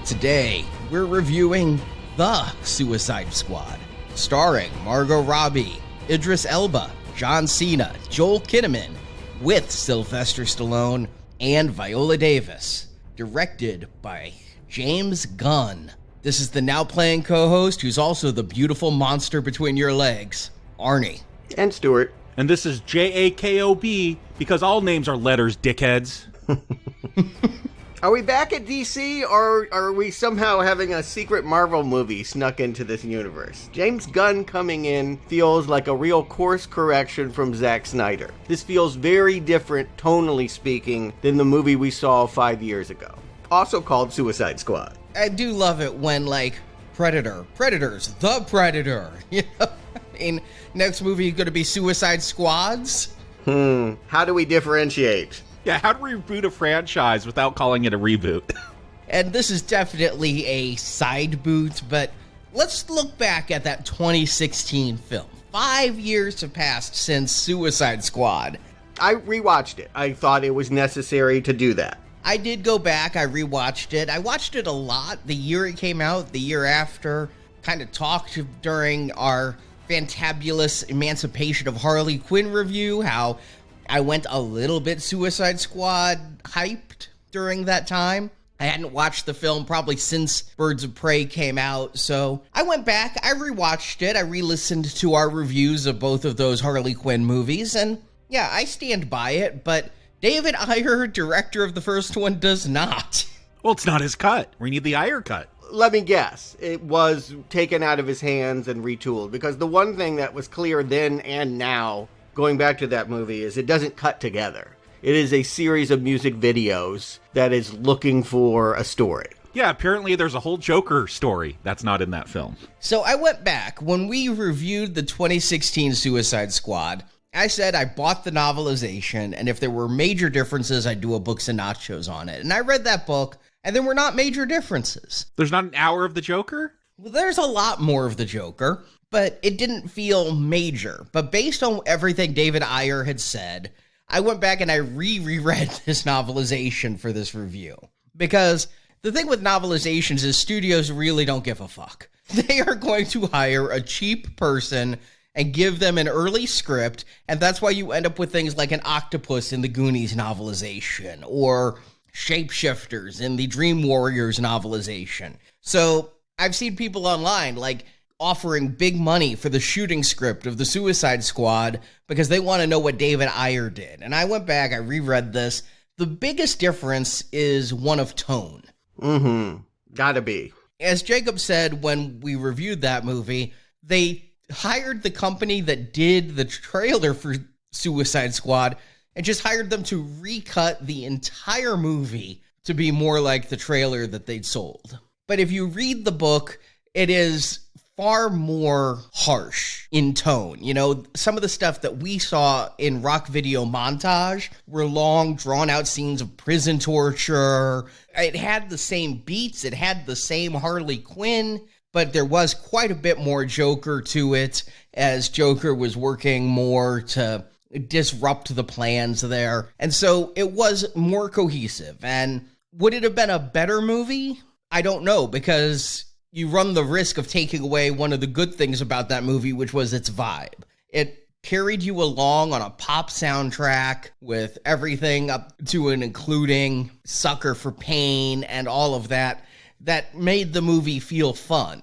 Today, we're reviewing The Suicide Squad, starring Margot Robbie, Idris Elba, John Cena, Joel Kinnaman, with Sylvester Stallone and Viola Davis, directed by James Gunn. This is the now playing co-host who's also the beautiful monster between your legs, Arnie. And Stuart. And this is Jakob, because all names are letters, dickheads. Are we back at DC, or are we somehow having a secret Marvel movie snuck into this universe? James Gunn coming in feels like a real course correction from Zack Snyder. This feels very different, tonally speaking, than the movie we saw 5 years ago. Also called Suicide Squad. I do love it when, Predators, the Predator. You know? I mean, next movie going to be Suicide Squads? How do we differentiate? Yeah, how to reboot a franchise without calling it a reboot? And this is definitely a side boot, but let's look back at that 2016 film. 5 years have passed since Suicide Squad. I rewatched it. I thought it was necessary to do that. I did go back, I rewatched it. I watched it a lot the year it came out, the year after. Kind of talked during our fantabulous Emancipation of Harley Quinn review, how I went a little bit Suicide Squad hyped during that time. I hadn't watched the film probably since Birds of Prey came out, so I went back, I rewatched it, I re-listened to our reviews of both of those Harley Quinn movies, and yeah, I stand by it, but David Ayer, director of the first one, does not. Well, it's not his cut. We need the Ayer cut. Let me guess. It was taken out of his hands and retooled, because the one thing that was clear then and now, going back to that movie, is it doesn't cut together. It is a series of music videos that is looking for a story. Yeah, apparently there's a whole Joker story that's not in that film. So I went back. When we reviewed the 2016 Suicide Squad, I said I bought the novelization, and if there were major differences, I'd do a Books and Nachos on it. And I read that book, and there were not major differences. There's not an hour of the Joker? Well, there's a lot more of the Joker, but it didn't feel major. But based on everything David Ayer had said, I went back and I reread this novelization for this review. Because the thing with novelizations is studios really don't give a fuck. They are going to hire a cheap person and give them an early script, and that's why you end up with things like an octopus in the Goonies novelization, or shapeshifters in the Dream Warriors novelization. So I've seen people online, offering big money for the shooting script of the Suicide Squad because they want to know what David Ayer did. And I went back, I reread this. The biggest difference is one of tone. Gotta be. As Jacob said when we reviewed that movie, they hired the company that did the trailer for Suicide Squad and just hired them to recut the entire movie to be more like the trailer that they'd sold. But if you read the book, it is far more harsh in tone. You know, some of the stuff that we saw in Rock Video Montage were long, drawn-out scenes of prison torture. It had the same beats, it had the same Harley Quinn, but there was quite a bit more Joker to it, as Joker was working more to disrupt the plans there. And so it was more cohesive. And would it have been a better movie? I don't know, because you run the risk of taking away one of the good things about that movie, which was its vibe. It carried you along on a pop soundtrack with everything up to and including Sucker for Pain and all of that made the movie feel fun.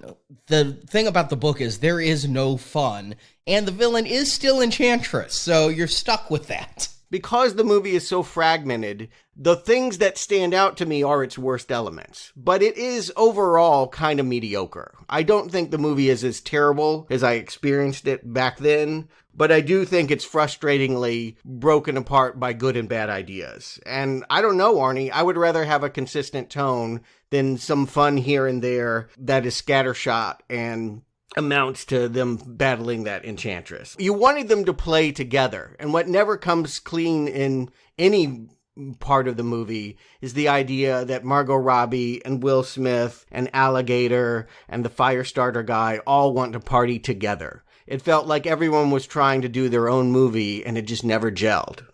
The thing about the book is there is no fun, and the villain is still Enchantress, so you're stuck with that. Because the movie is so fragmented, the things that stand out to me are its worst elements. But it is overall kind of mediocre. I don't think the movie is as terrible as I experienced it back then, but I do think it's frustratingly broken apart by good and bad ideas. And I don't know, Arnie, I would rather have a consistent tone than some fun here and there that is scattershot and amounts to them battling that Enchantress. You wanted them to play together, and what never comes clean in any part of the movie is the idea that Margot Robbie and Will Smith and Alligator and the Firestarter guy all want to party together. It felt like everyone was trying to do their own movie, and it just never gelled.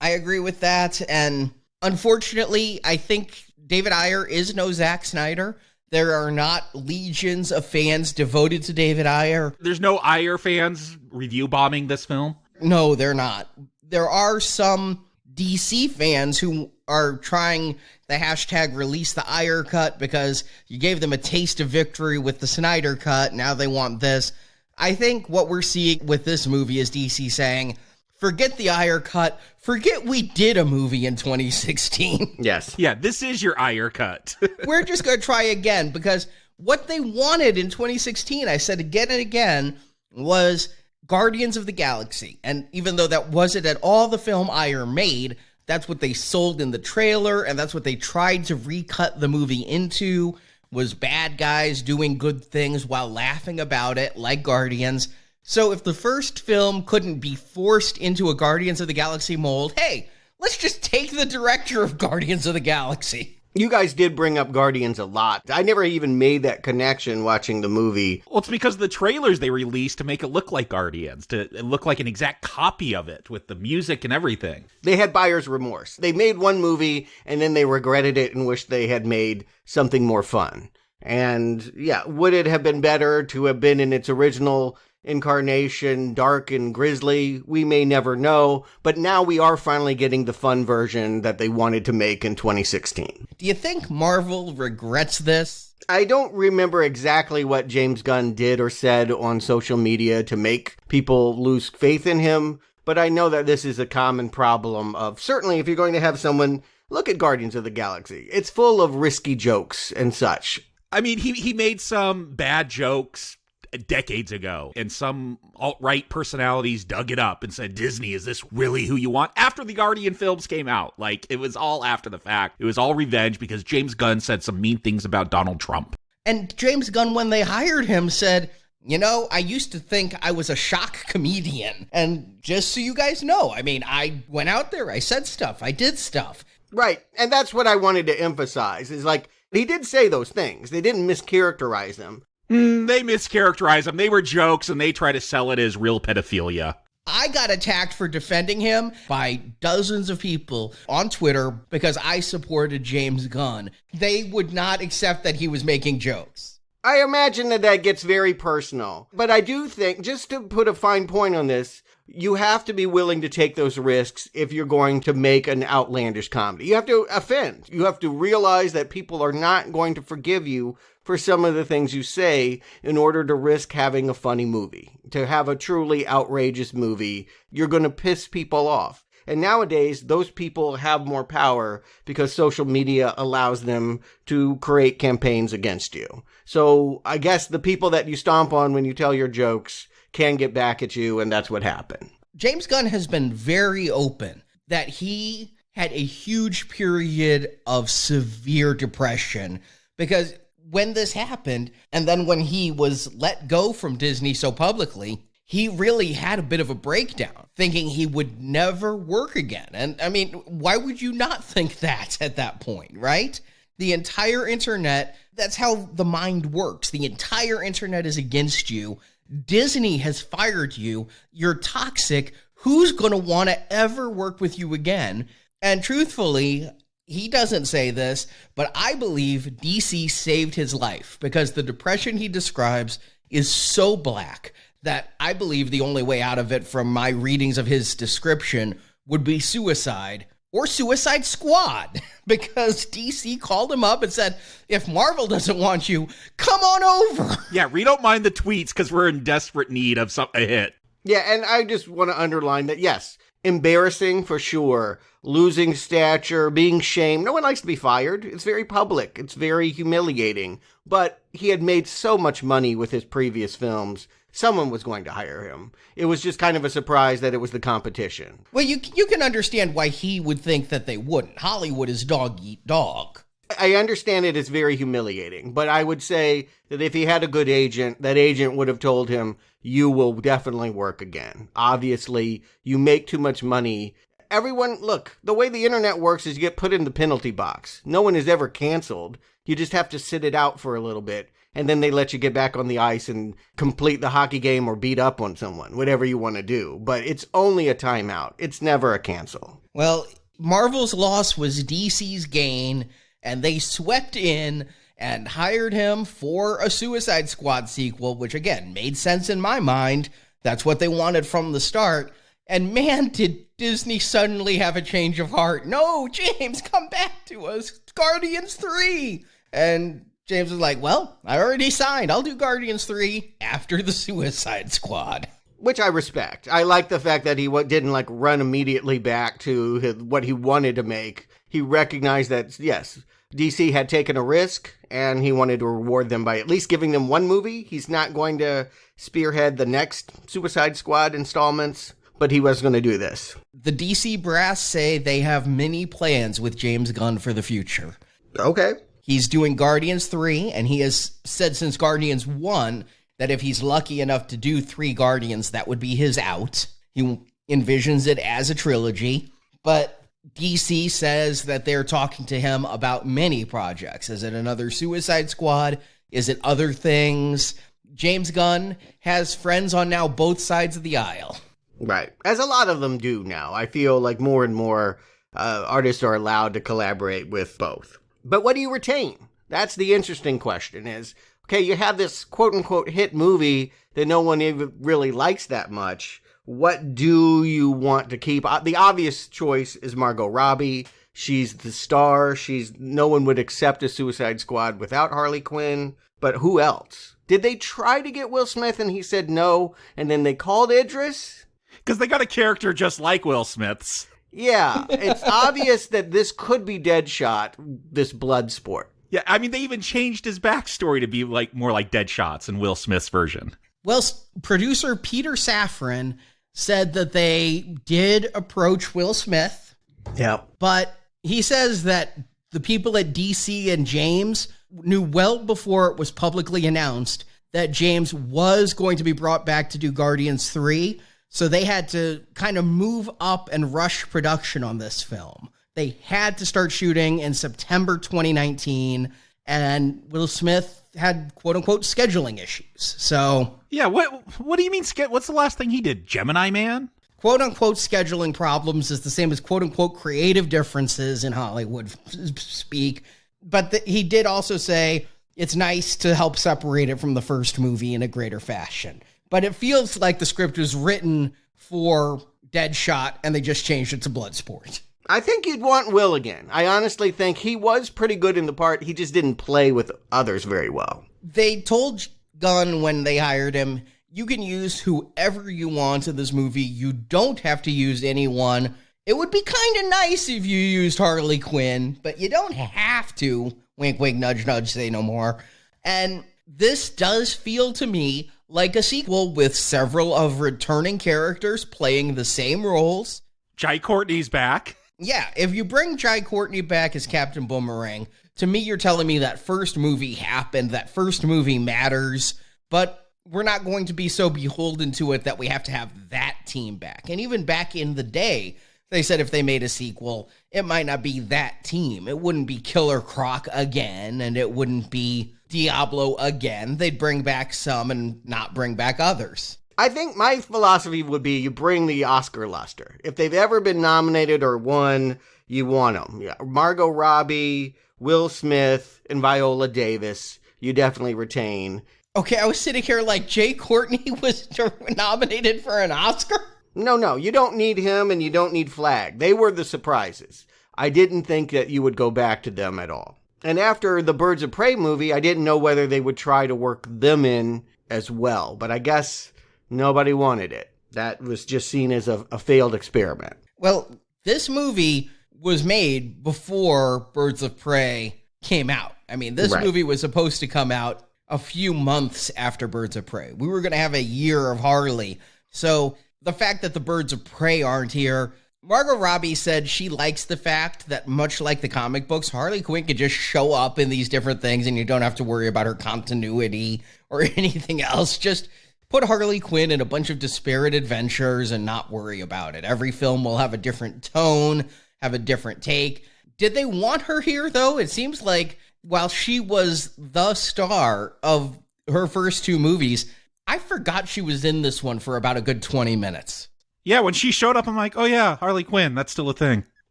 I agree with that, and unfortunately, I think David Ayer is no Zack Snyder. There are not legions of fans devoted to David Ayer. There's no Ayer fans review bombing this film? No, they're not. There are some DC fans who are trying the hashtag release the Ayer cut because you gave them a taste of victory with the Snyder cut. Now they want this. I think what we're seeing with this movie is DC saying, forget the Ayer cut. Forget we did a movie in 2016. Yes. Yeah, this is your Ayer cut. We're just going to try again because what they wanted in 2016, I said again and again, was Guardians of the Galaxy. And even though that wasn't at all the film Ayer made, that's what they sold in the trailer, and that's what they tried to recut the movie into, was bad guys doing good things while laughing about it, like Guardians. So if the first film couldn't be forced into a Guardians of the Galaxy mold, hey, let's just take the director of Guardians of the Galaxy. You guys did bring up Guardians a lot. I never even made that connection watching the movie. Well, it's because of the trailers they released to make it look like Guardians, to look like an exact copy of it with the music and everything. They had buyer's remorse. They made one movie and then they regretted it and wished they had made something more fun. And yeah, would it have been better to have been in its original incarnation, dark and grisly? We may never know, but now we are finally getting the fun version that they wanted to make in 2016. Do you think Marvel regrets this? I don't remember exactly what James Gunn did or said on social media to make people lose faith in him, but I know that this is a common problem of, certainly if you're going to have someone, look at Guardians of the Galaxy. It's full of risky jokes and such. I mean, he made some bad jokes decades ago, and some alt-right personalities dug it up and said, Disney, is this really who you want? After the Guardian films came out. Like, it was all after the fact. It was all revenge because James Gunn said some mean things about Donald Trump. And James Gunn, when they hired him, said, you know, I used to think I was a shock comedian. And just so you guys know, I mean, I went out there, I said stuff, I did stuff. Right, and that's what I wanted to emphasize, is like, he did say those things. They didn't mischaracterize them. They mischaracterize them. They were jokes, and they try to sell it as real pedophilia. I got attacked for defending him by dozens of people on Twitter because I supported James Gunn. They would not accept that he was making jokes. I imagine that gets very personal. But I do think, just to put a fine point on this, you have to be willing to take those risks if you're going to make an outlandish comedy. You have to offend. You have to realize that people are not going to forgive you for some of the things you say in order to risk having a funny movie. To have a truly outrageous movie, you're going to piss people off. And nowadays, those people have more power because social media allows them to create campaigns against you. So I guess the people that you stomp on when you tell your jokes can get back at you, and that's what happened. James Gunn has been very open that he had a huge period of severe depression because when this happened, and then when he was let go from Disney so publicly, he really had a bit of a breakdown, thinking he would never work again. And I mean, why would you not think that at that point, right? The entire internet, that's how the mind works. The entire internet is against you. Disney has fired you. You're toxic. Who's going to want to ever work with you again? And truthfully, he doesn't say this, but I believe DC saved his life because the depression he describes is so black that I believe the only way out of it from my readings of his description would be suicide or Suicide Squad, because DC called him up and said, if Marvel doesn't want you, come on over. Yeah, we don't mind the tweets because we're in desperate need of a hit. Yeah, and I just want to underline that, yes, embarrassing for sure, losing stature, being shamed. No one likes to be fired. It's very public. It's very humiliating. But he had made so much money with his previous films. Someone was going to hire him. It was just kind of a surprise that it was the competition. Well, you can understand why he would think that they wouldn't. Hollywood is dog eat dog. I understand it is very humiliating, but I would say that if he had a good agent, that agent would have told him, you will definitely work again. Obviously, you make too much money. Everyone, look, the way the internet works is you get put in the penalty box. No one is ever canceled. You just have to sit it out for a little bit. And then they let you get back on the ice and complete the hockey game or beat up on someone, whatever you want to do. But it's only a timeout. It's never a cancel. Well, Marvel's loss was DC's gain, and they swept in and hired him for a Suicide Squad sequel, which again made sense in my mind. That's what they wanted from the start. And man, did Disney suddenly have a change of heart. No, James, come back to us. Guardians 3. And James was like, well, I already signed. I'll do Guardians 3 after the Suicide Squad. Which I respect. I like the fact that he didn't like run immediately back to what he wanted to make. He recognized that, yes, DC had taken a risk, and he wanted to reward them by at least giving them one movie. He's not going to spearhead the next Suicide Squad installments, but he was going to do this. The DC brass say they have many plans with James Gunn for the future. Okay. He's doing Guardians 3, and he has said since Guardians 1 that if he's lucky enough to do 3 Guardians, that would be his out. He envisions it as a trilogy, but DC says that they're talking to him about many projects. Is it another Suicide Squad? Is it other things? James Gunn has friends on now both sides of the aisle. Right. As a lot of them do now. I feel like more and more artists are allowed to collaborate with both. But what do you retain? That's the interesting question is, okay, you have this quote-unquote hit movie that no one even really likes that much. What do you want to keep? The obvious choice is Margot Robbie. She's the star. No one would accept a Suicide Squad without Harley Quinn. But who else? Did they try to get Will Smith and he said no, and then they called Idris? Because they got a character just like Will Smith's. Yeah, it's obvious that this could be Deadshot, this blood sport. Yeah, I mean, they even changed his backstory to be like more like Deadshot's in Will Smith's version. Well, producer Peter Safran said that they did approach Will Smith. Yeah. But he says that the people at DC and James knew well before it was publicly announced that James was going to be brought back to do Guardians 3. So they had to kind of move up and rush production on this film. They had to start shooting in September 2019, and Will Smith had quote-unquote scheduling issues. So yeah, what do you mean? What's the last thing he did? Gemini Man? Quote-unquote scheduling problems is the same as quote-unquote creative differences in Hollywood speak. But he did also say it's nice to help separate it from the first movie in a greater fashion. But it feels like the script was written for Deadshot, and they just changed it to Bloodsport. I think you'd want Will again. I honestly think he was pretty good in the part. He just didn't play with others very well. They told Gunn when they hired him, you can use whoever you want in this movie. You don't have to use anyone. It would be kind of nice if you used Harley Quinn, but you don't have to. Wink, wink, nudge, nudge, say no more. And this does feel to me like a sequel with several of returning characters playing the same roles. Jai Courtney's back. Yeah, if you bring Jai Courtney back as Captain Boomerang, to me you're telling me that first movie happened, that first movie matters, but we're not going to be so beholden to it that we have to have that team back. And even back in the day, they said if they made a sequel, it might not be that team. It wouldn't be Killer Croc again, and it wouldn't be Diablo again. They'd bring back some and not bring back others. I think my philosophy would be you bring the Oscar luster. If they've ever been nominated or won, you want them. Yeah. Margot Robbie, Will Smith, and Viola Davis, you definitely retain. Okay, I was sitting here like Jai Courtney was nominated for an Oscar? No, you don't need him and you don't need Flag. They were the surprises. I didn't think that you would go back to them at all. And after the Birds of Prey movie, I didn't know whether they would try to work them in as well. But I guess nobody wanted it. That was just seen as a failed experiment. Well, this movie was made before Birds of Prey came out. I mean, this movie was supposed to come out a few months after Birds of Prey. We were going to have a year of Harley. So the fact that the Birds of Prey aren't here, Margot Robbie said she likes the fact that much like the comic books, Harley Quinn could just show up in these different things and you don't have to worry about her continuity or anything else. Just put Harley Quinn in a bunch of disparate adventures and not worry about it. Every film will have a different tone, have a different take. Did they want her here, though? It seems like while she was the star of her first 2 movies, I forgot she was in this one for about a good 20 minutes. Yeah, when she showed up, I'm like, oh yeah, Harley Quinn, that's still a thing.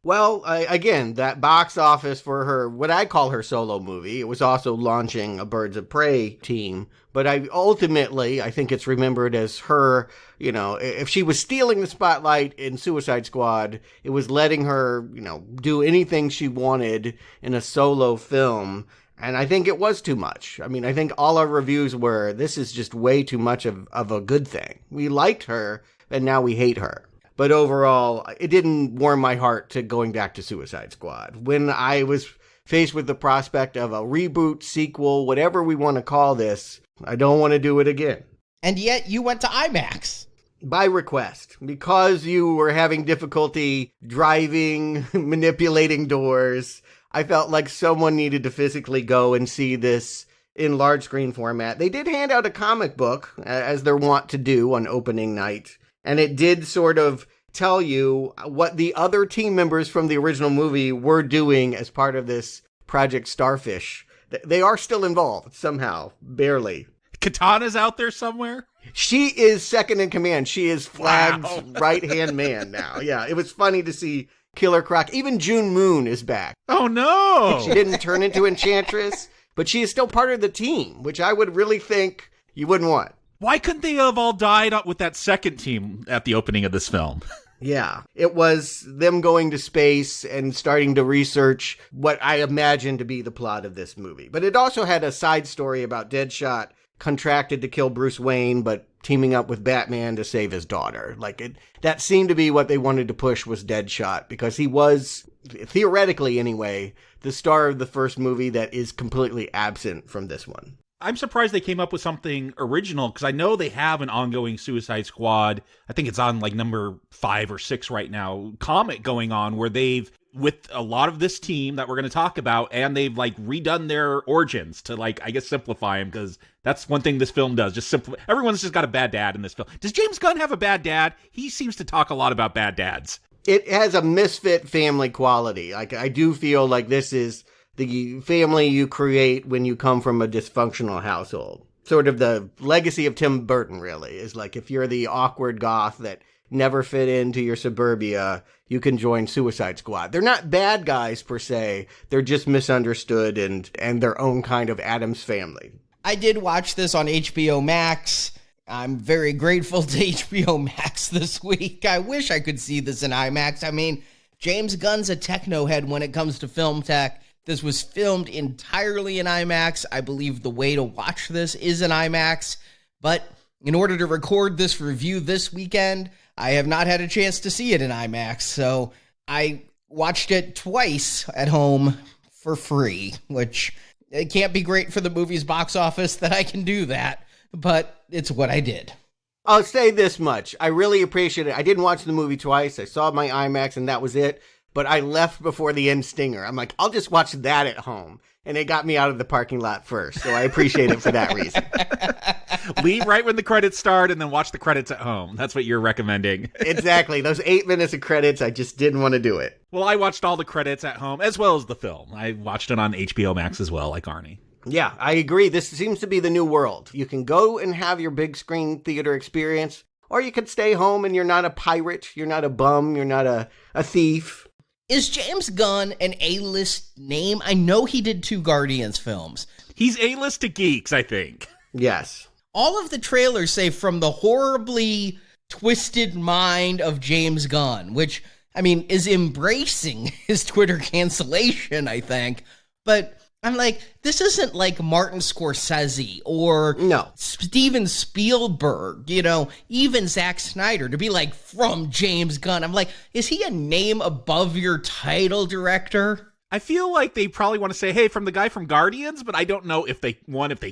Well, again, that box office for her, what I call her solo movie, it was also launching a Birds of Prey team. But I think it's remembered as her, if she was stealing the spotlight in Suicide Squad, it was letting her, do anything she wanted in a solo film. And I think it was too much. I mean, I think all our reviews were, this is just way too much of a good thing. We liked her, and now we hate her. But overall, it didn't warm my heart to going back to Suicide Squad. When I was faced with the prospect of a reboot, sequel, whatever we want to call this, I don't want to do it again. And yet you went to IMAX. By request. Because you were having difficulty driving, manipulating doors, I felt like someone needed to physically go and see this in large screen format. They did hand out a comic book, as they're wont to do on opening night. And it did sort of tell you what the other team members from the original movie were doing as part of this Project Starfish. They are still involved somehow, barely. Katana's out there somewhere? She is second in command. She is Flag's right-hand man now. Yeah, it was funny to see Killer Croc. Even June Moon is back. Oh, no! She didn't turn into Enchantress, but she is still part of the team, which I would really think you wouldn't want. Why couldn't they have all died with that second team at the opening of this film? Yeah, it was them going to space and starting to research what I imagine to be the plot of this movie. But it also had a side story about Deadshot contracted to kill Bruce Wayne, but teaming up with Batman to save his daughter. That seemed to be what they wanted to push was Deadshot, because he was, theoretically anyway, the star of the first movie that is completely absent from this one. I'm surprised they came up with something original, because I know they have an ongoing Suicide Squad. I think it's on number 5 or 6 right now, comic going on, where they've, with a lot of this team that we're going to talk about, and they've redone their origins to I guess simplify them, because that's one thing this film does. Just simplify. Everyone's just got a bad dad in this film. Does James Gunn have a bad dad? He seems to talk a lot about bad dads. It has a misfit family quality. I do feel like this is the family you create when you come from a dysfunctional household. Sort of the legacy of Tim Burton, really, is if you're the awkward goth that never fit into your suburbia, you can join Suicide Squad. They're not bad guys, per se. They're just misunderstood and their own kind of Addams Family. I did watch this on HBO Max. I'm very grateful to HBO Max this week. I wish I could see this in IMAX. I mean, James Gunn's a techno head when it comes to film tech. This was filmed entirely in IMAX. I believe the way to watch this is in IMAX. But in order to record this review this weekend, I have not had a chance to see it in IMAX. So I watched it twice at home for free, which it can't be great for the movie's box office that I can do that. But it's what I did. I'll say this much. I really appreciate it. I didn't watch the movie twice. I saw my IMAX and that was it. But I left before the end stinger. I'm like, I'll just watch that at home. And it got me out of the parking lot first. So I appreciate it for that reason. Leave right when the credits start and then watch the credits at home. That's what you're recommending. Exactly. Those 8 minutes of credits, I just didn't want to do it. Well, I watched all the credits at home as well as the film. I watched it on HBO Max as well, like Arnie. Yeah, I agree. This seems to be the new world. You can go and have your big screen theater experience, or you could stay home and you're not a pirate, you're not a bum, you're not a thief. Is James Gunn an A-list name? I know he did 2 Guardians films. He's A-list to geeks, I think. Yes. All of the trailers say from the horribly twisted mind of James Gunn, which, I mean, is embracing his Twitter cancellation, I think. But I'm like, this isn't like Martin Scorsese or Steven Spielberg, even Zack Snyder, to be like, from James Gunn. I'm like, is he a name above your title, director? I feel like they probably want to say, hey, from the guy from Guardians, but I don't know if they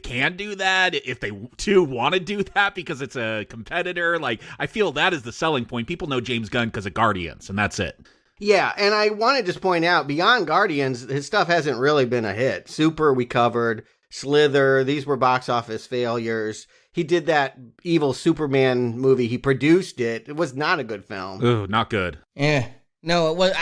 can do that, if they too want to do that because it's a competitor. I feel that is the selling point. People know James Gunn because of Guardians, and that's it. Yeah, and I want to just point out, beyond Guardians, his stuff hasn't really been a hit. Super, we covered. Slither, these were box office failures. He did that evil Superman movie. He produced it. It was not a good film. Ooh, not good. No, it was.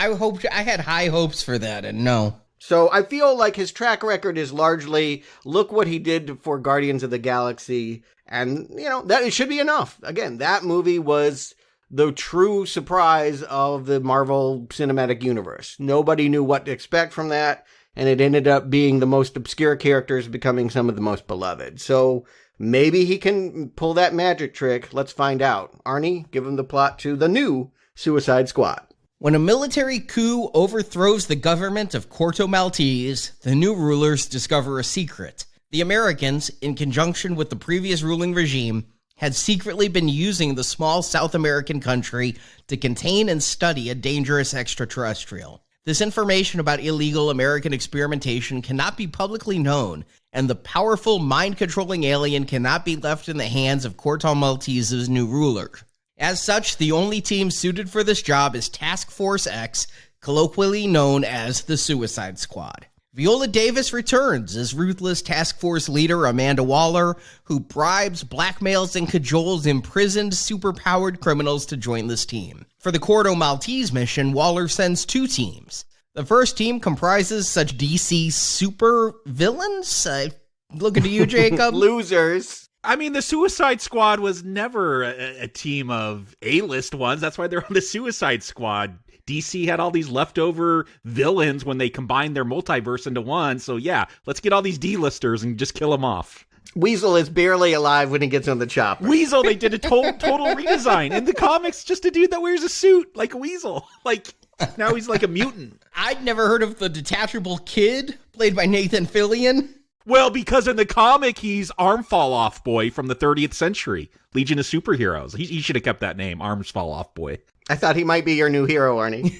I had high hopes for that, and no. So I feel like his track record is largely, look what he did for Guardians of the Galaxy, and, that it should be enough. Again, that movie was the true surprise of the Marvel Cinematic Universe. Nobody knew what to expect from that, and it ended up being the most obscure characters becoming some of the most beloved. So maybe he can pull that magic trick. Let's find out. Arnie, give him the plot to the new Suicide Squad. When a military coup overthrows the government of Corto Maltese, the new rulers discover a secret. The Americans, in conjunction with the previous ruling regime, had secretly been using the small South American country to contain and study a dangerous extraterrestrial. This information about illegal American experimentation cannot be publicly known, and the powerful, mind-controlling alien cannot be left in the hands of Corto Maltese's new ruler. As such, the only team suited for this job is Task Force X, colloquially known as the Suicide Squad. Viola Davis returns as ruthless task force leader Amanda Waller, who bribes, blackmails, and cajoles imprisoned, superpowered criminals to join this team. For the Corto Maltese mission, Waller sends 2 teams. The first team comprises such DC super villains. Looking to you, Jacob. Losers. I mean, the Suicide Squad was never a team of A-list ones. That's why they're on the Suicide Squad. DC had all these leftover villains when they combined their multiverse into one. So yeah, let's get all these D-listers and just kill them off. Weasel is barely alive when he gets on the chopper. Weasel, they did a total redesign. In the comics, just a dude that wears a suit like a weasel. Like, now he's like a mutant. I'd never heard of the detachable kid, played by Nathan Fillion. Well, because in the comic, he's Arm Fall Off Boy from the 30th century. Legion of Superheroes. He should have kept that name, Arms Fall Off Boy. I thought he might be your new hero, Arnie.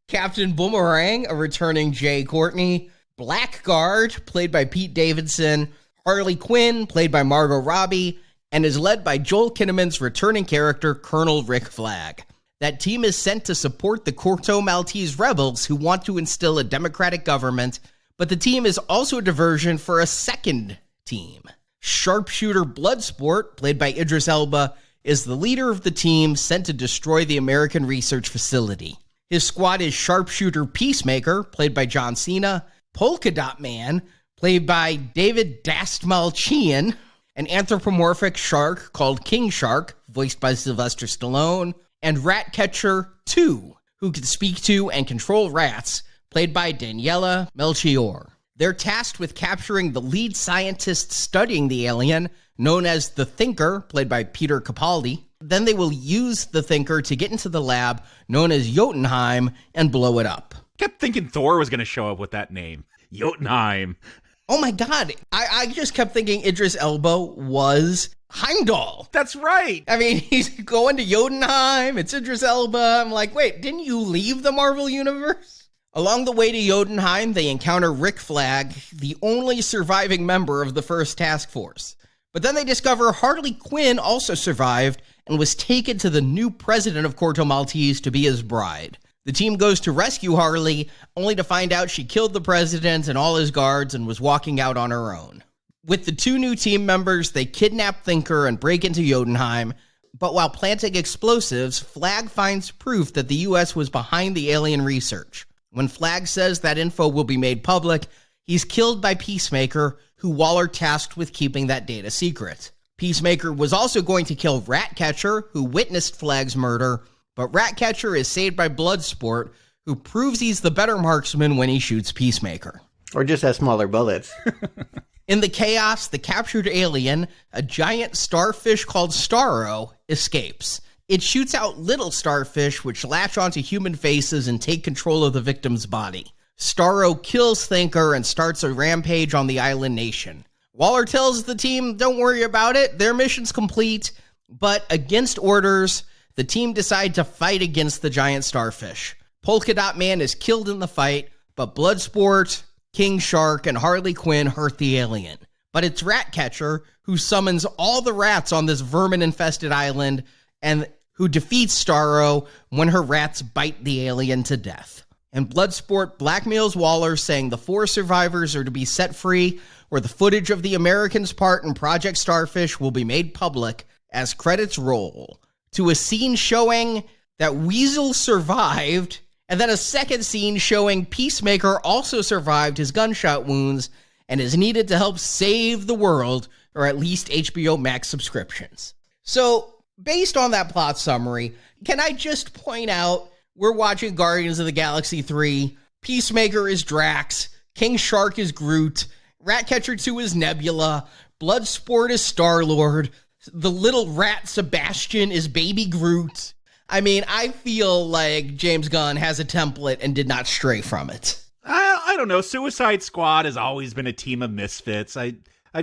Captain Boomerang, a returning Jay Courtney. Blackguard, played by Pete Davidson. Harley Quinn, played by Margot Robbie. And is led by Joel Kinnaman's returning character, Colonel Rick Flag. That team is sent to support the Corto Maltese rebels who want to instill a democratic government, but the team is also a diversion for a second team. Sharpshooter Bloodsport, played by Idris Elba, is the leader of the team sent to destroy the American research facility. His squad is Sharpshooter Peacemaker, played by John Cena, Polka Dot Man, played by David Dastmalchian, an anthropomorphic shark called King Shark, voiced by Sylvester Stallone, and Ratcatcher 2, who can speak to and control rats, played by Daniela Melchior. They're tasked with capturing the lead scientist studying the alien, known as the Thinker, played by Peter Capaldi. Then they will use the Thinker to get into the lab, known as Jotunheim, and blow it up. Kept thinking Thor was going to show up with that name. Jotunheim. Oh my god, I just kept thinking Idris Elba was Heimdall. That's right. I mean, he's going to Jotunheim, it's Idris Elba. I'm like, wait, didn't you leave the Marvel Universe? Along the way to Jotunheim, they encounter Rick Flag, the only surviving member of the first task force. But then they discover Harley Quinn also survived and was taken to the new president of Corto Maltese to be his bride. The team goes to rescue Harley, only to find out she killed the president and all his guards and was walking out on her own. With the 2 new team members, they kidnap Thinker and break into Jotunheim, but while planting explosives, Flag finds proof that the U.S. was behind the alien research. When Flag says that info will be made public, he's killed by Peacemaker, who Waller tasked with keeping that data secret. Peacemaker was also going to kill Ratcatcher, who witnessed Flag's murder, but Ratcatcher is saved by Bloodsport, who proves he's the better marksman when he shoots Peacemaker. Or just has smaller bullets. In the chaos, the captured alien, a giant starfish called Starro, escapes. It shoots out little starfish which latch onto human faces and take control of the victim's body. Starro kills Thinker and starts a rampage on the island nation. Waller tells the team, don't worry about it, their mission's complete, but against orders, the team decide to fight against the giant starfish. Polka Dot Man is killed in the fight, but Bloodsport, King Shark, and Harley Quinn hurt the alien. But it's Ratcatcher who summons all the rats on this vermin-infested island and who defeats Starro when her rats bite the alien to death. And Bloodsport blackmails Waller, saying the 4 survivors are to be set free, or the footage of the Americans' part in Project Starfish will be made public as credits roll, to a scene showing that Weasel survived, and then a second scene showing Peacemaker also survived his gunshot wounds and is needed to help save the world, or at least HBO Max subscriptions. So, based on that plot summary, can I just point out we're watching Guardians of the Galaxy 3, Peacemaker is Drax, King Shark is Groot, Ratcatcher 2 is Nebula, Bloodsport is Star-Lord, the little rat Sebastian is Baby Groot. I mean, I feel like James Gunn has a template and did not stray from it. I don't know. Suicide Squad has always been a team of misfits. I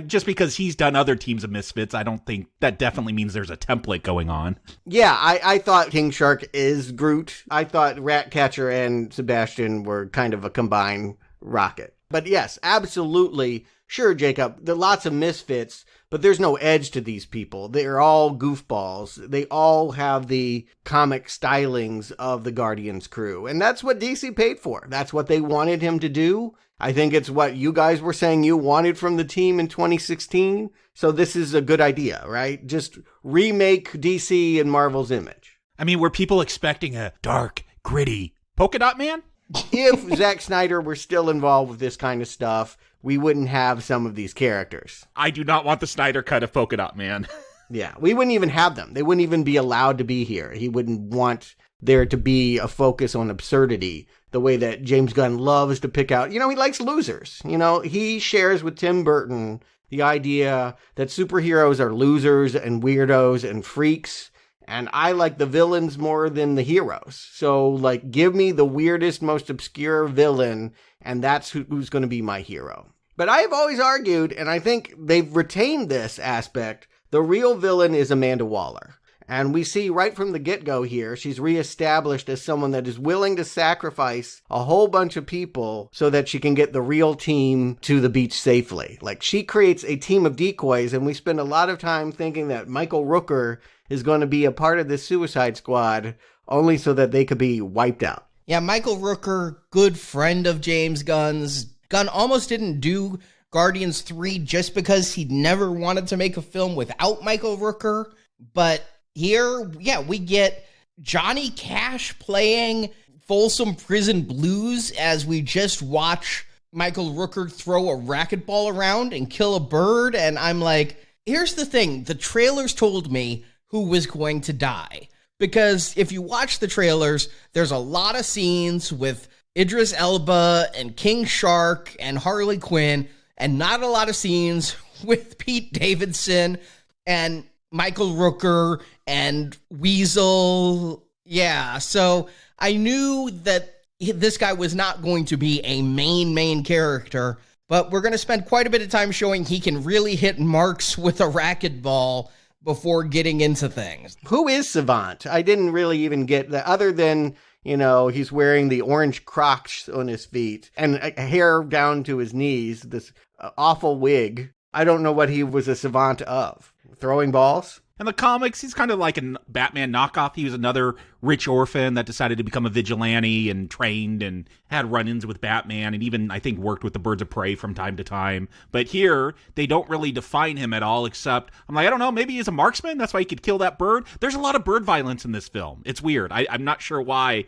just because he's done other teams of misfits, I don't think that definitely means there's a template going on. Yeah, I thought King Shark is Groot. I thought Ratcatcher and Sebastian were kind of a combined Rocket. But yes, absolutely. Sure, Jacob, there are lots of misfits, but there's no edge to these people. They're all goofballs. They all have the comic stylings of the Guardians crew. And that's what DC paid for. That's what they wanted him to do. I think it's what you guys were saying you wanted from the team in 2016. So this is a good idea, right? Just remake DC and Marvel's image. I mean, were people expecting a dark, gritty polka dot man? If Zack Snyder were still involved with this kind of stuff, we wouldn't have some of these characters. I do not want the Snyder cut of Polka Dot Man. Yeah, we wouldn't even have them. They wouldn't even be allowed to be here. He wouldn't want there to be a focus on absurdity the way that James Gunn loves to pick out. He likes losers. He shares with Tim Burton the idea that superheroes are losers and weirdos and freaks. And I like the villains more than the heroes. So, give me the weirdest, most obscure villain, and that's who's going to be my hero. But I have always argued, and I think they've retained this aspect, the real villain is Amanda Waller. And we see right from the get-go here, she's reestablished as someone that is willing to sacrifice a whole bunch of people so that she can get the real team to the beach safely. She creates a team of decoys, and we spend a lot of time thinking that Michael Rooker is going to be a part of this Suicide Squad only so that they could be wiped out. Yeah, Michael Rooker, good friend of James Gunn's. Gunn almost didn't do Guardians 3 just because he never wanted to make a film without Michael Rooker. But here, yeah, we get Johnny Cash playing Folsom Prison Blues as we just watch Michael Rooker throw a racquetball around and kill a bird. And I'm like, here's the thing. The trailers told me who was going to die. Because if you watch the trailers, there's a lot of scenes with Idris Elba and King Shark and Harley Quinn, and not a lot of scenes with Pete Davidson and Michael Rooker and Weasel. Yeah, so I knew that this guy was not going to be a main character, but we're going to spend quite a bit of time showing he can really hit marks with a racquetball before getting into things. Who is Savant? I didn't really even get that, other than, he's wearing the orange Crocs on his feet and hair down to his knees, this awful wig. I don't know what he was a savant of. Throwing balls? In the comics, he's kind of like a Batman knockoff. He was another rich orphan that decided to become a vigilante and trained and had run-ins with Batman and even, I think, worked with the Birds of Prey from time to time. But here, they don't really define him at all, except, I don't know, maybe he's a marksman? That's why he could kill that bird? There's a lot of bird violence in this film. It's weird. I'm not sure why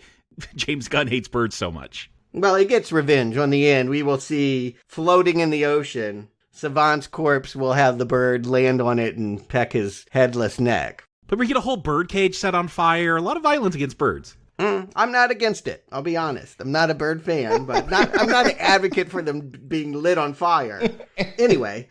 James Gunn hates birds so much. Well, he gets revenge. On the end, we will see floating in the ocean, Savant's corpse will have the bird land on it and peck his headless neck. But we get a whole bird cage set on fire. A lot of violence against birds. I'm not against it. I'll be honest. I'm not a bird fan, but I'm not an advocate for them being lit on fire. Anyway,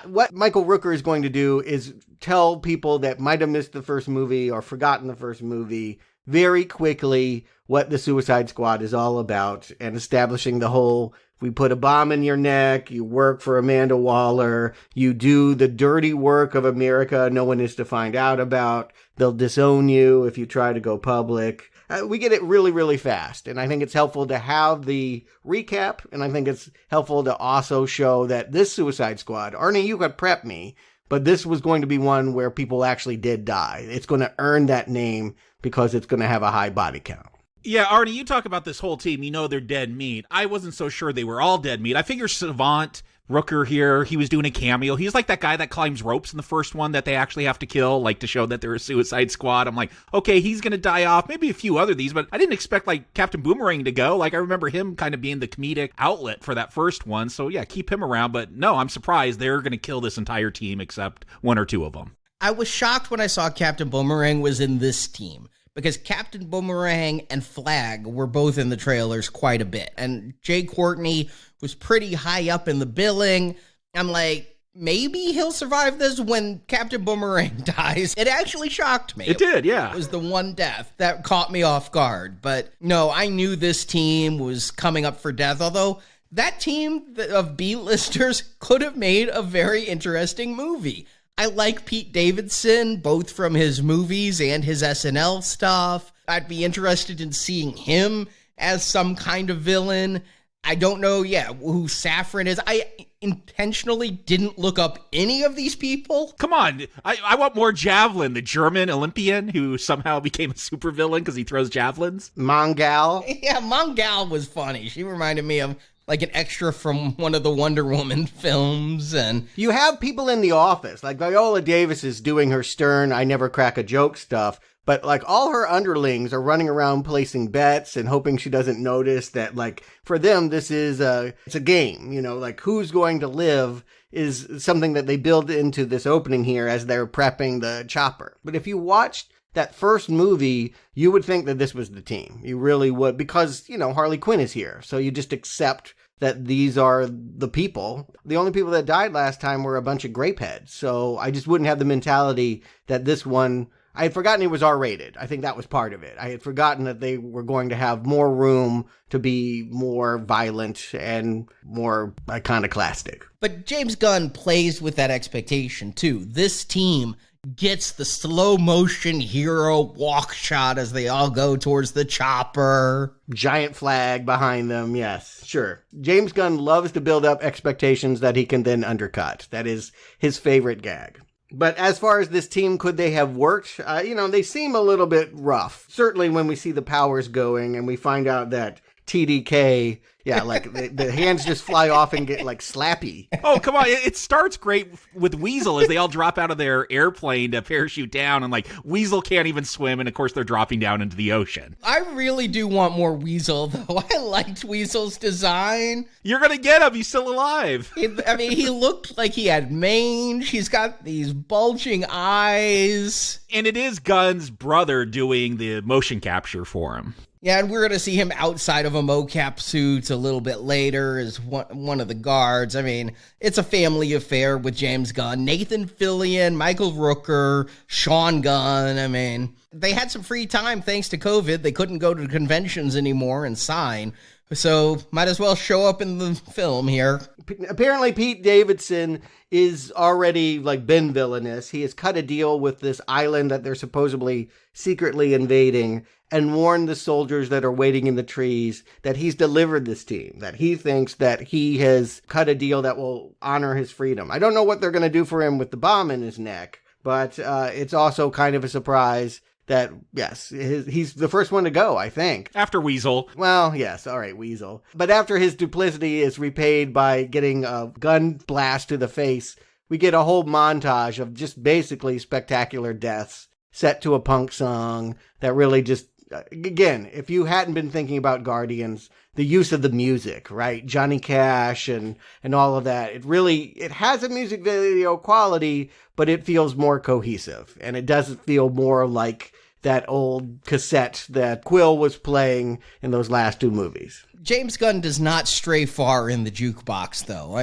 what Michael Rooker is going to do is tell people that might have missed the first movie or forgotten the first movie very quickly what the Suicide Squad is all about, and establishing the whole, we put a bomb in your neck, you work for Amanda Waller, you do the dirty work of America no one is to find out about, they'll disown you if you try to go public. We get it really, really fast, and I think it's helpful to have the recap, and I think it's helpful to also show that this Suicide Squad, Arnie, you could prep me, but this was going to be one where people actually did die. It's going to earn that name because it's going to have a high body count. Yeah, Arnie, you talk about this whole team, they're dead meat. I wasn't so sure they were all dead meat. I figure Savant, Rooker here, he was doing a cameo. He's like that guy that climbs ropes in the first one that they actually have to kill, to show that they're a Suicide Squad. I'm like, okay, he's going to die off. Maybe a few other of these, but I didn't expect, Captain Boomerang to go. I remember him kind of being the comedic outlet for that first one. So, yeah, keep him around. But no, I'm surprised they're going to kill this entire team except one or two of them. I was shocked when I saw Captain Boomerang was in this team, because Captain Boomerang and Flag were both in the trailers quite a bit. And Jay Courtney was pretty high up in the billing. I'm like, maybe he'll survive this. When Captain Boomerang dies, it actually shocked me. It did, yeah. It was the one death that caught me off guard. But no, I knew this team was coming up for death, although that team of B-listers could have made a very interesting movie. I like Pete Davidson, both from his movies and his SNL stuff. I'd be interested in seeing him as some kind of villain. I don't know, who Saffron is. I intentionally didn't look up any of these people. Come on. I want more Javelin, the German Olympian who somehow became a supervillain because he throws javelins. Mongal. Yeah, Mongal was funny. She reminded me of like an extra from one of the Wonder Woman films. And you have people in the office, like Viola Davis is doing her stern, I never crack a joke stuff, but like all her underlings are running around placing bets and hoping she doesn't notice that, like, for them, this is it's a game, like who's going to live is something that they build into this opening here as they're prepping the chopper. But if you watched that first movie, you would think that this was the team. You really would, because, Harley Quinn is here. So you just accept that these are the people. The only people that died last time were a bunch of grapeheads. So I just wouldn't have the mentality that this one, I had forgotten it was R-rated. I think that was part of it. I had forgotten that they were going to have more room to be more violent and more iconoclastic. But James Gunn plays with that expectation too. This team gets the slow motion hero walk shot as they all go towards the chopper. Giant flag behind them, yes, sure. James Gunn loves to build up expectations that he can then undercut. That is his favorite gag. But as far as this team, could they have worked? They seem a little bit rough. Certainly when we see the powers going and we find out that TDK, like the hands just fly off and get like slappy. Oh, come on. It starts great with Weasel as they all drop out of their airplane to parachute down, and like Weasel can't even swim, and of course they're dropping down into the ocean. I really do want more Weasel, though. I liked Weasel's design. You're going to get him. He's still alive. He looked like he had mange. He's got these bulging eyes. And it is Gunn's brother doing the motion capture for him. Yeah, and we're going to see him outside of a mocap suit a little bit later as one of the guards. It's a family affair with James Gunn. Nathan Fillion, Michael Rooker, Sean Gunn. They had some free time thanks to COVID. They couldn't go to conventions anymore and sign. So might as well show up in the film here. Apparently Pete Davidson is already been villainous. He has cut a deal with this island that they're supposedly secretly invading and warned the soldiers that are waiting in the trees that he's delivered this team, that he thinks that he has cut a deal that will honor his freedom. I don't know what they're going to do for him with the bomb in his neck, but it's also kind of a surprise that, yes, he's the first one to go, I think. After Weasel. Well, yes, all right, Weasel. But after his duplicity is repaid by getting a gun blast to the face, we get a whole montage of just basically spectacular deaths set to a punk song that really just, again, if you hadn't been thinking about Guardians, the use of the music, right? Johnny Cash and all of that. It has a music video quality, but it feels more cohesive. And it doesn't feel more like that old cassette that Quill was playing in those last two movies. James Gunn does not stray far in the jukebox, though.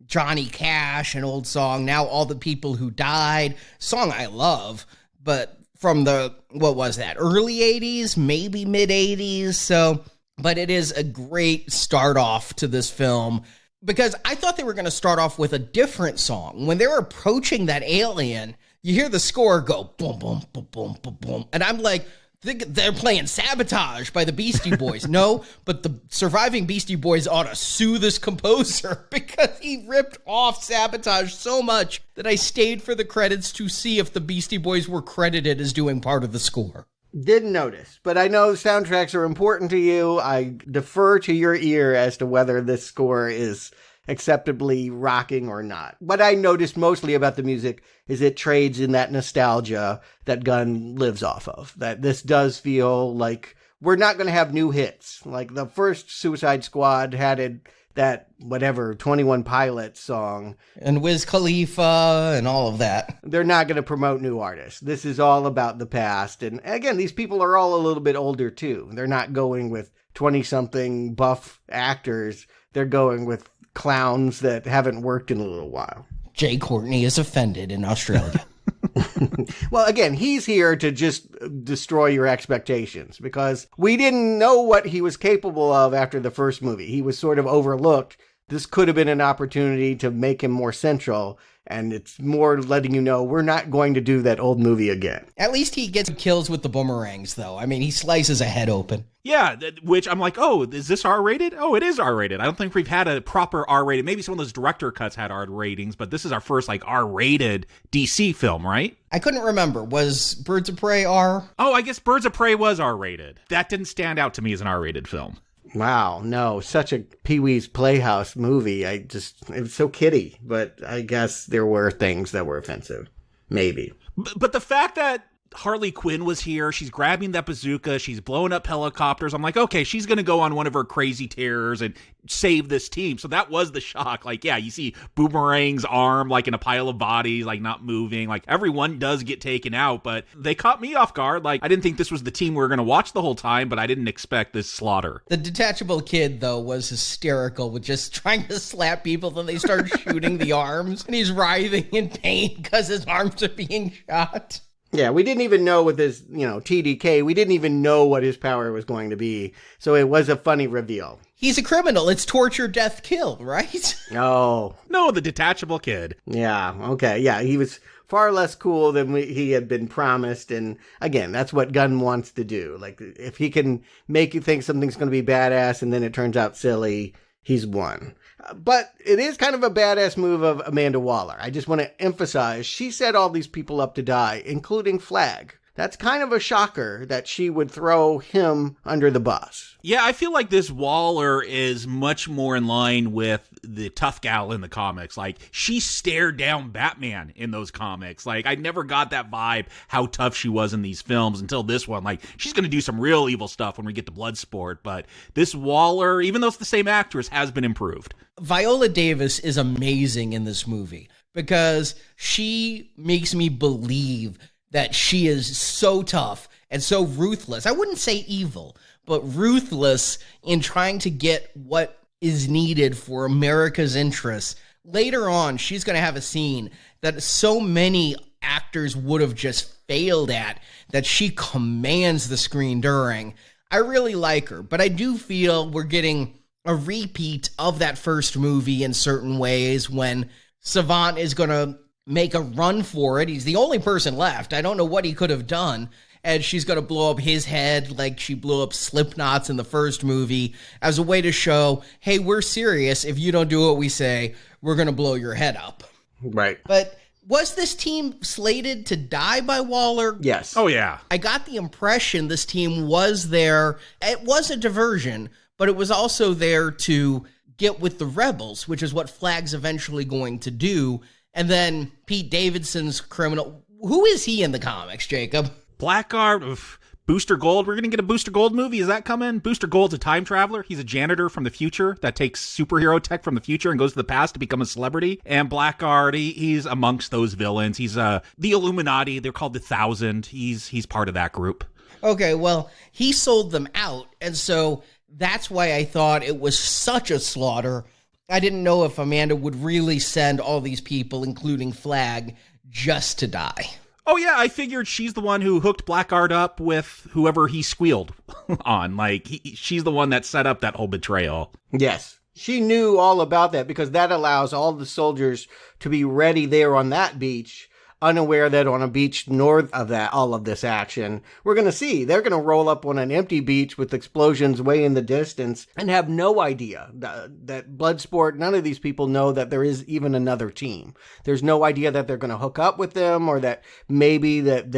Johnny Cash, an old song, Now All the People Who Died, song I love, but from the, early 80s, maybe mid 80s, but it is a great start off to this film, because I thought they were going to start off with a different song. When they were approaching that alien, you hear the score go boom, boom, boom, boom, boom, boom. And I'm like, they're playing Sabotage by the Beastie Boys. No, but the surviving Beastie Boys ought to sue this composer because he ripped off Sabotage so much that I stayed for the credits to see if the Beastie Boys were credited as doing part of the score. Didn't notice, but I know soundtracks are important to you. I defer to your ear as to whether this score is acceptably rocking or not. What I noticed mostly about the music is it trades in that nostalgia that Gunn lives off of. That this does feel like we're not going to have new hits. Like the first Suicide Squad had that, 21 Pilots song. And Wiz Khalifa and all of that. They're not going to promote new artists. This is all about the past. And again, these people are all a little bit older too. They're not going with 20-something buff actors. They're going with clowns that haven't worked in a little while. Jay Courtney is offended in Australia. Well, again, he's here to just destroy your expectations because we didn't know what he was capable of after the first movie. He was sort of overlooked. This could have been an opportunity to make him more central, and it's more letting you know we're not going to do that old movie again. At least he gets kills with the boomerangs, though. I mean, he slices a head open. Yeah, which I'm like, oh, is this R-rated? Oh, it is R-rated. I don't think we've had a proper R-rated. Maybe some of those director cuts had R ratings, but this is our first, R-rated DC film, right? I couldn't remember. Was Birds of Prey R? Oh, I guess Birds of Prey was R-rated. That didn't stand out to me as an R-rated film. Wow, no, such a Pee-wee's Playhouse movie. It was so kiddie, but I guess there were things that were offensive. Maybe. But the fact that Harley Quinn was here, she's grabbing that bazooka, she's blowing up helicopters. I'm like, okay, she's going to go on one of her crazy tears and save this team. So that was the shock. Yeah, you see Boomerang's arm, in a pile of bodies, not moving. Everyone does get taken out, but they caught me off guard. I didn't think this was the team we were going to watch the whole time, but I didn't expect this slaughter. The detachable kid, though, was hysterical with just trying to slap people. Then they start shooting the arms, and he's writhing in pain because his arms are being shot. Yeah, we didn't even know with his, TDK, we didn't even know what his power was going to be. So it was a funny reveal. He's a criminal. It's torture, death, kill, right? Oh. No, the detachable kid. Yeah, okay. Yeah, he was far less cool than he had been promised. And again, that's what Gunn wants to do. If he can make you think something's going to be badass and then it turns out silly, he's won. But it is kind of a badass move of Amanda Waller. I just want to emphasize, she set all these people up to die, including Flag. That's kind of a shocker that she would throw him under the bus. Yeah, I feel like this Waller is much more in line with the tough gal in the comics. She stared down Batman in those comics. I never got that vibe, how tough she was in these films until this one. She's going to do some real evil stuff when we get to Bloodsport. But this Waller, even though it's the same actress, has been improved. Viola Davis is amazing in this movie because she makes me believe that she is so tough and so ruthless. I wouldn't say evil, but ruthless in trying to get what is needed for America's interests. Later on, she's going to have a scene that so many actors would have just failed at that she commands the screen during. I really like her, but I do feel we're getting a repeat of that first movie in certain ways when Savant is going to make a run for it. He's the only person left. I don't know what he could have done. And she's going to blow up his head like she blew up Slipknot's in the first movie as a way to show, hey, we're serious. If you don't do what we say, we're going to blow your head up. Right. But was this team slated to die by Waller? Yes. Oh, yeah. I got the impression this team was there. It was a diversion, but it was also there to get with the rebels, which is what Flag's eventually going to do. And then Pete Davidson's criminal. Who is he in the comics, Jacob? Blackguard, Booster Gold. We're going to get a Booster Gold movie. Is that coming? Booster Gold's a time traveler. He's a janitor from the future that takes superhero tech from the future and goes to the past to become a celebrity. And Blackguard, he's amongst those villains. He's the Illuminati. They're called the Thousand. He's part of that group. Okay, well, he sold them out. And so that's why I thought it was such a slaughter. I didn't know if Amanda would really send all these people, including Flag, just to die. Oh, yeah, I figured she's the one who hooked Blackguard up with whoever he squealed on. She's the one that set up that whole betrayal. Yes. She knew all about that because that allows all the soldiers to be ready there on that beach, unaware that on a beach north of that, all of this action, we're going to see they're going to roll up on an empty beach with explosions way in the distance and have no idea that Bloodsport, none of these people know that there is even another team. There's no idea that they're going to hook up with them or that maybe that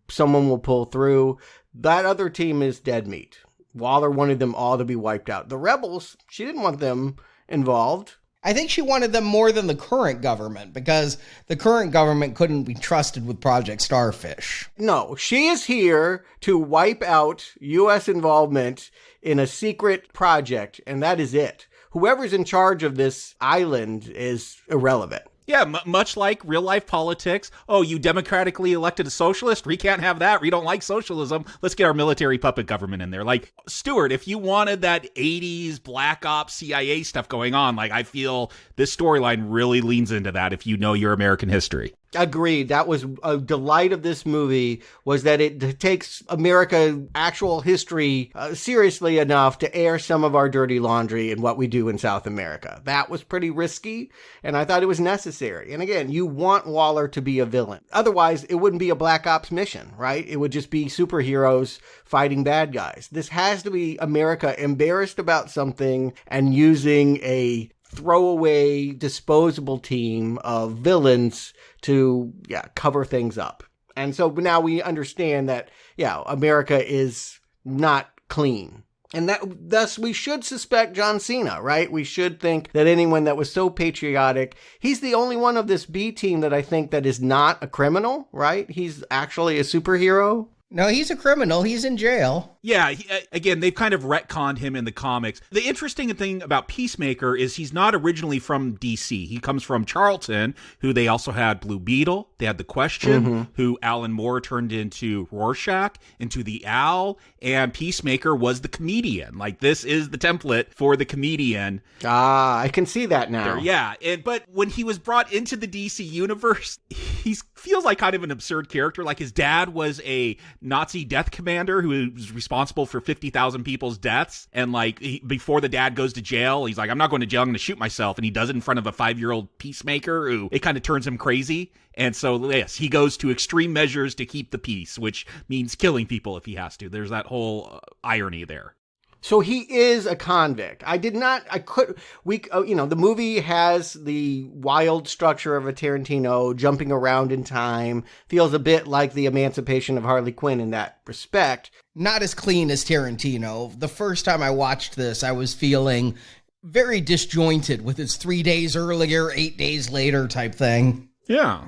someone will pull through. That other team is dead meat. Waller wanted them all to be wiped out. The rebels, she didn't want them involved. I think she wanted them more than the current government because the current government couldn't be trusted with Project Starfish. No, she is here to wipe out U.S. involvement in a secret project, and that is it. Whoever's in charge of this island is irrelevant. Yeah, much like real-life politics. Oh, you democratically elected a socialist? We can't have that. We don't like socialism. Let's get our military puppet government in there. Like, Stuart, if you wanted that 80s Black Ops CIA stuff going on, like, I feel this storyline really leans into that if you know your American history. Agreed. That was a delight of this movie, was that it takes America actual history seriously enough to air some of our dirty laundry and what we do in South America. That was pretty risky, and I thought it was necessary. And again, you want Waller to be a villain. Otherwise, it wouldn't be a Black Ops mission, right? It would just be superheroes fighting bad guys. This has to be America embarrassed about something and using a throwaway, disposable team of villains to, cover things up. And so now we understand that, America is not clean. And that thus we should suspect John Cena, right? We should think that anyone that was so patriotic, he's the only one of this B team that I think that is not a criminal, right? He's actually a superhero. No, he's a criminal. He's in jail. Yeah, again, they've kind of retconned him in the comics. The interesting thing about Peacemaker is he's not originally from DC. He comes from Charlton, who they also had Blue Beetle. They had The Question, who Alan Moore turned into Rorschach, into the Owl, and Peacemaker was the comedian. Like, this is the template for the comedian. Ah, I can see that now. Yeah, but when he was brought into the DC universe, he feels like kind of an absurd character. Like, his dad was a Nazi death commander who was responsible for 50,000 people's deaths. And like before the dad goes to jail, he's like, I'm not going to jail, I'm going to shoot myself. And he does it in front of a 5-year-old Peacemaker who it kind of turns him crazy. And so, yes, he goes to extreme measures to keep the peace, which means killing people if he has to. There's that whole irony there. So he is a convict. The movie has the wild structure of a Tarantino jumping around in time, feels a bit like the emancipation of Harley Quinn in that respect. Not as clean as Tarantino. The first time I watched this, I was feeling very disjointed with its 3 days earlier, 8 days later type thing. Yeah.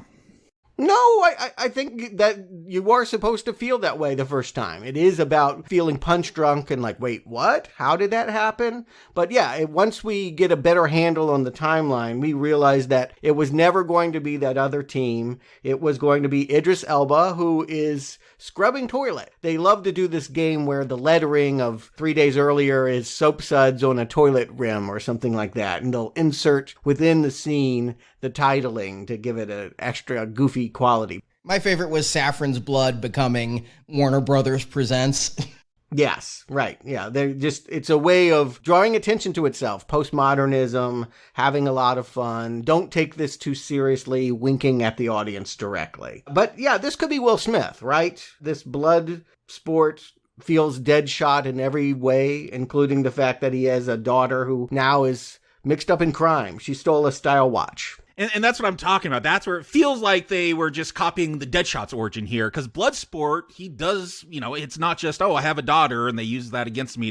No, I think that you are supposed to feel that way the first time. It is about feeling punch drunk and like, wait, what? How did that happen? But once we get a better handle on the timeline, we realize that it was never going to be that other team. It was going to be Idris Elba, who is scrubbing toilet. They love to do this game where the lettering of 3 days earlier is soap suds on a toilet rim or something like that. And they'll insert within the scene the titling to give it an extra goofy quality. My favorite was Saffron's Blood becoming Warner Brothers Presents. Yes, right. Yeah, it's a way of drawing attention to itself. Postmodernism, having a lot of fun. Don't take this too seriously, winking at the audience directly. But this could be Will Smith, right? This blood sport feels Deadshot in every way, including the fact that he has a daughter who now is mixed up in crime. She stole a style watch. And that's what I'm talking about. That's where it feels like they were just copying the Deadshot's origin here. Because Bloodsport, he does, it's not just, I have a daughter, and they use that against me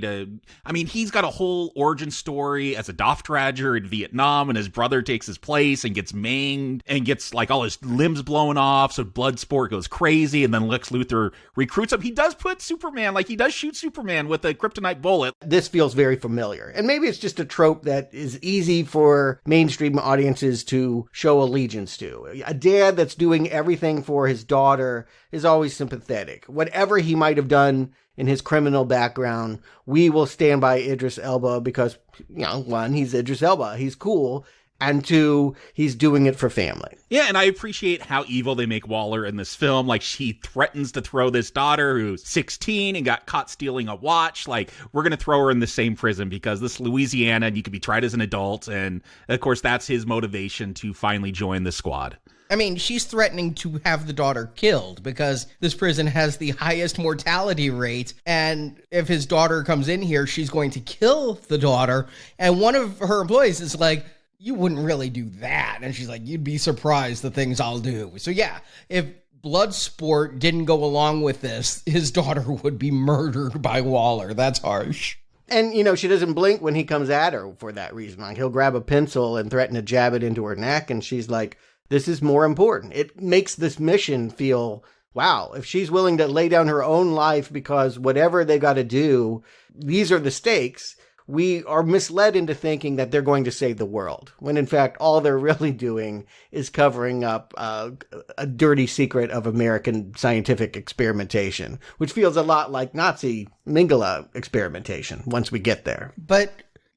he's got a whole origin story as a Doftrager in Vietnam, and his brother takes his place and gets manged and gets, like, all his limbs blown off, so Bloodsport goes crazy, and then Lex Luthor recruits him. He does put Superman, he does shoot Superman with a kryptonite bullet. This feels very familiar. And maybe it's just a trope that is easy for mainstream audiences to show allegiance to. A dad that's doing everything for his daughter is always sympathetic. Whatever he might have done in his criminal background, we will stand by Idris Elba because, one, he's Idris Elba. He's cool. And two, he's doing it for family. Yeah, and I appreciate how evil they make Waller in this film. Like, she threatens to throw this daughter who's 16 and got caught stealing a watch. Like, we're going to throw her in the same prison because this Louisiana, and you could be tried as an adult. And, of course, that's his motivation to finally join the squad. I mean, she's threatening to have the daughter killed because this prison has the highest mortality rate. And if his daughter comes in here, she's going to kill the daughter. And one of her employees is like, you wouldn't really do that. And she's like, you'd be surprised the things I'll do. So if Bloodsport didn't go along with this, his daughter would be murdered by Waller. That's harsh. And, she doesn't blink when he comes at her for that reason. Like, he'll grab a pencil and threaten to jab it into her neck, and she's like, this is more important. It makes this mission feel, wow, if she's willing to lay down her own life because whatever they got to do, these are the stakes, we are misled into thinking that they're going to save the world, when in fact all they're really doing is covering up a dirty secret of American scientific experimentation, which feels a lot like Nazi Mengele experimentation once we get there. But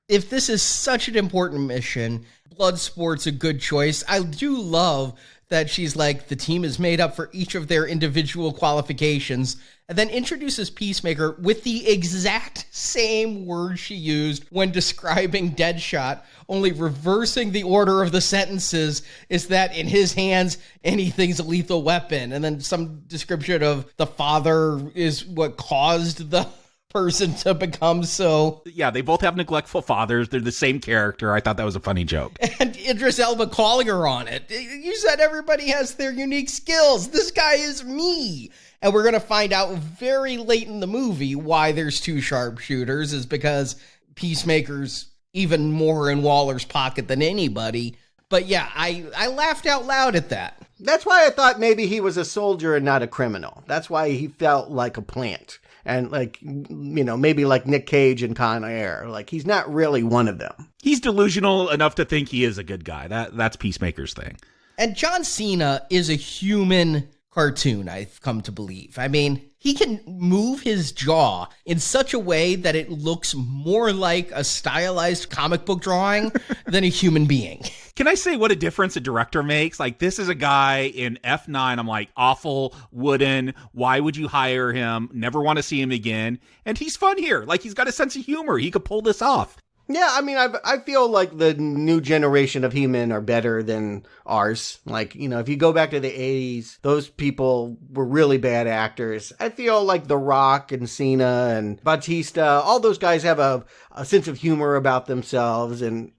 if this is such an important mission, Bloodsport's a good choice. I do love that she's like, the team is made up for each of their individual qualifications, and then introduces Peacemaker with the exact same words she used when describing Deadshot, only reversing the order of the sentences is that in his hands, anything's a lethal weapon. And then some description of the father is what caused the person to become so. Yeah, they both have neglectful fathers. They're the same character. I thought that was a funny joke. And Idris Elba calling her on it. You said everybody has their unique skills. This guy is me. And we're going to find out very late in the movie why there's two sharpshooters is because Peacemaker's even more in Waller's pocket than anybody. But yeah, I laughed out loud at that. That's why I thought maybe he was a soldier and not a criminal. That's why he felt like a plant. And maybe like Nick Cage and Con Air. Like, he's not really one of them. He's delusional enough to think he is a good guy. That's Peacemaker's thing. And John Cena is a human cartoon, I've come to believe. I mean, he can move his jaw in such a way that it looks more like a stylized comic book drawing than a human being. Can I say what a difference a director makes? Like, this is a guy in F9. I'm like, awful, wooden. Why would you hire him? Never want to see him again. And he's fun here. Like, he's got a sense of humor. He could pull this off. Yeah, I mean, I feel like the new generation of He-Men are better than ours. Like, if you go back to the 80s, those people were really bad actors. I feel like The Rock and Cena and Batista, all those guys have a sense of humor about themselves. And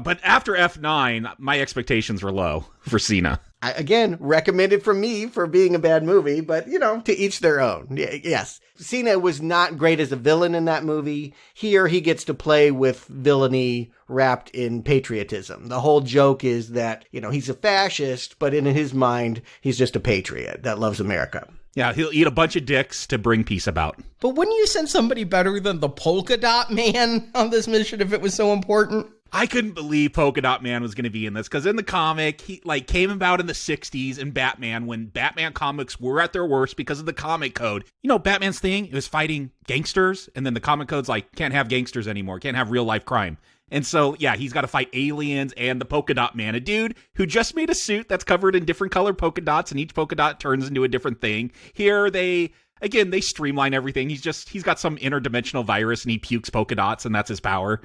but after F9, my expectations were low for Cena. Again, recommended from me for being a bad movie, but, to each their own. Yes. Cena was not great as a villain in that movie. Here, he gets to play with villainy wrapped in patriotism. The whole joke is that, he's a fascist, but in his mind, he's just a patriot that loves America. Yeah, he'll eat a bunch of dicks to bring peace about. But wouldn't you send somebody better than the Polka Dot Man on this mission if it was so important? I couldn't believe Polka Dot Man was going to be in this, because in the comic, he came about in the 60s in Batman, when Batman comics were at their worst because of the comic code. Batman's thing, it was fighting gangsters, and then the comic code's like, can't have gangsters anymore, can't have real life crime. And so, yeah, he's got to fight aliens and the Polka Dot Man, a dude who just made a suit that's covered in different colored polka dots, and each polka dot turns into a different thing. Here, they streamline everything. He's got some interdimensional virus, and he pukes polka dots, and that's his power.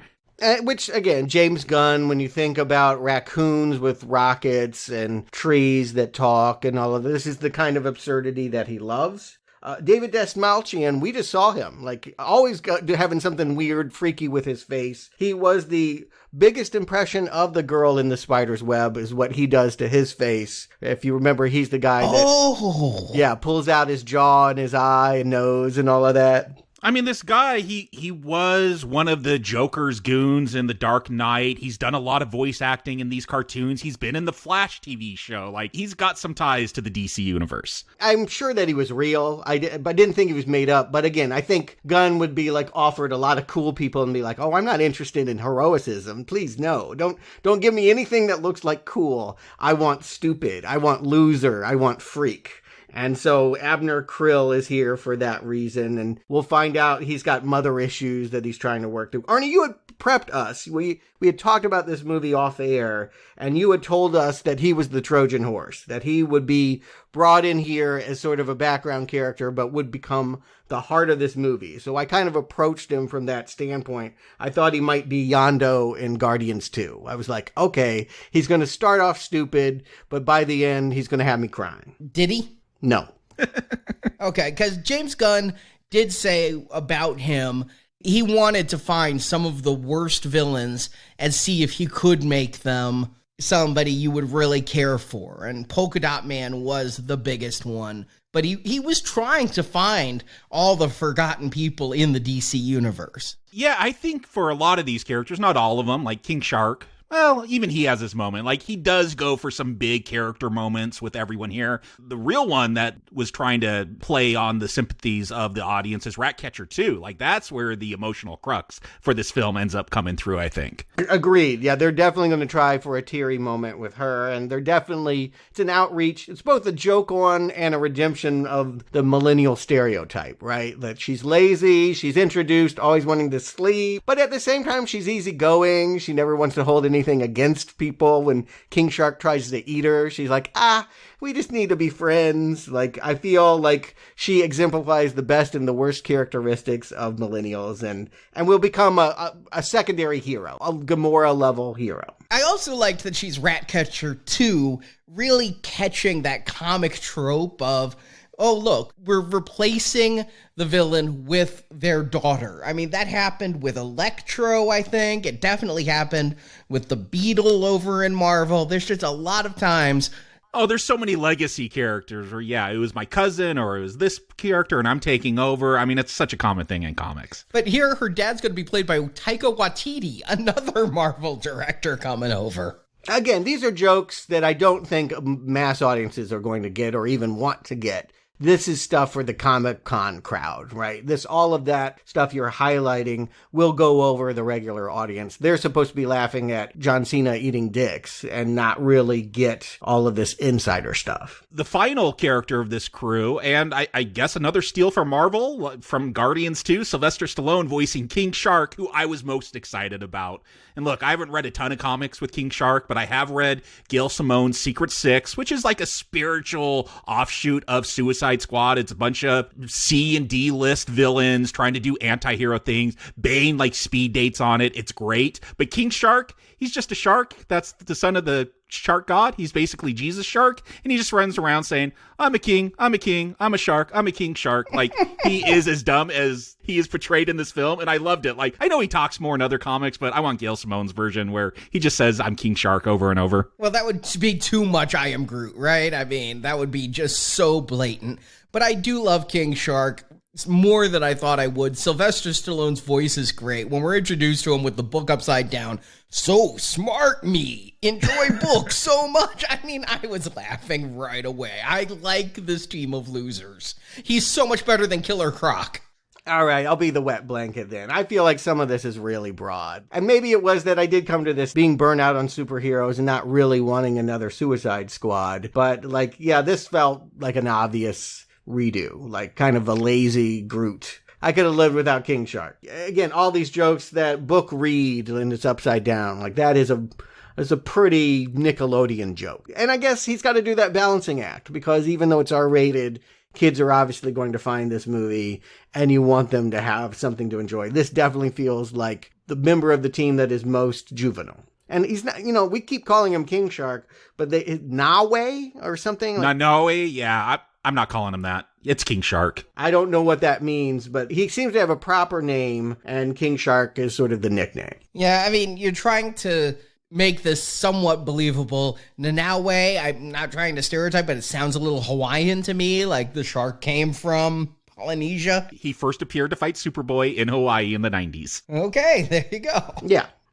Which, again, James Gunn, when you think about raccoons with rockets and trees that talk and all of this, is the kind of absurdity that he loves. David Dastmalchian, we just saw him, always having something weird, freaky with his face. He was the biggest impression of the girl in the spider's web, is what he does to his face. If you remember, he's the guy that, pulls out his jaw and his eye and nose and all of that. I mean, this guy, he was one of the Joker's goons in The Dark Knight. He's done a lot of voice acting in these cartoons. He's been in the Flash TV show. He's got some ties to the DC universe. I'm sure that he was real. I didn't think he was made up. But again, I think Gunn would be offered a lot of cool people and be like, oh, I'm not interested in heroicism. Please, no. Don't give me anything that looks like cool. I want stupid. I want loser. I want freak. And so Abner Krill is here for that reason, and we'll find out he's got mother issues that he's trying to work through. Arnie, you had prepped us. We had talked about this movie off air, and you had told us that he was the Trojan horse, that he would be brought in here as sort of a background character, but would become the heart of this movie. So I kind of approached him from that standpoint. I thought he might be Yondu in Guardians 2. I was like, okay, he's going to start off stupid, but by the end, he's going to have me crying. Did he? No. Okay, because James Gunn did say about him, he wanted to find some of the worst villains and see if he could make them somebody you would really care for. And Polka Dot Man was the biggest one. But he was trying to find all the forgotten people in the DC universe. Yeah, I think for a lot of these characters, not all of them, like King Shark, well, even he has his moment. Like, he does go for some big character moments with everyone here. The real one that was trying to play on the sympathies of the audience is Ratcatcher 2. Like, that's where the emotional crux for this film ends up coming through, I think. Agreed. Yeah, they're definitely going to try for a teary moment with her, and they're definitely, it's an outreach. It's both a joke on and a redemption of the millennial stereotype, right? That she's lazy, she's introduced, always wanting to sleep, but at the same time, she's easygoing. She never wants to hold anything against people. When King Shark tries to eat her, she's like, we just need to be friends. Like, I feel like she exemplifies the best and the worst characteristics of millennials, and will become a secondary hero, a Gamora level hero. I also liked that she's Ratcatcher 2, really catching that comic trope of, oh, look, we're replacing the villain with their daughter. I mean, that happened with Electro, I think. It definitely happened with the Beetle over in Marvel. There's just a lot of times. Oh, there's so many legacy characters where, yeah, it was my cousin or it was this character and I'm taking over. I mean, it's such a common thing in comics. But here, her dad's going to be played by Taika Waititi, another Marvel director coming over. Again, these are jokes that I don't think mass audiences are going to get or even want to get. This is stuff for the Comic-Con crowd, right? All of that stuff you're highlighting will go over the regular audience. They're supposed to be laughing at John Cena eating dicks and not really get all of this insider stuff. The final character of this crew, and I guess another steal from Marvel, from Guardians 2, Sylvester Stallone voicing King Shark, who I was most excited about. And look, I haven't read a ton of comics with King Shark, but I have read Gail Simone's Secret Six, which is like a spiritual offshoot of Suicide Squad. It's a bunch of C and D list villains trying to do anti-hero things. Bane like speed dates on it. It's great. But King Shark, he's just a shark. That's the son of the shark god. He's basically Jesus Shark, and he just runs around saying, I'm a king, I'm a king, I'm a shark, I'm a king shark. Like, he is as dumb as he is portrayed in this film, and I loved it. Like, I know he talks more in other comics, but I want Gail Simone's version where he just says, I'm King Shark over and over. Well, that would be too much I Am Groot, right? I mean, that would be just so blatant. But I do love King Shark. It's more than I thought I would. Sylvester Stallone's voice is great. When we're introduced to him with the book upside down, so smart me, enjoy books so much. I mean, I was laughing right away. I like this team of losers. He's so much better than Killer Croc. All right, I'll be the wet blanket then. I feel like some of this is really broad. And maybe it was that I did come to this being burnt out on superheroes and not really wanting another Suicide Squad. But, like, yeah, this felt like an obvious redo, like kind of a lazy Groot. I could have lived without King Shark. Again, all these jokes that book read and it's upside down, like that is a pretty Nickelodeon joke. And I guess he's got to do that balancing act, because even though it's R-rated, kids are obviously going to find this movie and you want them to have something to enjoy. This definitely feels like the member of the team that is most juvenile. And he's not, we keep calling him King Shark, but Nawe or something? Nanaue, yeah, I'm not calling him that. It's King Shark. I don't know what that means, but he seems to have a proper name, and King Shark is sort of the nickname. Yeah, I mean, you're trying to make this somewhat believable. Nanaue, I'm not trying to stereotype, but it sounds a little Hawaiian to me, like the shark came from Polynesia. He first appeared to fight Superboy in Hawaii in the 90s. Okay, there you go.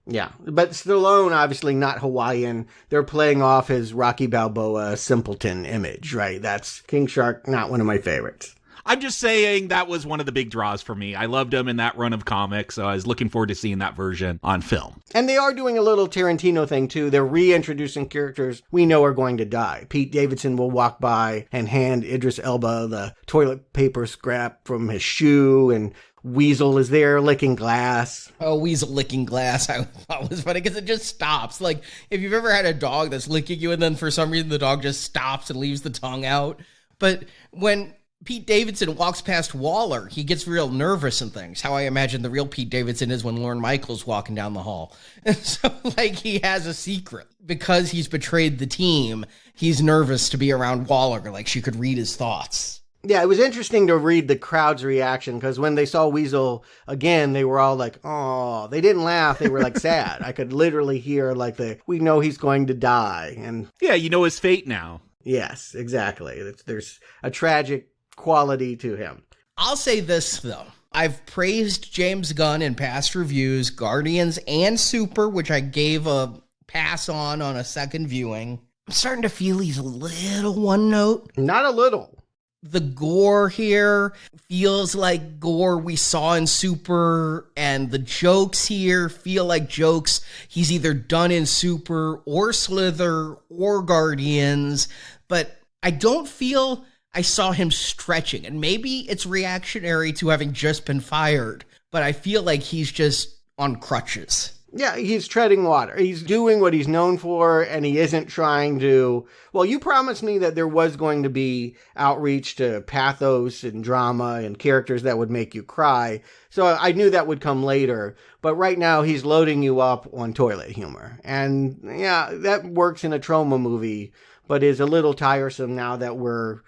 Yeah, but Stallone, obviously not Hawaiian. They're playing off his Rocky Balboa simpleton image, right? That's King Shark, not one of my favorites. I'm just saying that was one of the big draws for me. I loved him in that run of comics, so I was looking forward to seeing that version on film. And they are doing a little Tarantino thing, too. They're reintroducing characters we know are going to die. Pete Davidson will walk by and hand Idris Elba the toilet paper scrap from his shoe, and Weasel is there licking glass. Oh, Weasel licking glass, I thought was funny because it just stops. Like, if you've ever had a dog that's licking you and then for some reason the dog just stops and leaves the tongue out. But when Pete Davidson walks past Waller, he gets real nervous and things. How I imagine the real Pete Davidson is when Lorne Michaels walking down the hall. And so, like, he has a secret. Because he's betrayed the team, he's nervous to be around Waller, like she could read his thoughts. Yeah, it was interesting to read the crowd's reaction, because when they saw Weasel again, they were all like, oh, they didn't laugh. They were like sad. I could literally hear like we know he's going to die. And yeah, you know his fate now. Yes, exactly. There's a tragic quality to him. I'll say this, though. I've praised James Gunn in past reviews, Guardians and Super, which I gave a pass on a second viewing. I'm starting to feel he's a little one note. Not a little. The gore here feels like gore we saw in Super, and the jokes here feel like jokes he's either done in Super or Slither or Guardians, but I don't feel I saw him stretching, and maybe it's reactionary to having just been fired, but I feel like he's just on crutches. Yeah, he's treading water. He's doing what he's known for, and he isn't trying to... Well, you promised me that there was going to be outreach to pathos and drama and characters that would make you cry, so I knew that would come later. But right now, he's loading you up on toilet humor. And yeah, that works in a trauma movie, but is a little tiresome now that we're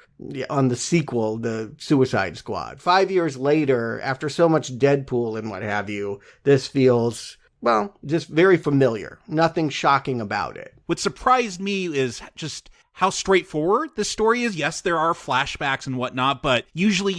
on the sequel, the Suicide Squad. 5 years later, after so much Deadpool and what have you, this feels... well, just very familiar. Nothing shocking about it. What surprised me is just how straightforward the story is. Yes, there are flashbacks and whatnot, but usually,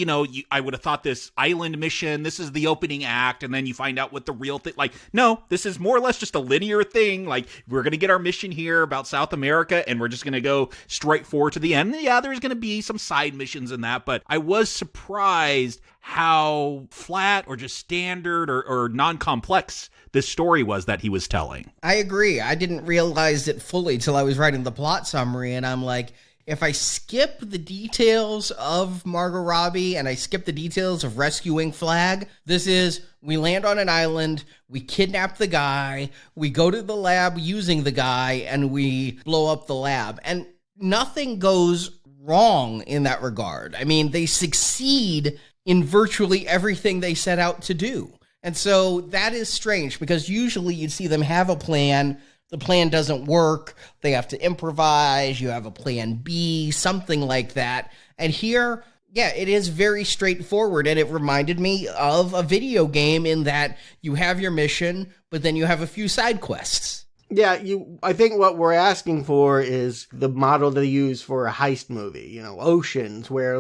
I would have thought this island mission, this is the opening act, and then you find out what the real thing, like, no, this is more or less just a linear thing. Like, we're going to get our mission here about South America, and we're just going to go straight forward to the end. Yeah, there's going to be some side missions in that, but I was surprised how flat or just standard or non-complex this story was that he was telling. I agree. I didn't realize it fully till I was writing the plot summary, and I'm like, if I skip the details of Margot Robbie and I skip the details of rescuing Flag, this is, we land on an island, we kidnap the guy, we go to the lab using the guy, and we blow up the lab. And nothing goes wrong in that regard. I mean, they succeed in virtually everything they set out to do. And so that is strange, because usually you'd see them have a plan, the plan doesn't work, they have to improvise, you have a plan B, something like that. And here, yeah, it is very straightforward, and it reminded me of a video game in that you have your mission, but then you have a few side quests. Yeah, I think what we're asking for is the model they use for a heist movie, Oceans, where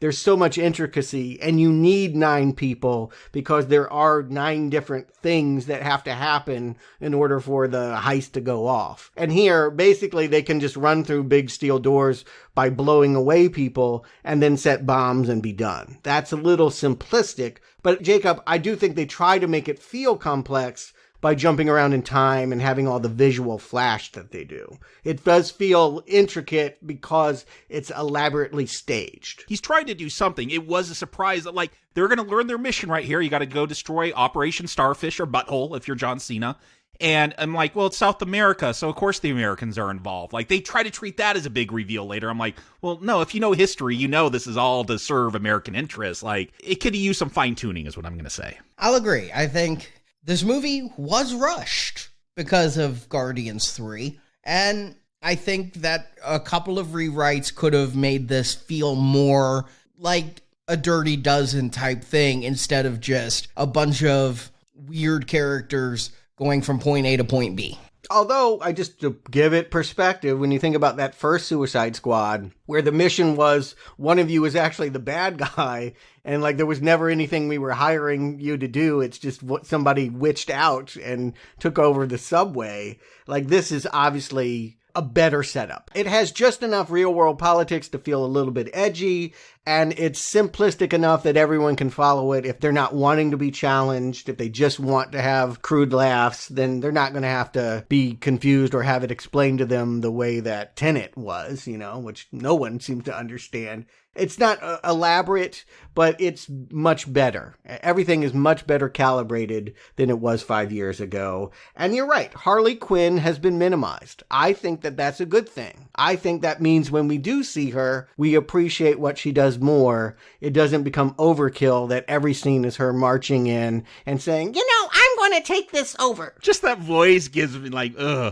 there's so much intricacy and you need 9 people because there are 9 different things that have to happen in order for the heist to go off. And here, basically, they can just run through big steel doors by blowing away people and then set bombs and be done. That's a little simplistic, but Jacob, I do think they try to make it feel complex by jumping around in time and having all the visual flash that they do. It does feel intricate because it's elaborately staged. He's trying to do something. It was a surprise that, they're going to learn their mission right here. You got to go destroy Operation Starfish or Butthole if you're John Cena. And I'm like, well, it's South America, so of course the Americans are involved. They try to treat that as a big reveal later. I'm like, well, no, if you know history, you know this is all to serve American interests. It could use some fine-tuning is what I'm going to say. I'll agree. I think this movie was rushed because of Guardians 3, and I think that a couple of rewrites could have made this feel more like a Dirty Dozen type thing instead of just a bunch of weird characters going from point A to point B. Although, to give it perspective, when you think about that first Suicide Squad, where the mission was one of you was actually the bad guy, and there was never anything we were hiring you to do, it's just what somebody witched out and took over the subway. This is obviously a better setup. It has just enough real-world politics to feel a little bit edgy, and it's simplistic enough that everyone can follow it. If they're not wanting to be challenged, if they just want to have crude laughs, then they're not going to have to be confused or have it explained to them the way that Tenet was, which no one seems to understand. It's not elaborate, but it's much better. Everything is much better calibrated than it was 5 years ago. And you're right, Harley Quinn has been minimized. I think that that's a good thing. I think that means when we do see her, we appreciate what she does more. It doesn't become overkill that every scene is her marching in and saying, I'm want to take this over. Just that voice gives me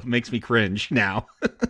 makes me cringe now.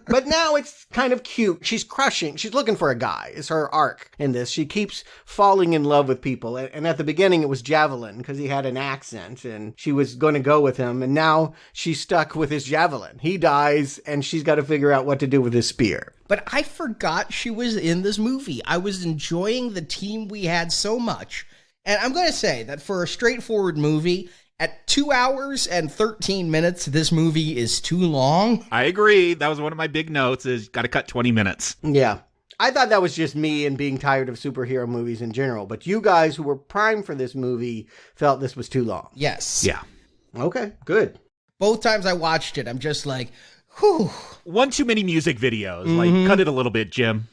But now it's kind of cute. She's crushing. She's looking for a guy. It's her arc in this. She keeps falling in love with people. And at the beginning, it was Javelin because he had an accent and she was going to go with him. And now she's stuck with his javelin. He dies and she's got to figure out what to do with his spear. But I forgot she was in this movie. I was enjoying the team we had so much. And I'm going to say that for a straightforward movie, at 2 hours and 13 minutes, this movie is too long. I agree. That was one of my big notes, is got to cut 20 minutes. Yeah. I thought that was just me and being tired of superhero movies in general. But you guys who were primed for this movie felt this was too long. Yes. Yeah. Okay, good. Both times I watched it, I'm just like, whew. One too many music videos. Like, cut it a little bit, Jim.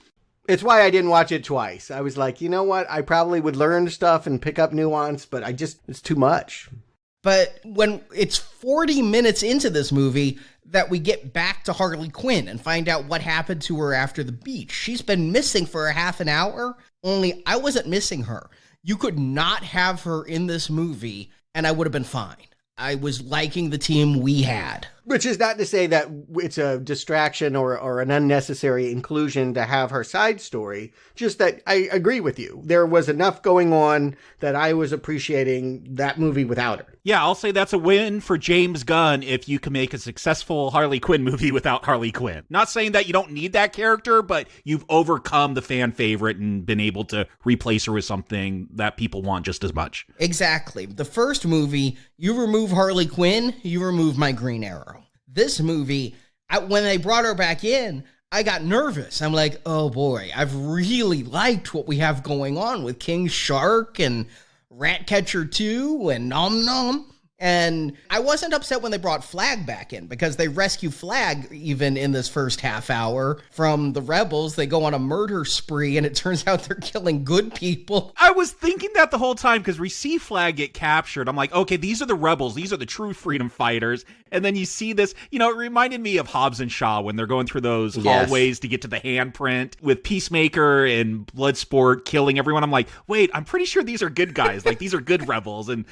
It's why I didn't watch it twice. I was like, you know what? I probably would learn stuff and pick up nuance, but it's too much. But when it's 40 minutes into this movie that we get back to Harley Quinn and find out what happened to her after the beach. She's been missing for a half an hour, only I wasn't missing her. You could not have her in this movie, and I would have been fine. I was liking the team we had. Which is not to say that it's a distraction or an unnecessary inclusion to have her side story. Just that I agree with you. There was enough going on that I was appreciating that movie without her. Yeah, I'll say that's a win for James Gunn if you can make a successful Harley Quinn movie without Harley Quinn. Not saying that you don't need that character, but you've overcome the fan favorite and been able to replace her with something that people want just as much. Exactly. The first movie, you remove Harley Quinn, you remove my Green Arrow. This movie, when they brought her back in, I got nervous. I'm like, oh boy, I've really liked what we have going on with King Shark and Ratcatcher 2 and Nom Nom. And I wasn't upset when they brought Flag back in because they rescue Flag even in this first half hour from the rebels. They go on a murder spree and it turns out they're killing good people. I was thinking that the whole time because we see Flag get captured. I'm like, okay, these are the rebels. These are the true freedom fighters. And then you see this, it reminded me of Hobbs and Shaw when they're going through those hallways to get to the handprint with Peacemaker and Bloodsport killing everyone. I'm like, wait, I'm pretty sure these are good guys. Like, these are good rebels. And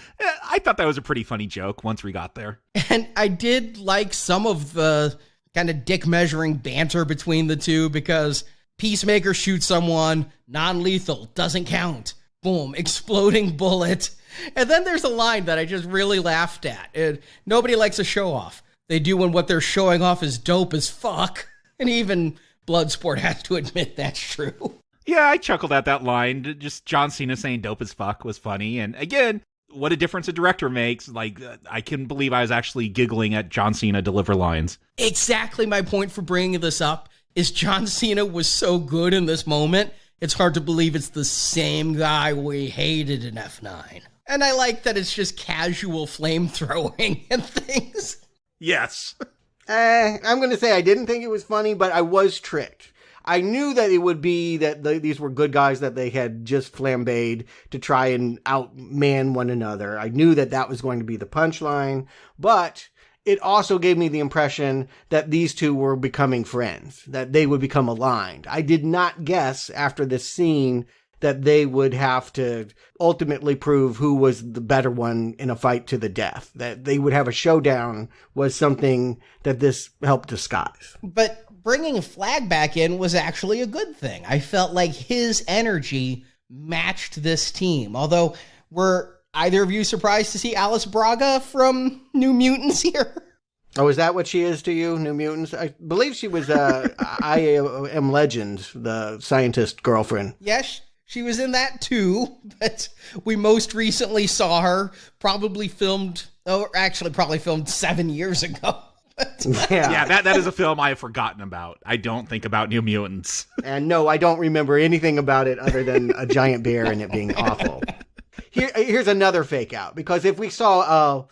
I thought that was a pretty funny joke once we got there. And I did like some of the kind of dick measuring banter between the two because Peacemaker shoots someone, non-lethal, doesn't count. Boom, exploding bullet. And then there's a line that I just really laughed at. Nobody likes a show off. They do when what they're showing off is dope as fuck. And even Bloodsport has to admit that's true. Yeah, I chuckled at that line. Just John Cena saying dope as fuck was funny. And again, what a difference a director makes. Like, I can believe I was actually giggling at John Cena deliver lines. Exactly my point for bringing this up is John Cena was so good in this moment, it's hard to believe it's the same guy we hated in F9. And I like that it's just casual flamethrowing and things. Yes. I'm going to say I didn't think it was funny, but I was tricked. I knew that it would be that these were good guys that they had just flambéed to try and outman one another. I knew that was going to be the punchline, but it also gave me the impression that these two were becoming friends, that they would become aligned. I did not guess after this scene that they would have to ultimately prove who was the better one in a fight to the death. That they would have a showdown was something that this helped disguise. But bringing Flag back in was actually a good thing. I felt like his energy matched this team. Although, were either of you surprised to see Alice Braga from New Mutants here? Oh, is that what she is to you, New Mutants? I believe she was I Am Legend, the scientist girlfriend. Yes, she was in that too, but we most recently saw her probably filmed 7 years ago. Yeah, that is a film I have forgotten about. I don't think about New Mutants. And no, I don't remember anything about it other than a giant bear and it being awful. Here's another fake out, because if we saw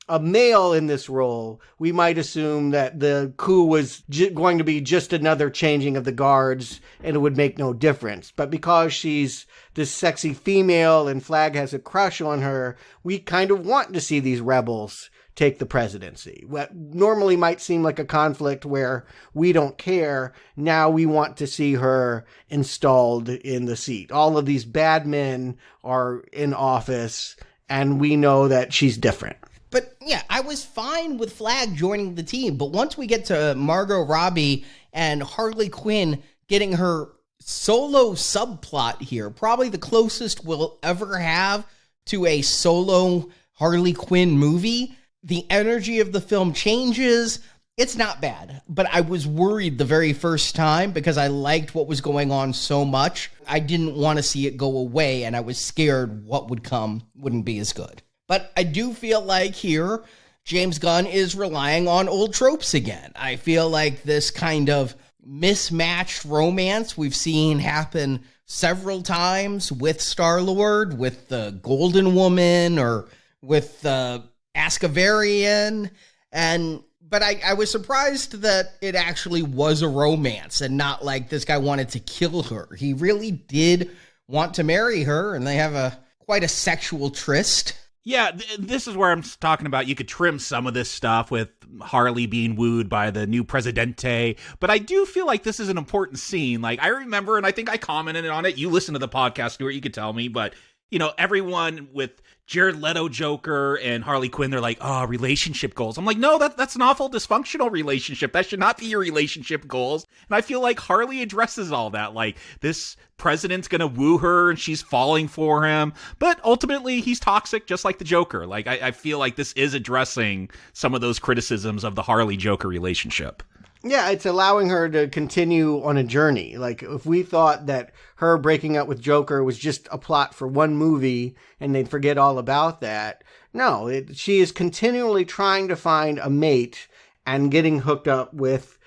a male in this role, we might assume that the coup was going to be just another changing of the guards and it would make no difference. But because she's this sexy female and Flag has a crush on her, we kind of want to see these rebels take the presidency. What normally might seem like a conflict where we don't care, now we want to see her installed in the seat. All of these bad men are in office and we know that she's different. But yeah, I was fine with Flag joining the team. But once we get to Margot Robbie and Harley Quinn getting her solo subplot here, probably the closest we'll ever have to a solo Harley Quinn movie, the energy of the film changes. It's not bad, but I was worried the very first time because I liked what was going on so much. I didn't want to see it go away, and I was scared what would come wouldn't be as good. But I do feel like here, James Gunn is relying on old tropes again. I feel like this kind of mismatched romance we've seen happen several times with Star-Lord, with the Golden Woman, or with the Ascavarian, But I was surprised that it actually was a romance and not like this guy wanted to kill her. He really did want to marry her, and they have quite a sexual tryst. Yeah, this is where I'm talking about you could trim some of this stuff with Harley being wooed by the new Presidente, but I do feel like this is an important scene. Like, I remember, and I think I commented on it, you listen to the podcast, Stuart, you could tell me, but, you know, everyone with Jared Leto Joker and Harley Quinn, they're like, oh, relationship goals. I'm like, no, that's an awful dysfunctional relationship. That should not be your relationship goals. And I feel like Harley addresses all that. Like, this president's gonna woo her and she's falling for him. But ultimately, he's toxic, just like the Joker. Like, I feel like this is addressing some of those criticisms of the Harley-Joker relationship. Yeah, it's allowing her to continue on a journey. Like, if we thought that her breaking up with Joker was just a plot for one movie and they'd forget all about that, no, she is continually trying to find a mate and getting hooked up with,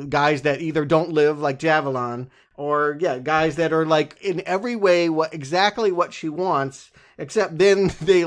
guys that either don't live like Javelin or, guys that are like in every way exactly what she wants. Except then they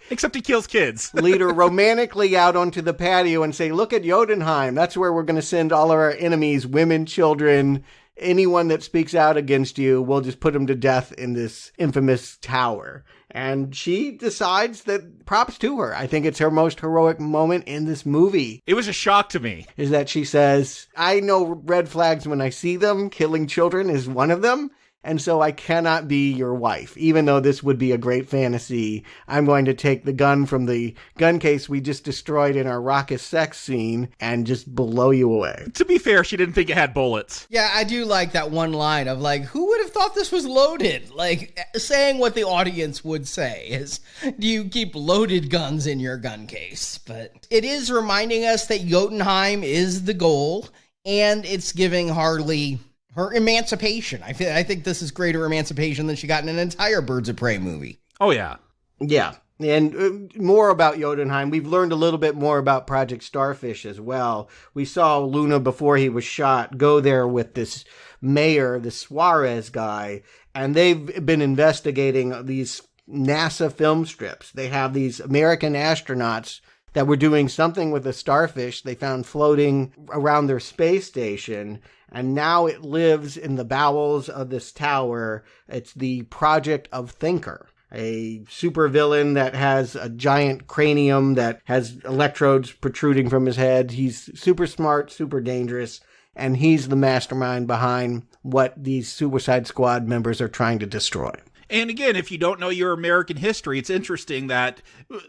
Except he kills kids. lead her romantically out onto the patio and say, look at Jotunheim. That's where we're going to send all of our enemies, women, children, anyone that speaks out against you. We'll just put them to death in this infamous tower. And she decides that props to her. I think it's her most heroic moment in this movie. It was a shock to me. Is that she says, I know red flags when I see them. Killing children is one of them. And so I cannot be your wife. Even though this would be a great fantasy, I'm going to take the gun from the gun case we just destroyed in our raucous sex scene and just blow you away. To be fair, she didn't think it had bullets. Yeah, I do like that one line of like, who would have thought this was loaded? Like, saying what the audience would say is, do you keep loaded guns in your gun case? But it is reminding us that Jotunheim is the goal, and it's giving Harley her emancipation. I think this is greater emancipation than she got in an entire Birds of Prey movie. Oh, yeah. Yeah. And more about Jotunheim. We've learned a little bit more about Project Starfish as well. We saw Luna, before he was shot, go there with this mayor, the Suarez guy, and they've been investigating these NASA film strips. They have these American astronauts that were doing something with a starfish they found floating around their space station. And now it lives in the bowels of this tower. It's the Project of Thinker, a supervillain that has a giant cranium that has electrodes protruding from his head. He's super smart, super dangerous, and he's the mastermind behind what these Suicide Squad members are trying to destroy. And again, if you don't know your American history, it's interesting that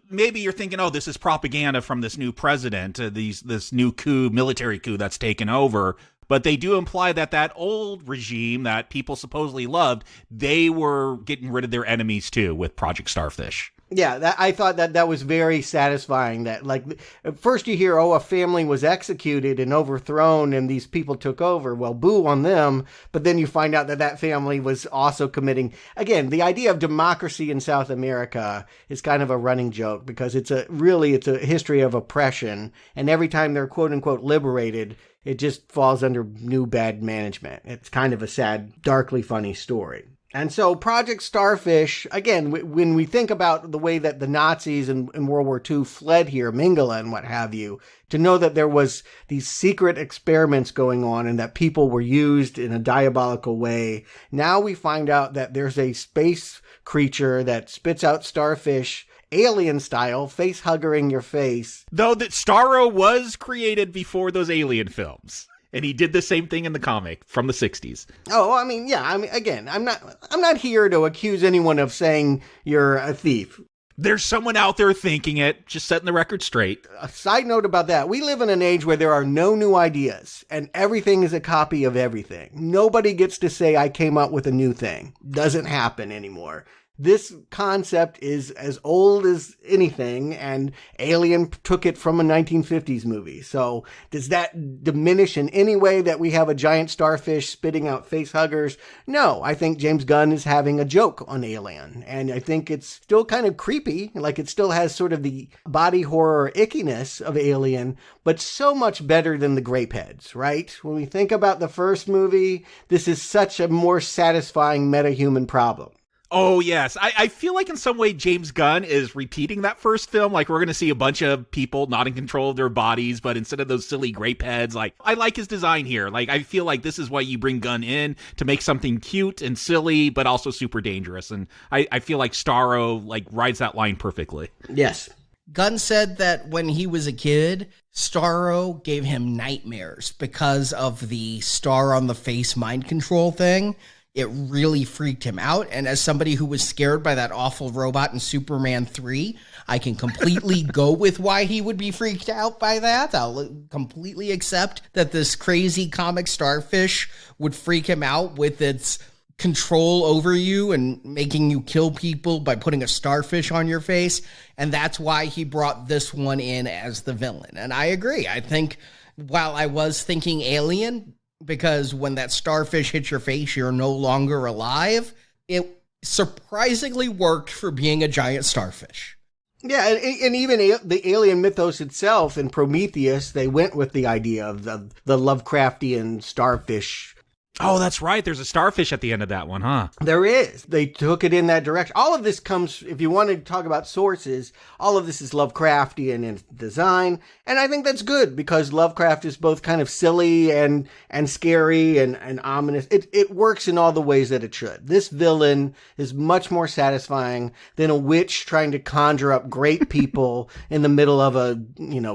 maybe you're thinking, oh, this is propaganda from this new president, this new coup, military coup that's taken over. But they do imply that that old regime that people supposedly loved, they were getting rid of their enemies too with Project Starfish. Yeah, I thought that was very satisfying. That, like, at first you hear, oh, a family was executed and overthrown and these people took over. Well, boo on them. But then you find out that family was also committing. Again, the idea of democracy in South America is kind of a running joke because it's a history of oppression. And every time they're quote unquote liberated, it just falls under new bad management. It's kind of a sad, darkly funny story. And so Project Starfish, again, when we think about the way that the Nazis in World War II fled here, Mengele and what have you, to know that there was these secret experiments going on and that people were used in a diabolical way. Now we find out that there's a space creature that spits out starfish, alien style, face hugging your face. Though that Starro was created before those Alien films. And he did the same thing in the comic from the 60s. Oh, I mean, yeah. I mean, again, I'm not here to accuse anyone of saying you're a thief. There's someone out there thinking it, just setting the record straight. A side note about that, we live in an age where there are no new ideas and everything is a copy of everything. Nobody gets to say, I came up with a new thing. Doesn't happen anymore. This concept is as old as anything, and Alien took it from a 1950s movie. So does that diminish in any way that we have a giant starfish spitting out face huggers? No, I think James Gunn is having a joke on Alien, and I think it's still kind of creepy, like it still has sort of the body horror ickiness of Alien, but so much better than the grape heads, right? When we think about the first movie, this is such a more satisfying meta-human problem. Oh, yes. I feel like in some way James Gunn is repeating that first film. Like, we're going to see a bunch of people not in control of their bodies, but instead of those silly grape heads, like, I like his design here. Like, I feel like this is why you bring Gunn in, to make something cute and silly, but also super dangerous. And I feel like Starro, like, rides that line perfectly. Yes. Gunn said that when he was a kid, Starro gave him nightmares because of the star on the face mind control thing. It really freaked him out. And as somebody who was scared by that awful robot in Superman 3, I can completely go with why he would be freaked out by that. I'll completely accept that this crazy comic starfish would freak him out with its control over you and making you kill people by putting a starfish on your face. And that's why he brought this one in as the villain. And I agree. I think while I was thinking Alien, because when that starfish hits your face, you're no longer alive, it surprisingly worked for being a giant starfish. Yeah, and even the alien mythos itself in Prometheus, they went with the idea of the Lovecraftian starfish. Oh, that's right. There's a starfish at the end of that one, huh? There is. They took it in that direction. All of this comes, if you want to talk about sources, all of this is Lovecraftian in design. And I think that's good because Lovecraft is both kind of silly and scary and ominous. It works in all the ways that it should. This villain is much more satisfying than a witch trying to conjure up great people in the middle of a,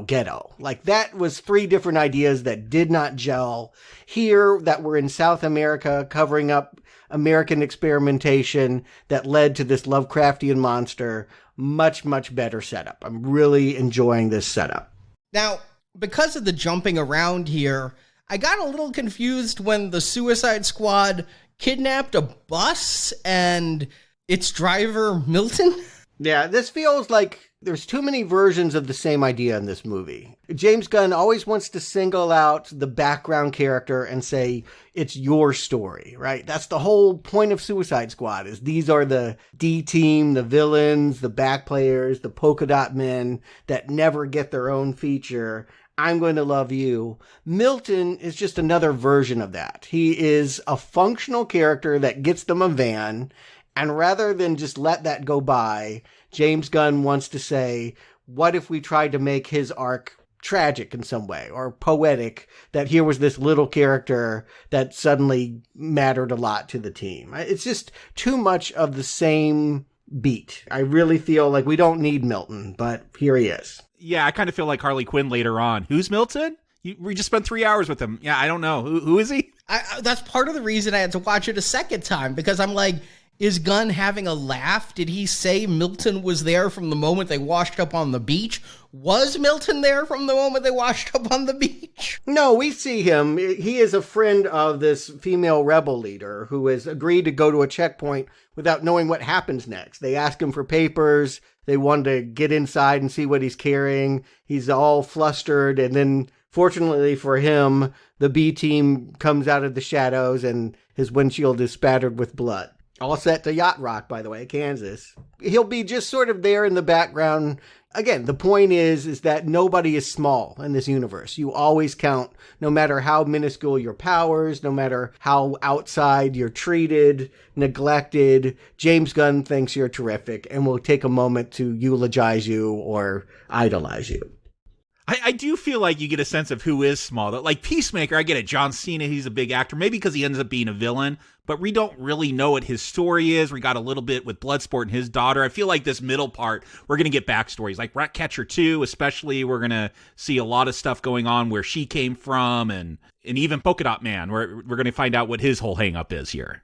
ghetto. Like, that was 3 different ideas that did not gel. Here, that were in South America, covering up American experimentation that led to this Lovecraftian monster. Much, much better setup. I'm really enjoying this setup. Now, because of the jumping around here, I got a little confused when the Suicide Squad kidnapped a bus and its driver, Milton. Yeah, this feels like there's too many versions of the same idea in this movie. James Gunn always wants to single out the background character and say, it's your story, right? That's the whole point of Suicide Squad, is these are the D team, the villains, the back players, the polka dot men that never get their own feature. I'm going to love you. Milton is just another version of that. He is a functional character that gets them a van, and rather than just let that go by, James Gunn wants to say, what if we tried to make his arc tragic in some way, or poetic, that here was this little character that suddenly mattered a lot to the team. It's just too much of the same beat. I really feel like we don't need Milton, but here he is. Yeah, I kind of feel like Harley Quinn later on. Who's Milton? We just spent 3 hours with him. Yeah, I don't know. Who is he? That's part of the reason I had to watch it a second time, because I'm like, is Gunn having a laugh? Did he say Milton was there from the moment they washed up on the beach? Was Milton there from the moment they washed up on the beach? No, we see him. He is a friend of this female rebel leader who has agreed to go to a checkpoint without knowing what happens next. They ask him for papers. They want to get inside and see what he's carrying. He's all flustered. And then, fortunately for him, the B team comes out of the shadows and his windshield is spattered with blood. All set to Yacht Rock, by the way, Kansas. He'll be just sort of there in the background. Again, the point is that nobody is small in this universe. You always count, no matter how minuscule your powers, no matter how outside you're treated, neglected. James Gunn thinks you're terrific and will take a moment to eulogize you or idolize you. I do feel like you get a sense of who is small. Like Peacemaker, I get it. John Cena, he's a big actor. Maybe because he ends up being a villain. But we don't really know what his story is. We got a little bit with Bloodsport and his daughter. I feel like this middle part, we're going to get backstories. Like Ratcatcher 2, especially, we're going to see a lot of stuff going on where she came from. And even Polka Dot Man, we're going to find out what his whole hang-up is here.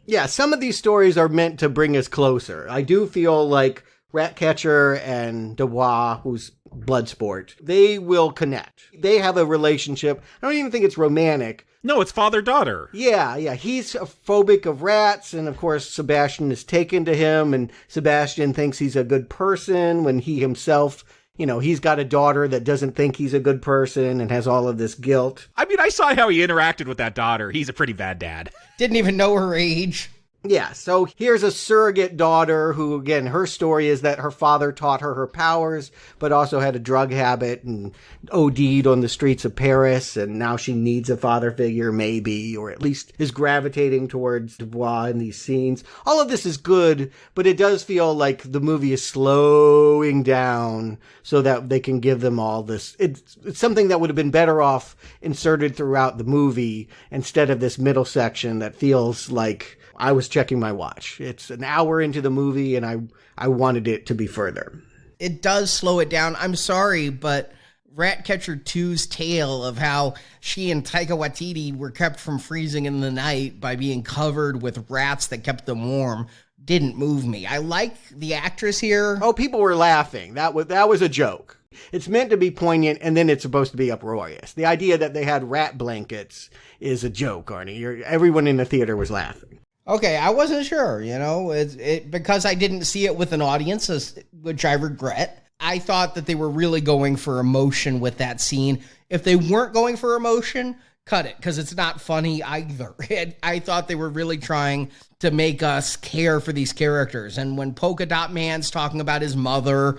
Yeah, some of these stories are meant to bring us closer. I do feel like Ratcatcher and Dubois, who's Bloodsport, they will connect. They have a relationship. I don't even think it's romantic. No, it's father-daughter. Yeah. He's a phobic of rats, and of course Sebastian is taken to him, and Sebastian thinks he's a good person when he himself, he's got a daughter that doesn't think he's a good person and has all of this guilt. I mean, I saw how he interacted with that daughter. He's a pretty bad dad. Didn't even know her age. Yeah, so here's a surrogate daughter who, again, her story is that her father taught her powers, but also had a drug habit and OD'd on the streets of Paris, and now she needs a father figure, maybe, or at least is gravitating towards Dubois in these scenes. All of this is good, but it does feel like the movie is slowing down so that they can give them all this. It's something that would have been better off inserted throughout the movie instead of this middle section that feels like I was checking my watch. It's an hour into the movie, and I wanted it to be further. It does slow it down. I'm sorry, but Ratcatcher 2's tale of how she and Taika Waititi were kept from freezing in the night by being covered with rats that kept them warm didn't move me. I like the actress here. Oh, people were laughing. That was a joke. It's meant to be poignant, and then it's supposed to be uproarious. The idea that they had rat blankets is a joke, Arnie. Everyone in the theater was laughing. Okay, I wasn't sure, because I didn't see it with an audience, which I regret. I thought that they were really going for emotion with that scene. If they weren't going for emotion, cut it, because it's not funny either. I thought they were really trying to make us care for these characters. And when Polka Dot Man's talking about his mother...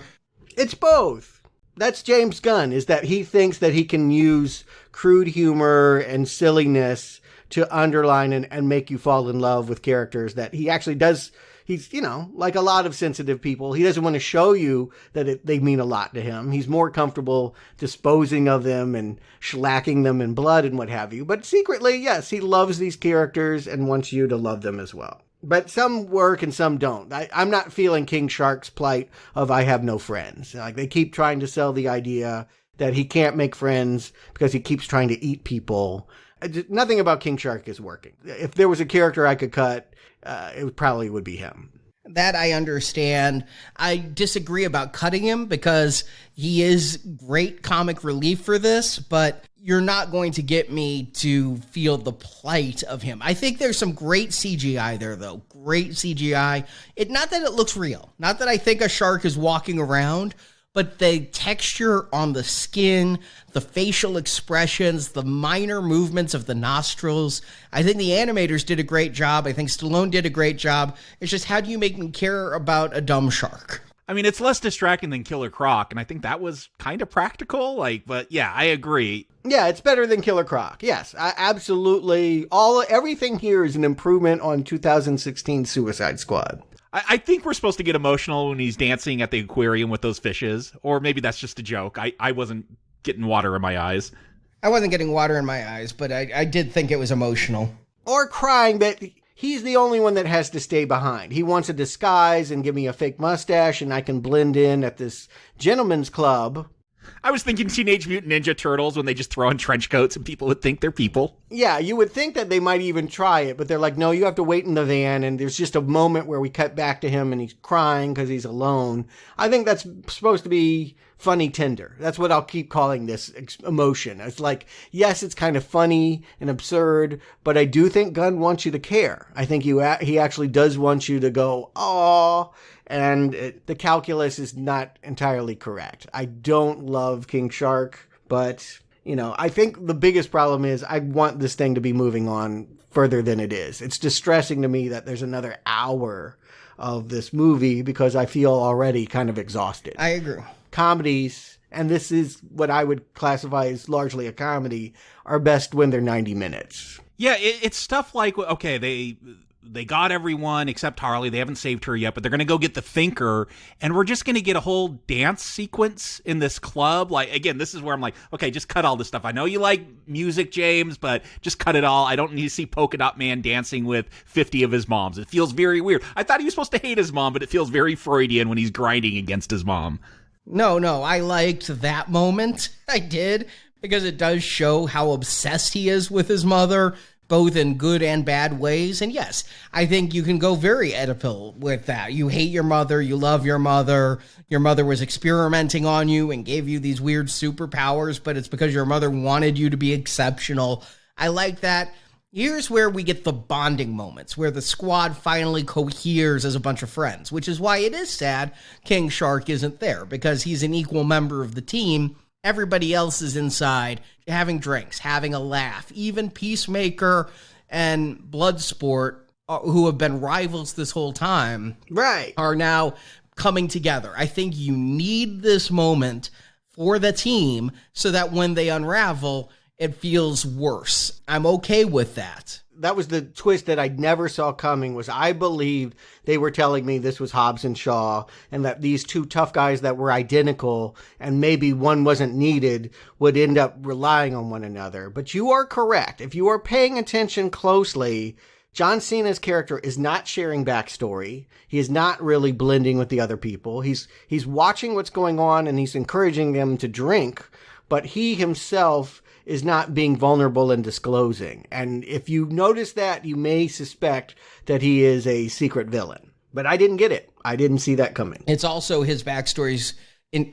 It's both. That's James Gunn, is that he thinks that he can use crude humor and silliness to underline and make you fall in love with characters that he actually does. He's, like a lot of sensitive people, he doesn't want to show you that they mean a lot to him. He's more comfortable disposing of them and shellacking them in blood and what have you. But secretly, yes, he loves these characters and wants you to love them as well. But some work and some don't. I'm not feeling King Shark's plight of I have no friends. Like, they keep trying to sell the idea that he can't make friends because he keeps trying to eat people. Nothing about King Shark is working. If there was a character I could cut, it probably would be him. That I understand. I disagree about cutting him because he is great comic relief for this, but you're not going to get me to feel the plight of him. I think there's some great CGI there, though. Great CGI. Not that it looks real. Not that I think a shark is walking around, but the texture on the skin, the facial expressions, the minor movements of the nostrils. I think the animators did a great job. I think Stallone did a great job. It's just, how do you make me care about a dumb shark? I mean, it's less distracting than Killer Croc, and I think that was kind of practical. But yeah, I agree. Yeah, it's better than Killer Croc. Yes, absolutely. Everything here is an improvement on 2016 Suicide Squad. I think we're supposed to get emotional when he's dancing at the aquarium with those fishes, or maybe that's just a joke. I wasn't getting water in my eyes. I wasn't getting water in my eyes, but I did think it was emotional. Or crying that he's the only one that has to stay behind. He wants a disguise and give me a fake mustache and I can blend in at this gentleman's club. I was thinking Teenage Mutant Ninja Turtles when they just throw on trench coats and people would think they're people. Yeah, you would think that they might even try it, but they're like, no, you have to wait in the van, and there's just a moment where we cut back to him and he's crying because he's alone. I think that's supposed to be funny tender. That's what I'll keep calling this emotion. It's like, yes, it's kind of funny and absurd, but I do think Gunn wants you to care. I think he actually does want you to go, aww. And the calculus is not entirely correct. I don't love King Shark, but, I think the biggest problem is I want this thing to be moving on further than it is. It's distressing to me that there's another hour of this movie because I feel already kind of exhausted. I agree. Comedies, and this is what I would classify as largely a comedy, are best when they're 90 minutes. Yeah, it's stuff like, okay, they got everyone except Harley. They haven't saved her yet, but they're going to go get the Thinker, and we're just going to get a whole dance sequence in this club. Like, again, this is where I'm like, okay, just cut all this stuff. I know you like music, James, but just cut it all. I don't need to see Polka Dot Man dancing with 50 of his moms. It feels very weird. I thought he was supposed to hate his mom, but it feels very Freudian when he's grinding against his mom. No, I liked that moment. I did, because it does show how obsessed he is with his mother. both in good and bad ways. And yes, I think you can go very Oedipal with that. You hate your mother, you love your mother was experimenting on you and gave you these weird superpowers, but it's because your mother wanted you to be exceptional. I like that. Here's where we get the bonding moments, where the squad finally coheres as a bunch of friends, which is why it is sad King Shark isn't there, because he's an equal member of the team. Everybody else is inside, having drinks, having a laugh. Even Peacemaker and Bloodsport, who have been rivals this whole time, right, are now coming together. I think you need this moment for the team so that when they unravel, it feels worse. I'm okay with that. That was the twist that I never saw coming. Was I believed they were telling me this was Hobbs and Shaw, and that these two tough guys that were identical and maybe one wasn't needed would end up relying on one another. But you are correct. If you are paying attention closely, John Cena's character is not sharing backstory. He is not really blending with the other people. He's watching what's going on and he's encouraging them to drink, but he himself is not being vulnerable and disclosing. And if you notice that, you may suspect that he is a secret villain. But I didn't get it. I didn't see that coming. It's also his backstory's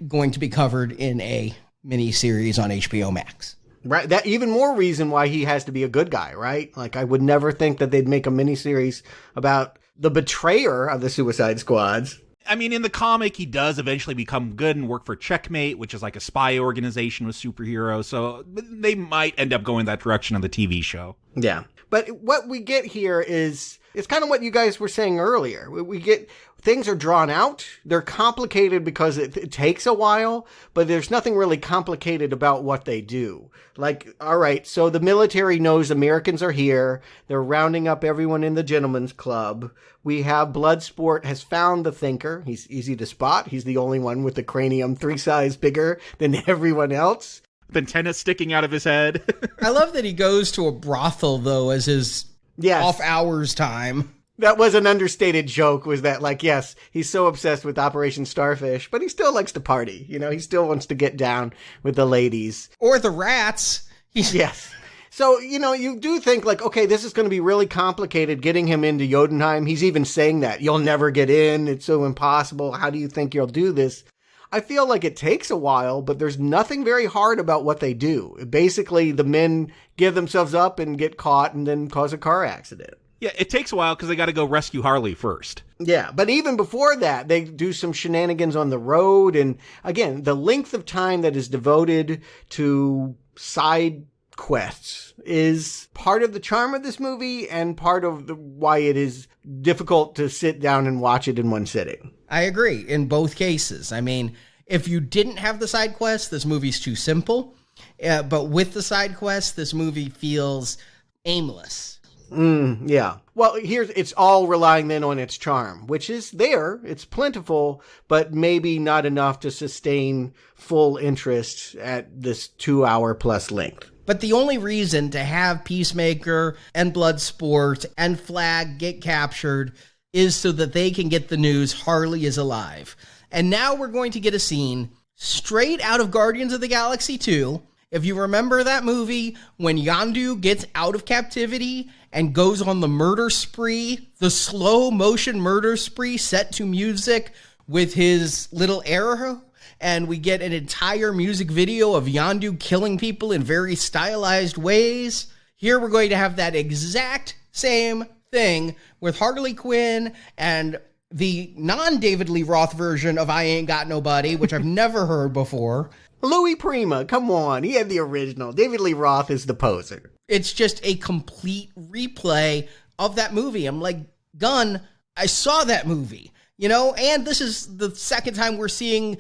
going to be covered in a miniseries on HBO Max. Right. That even more reason why he has to be a good guy, right? Like, I would never think that they'd make a miniseries about the betrayer of the Suicide Squads. I mean, in the comic, he does eventually become good and work for Checkmate, which is like a spy organization with superheroes. So they might end up going that direction on the TV show. Yeah. But what we get here is, it's kind of what you guys were saying earlier. We get, things are drawn out. They're complicated because it takes a while, but there's nothing really complicated about what they do. Like, all right, so the military knows Americans are here. They're rounding up everyone in the gentleman's club. We have Bloodsport has found the Thinker. He's easy to spot. He's the only one with the cranium 3 sizes bigger than everyone else. Antenna sticking out of his head. I love that he goes to a brothel, though, as his off hours time. That was an understated joke, was that, like, yes, he's so obsessed with Operation Starfish, but he still likes to party. You know, he still wants to get down with the ladies. Or the rats. Yes. So, you know, you do think, like, okay, this is going to be really complicated getting him into Jotunheim. He's even saying that. You'll never get in. It's so impossible. How do you think you'll do this? I feel like it takes a while, but there's nothing very hard about what they do. Basically, the men give themselves up and get caught and then cause a car accident. Yeah, it takes a while because they got to go rescue Harley first. Yeah, but even before that, they do some shenanigans on the road. And again, the length of time that is devoted to side quests is part of the charm of this movie and part of why it is difficult to sit down and watch it in one sitting. I agree in both cases. I mean, if you didn't have the side quests, this movie's too simple. But with the side quests, this movie feels aimless. Yeah. Well, it's all relying then on its charm, which is there. It's plentiful, but maybe not enough to sustain full interest at this 2-hour plus length. But the only reason to have Peacemaker and Bloodsport and Flag get captured is so that they can get the news Harley is alive. And now we're going to get a scene straight out of Guardians of the Galaxy 2. If you remember that movie, when Yondu gets out of captivity and goes on the murder spree, the slow motion murder spree set to music with his little arrow, and we get an entire music video of Yondu killing people in very stylized ways. Here we're going to have that exact same thing with Harley Quinn and the non-David Lee Roth version of I Ain't Got Nobody, which I've never heard before. Louis Prima, come on. He had the original. David Lee Roth is the poser. It's just a complete replay of that movie. I'm like, Gunn, I saw that movie, you know, and this is the second time we're seeing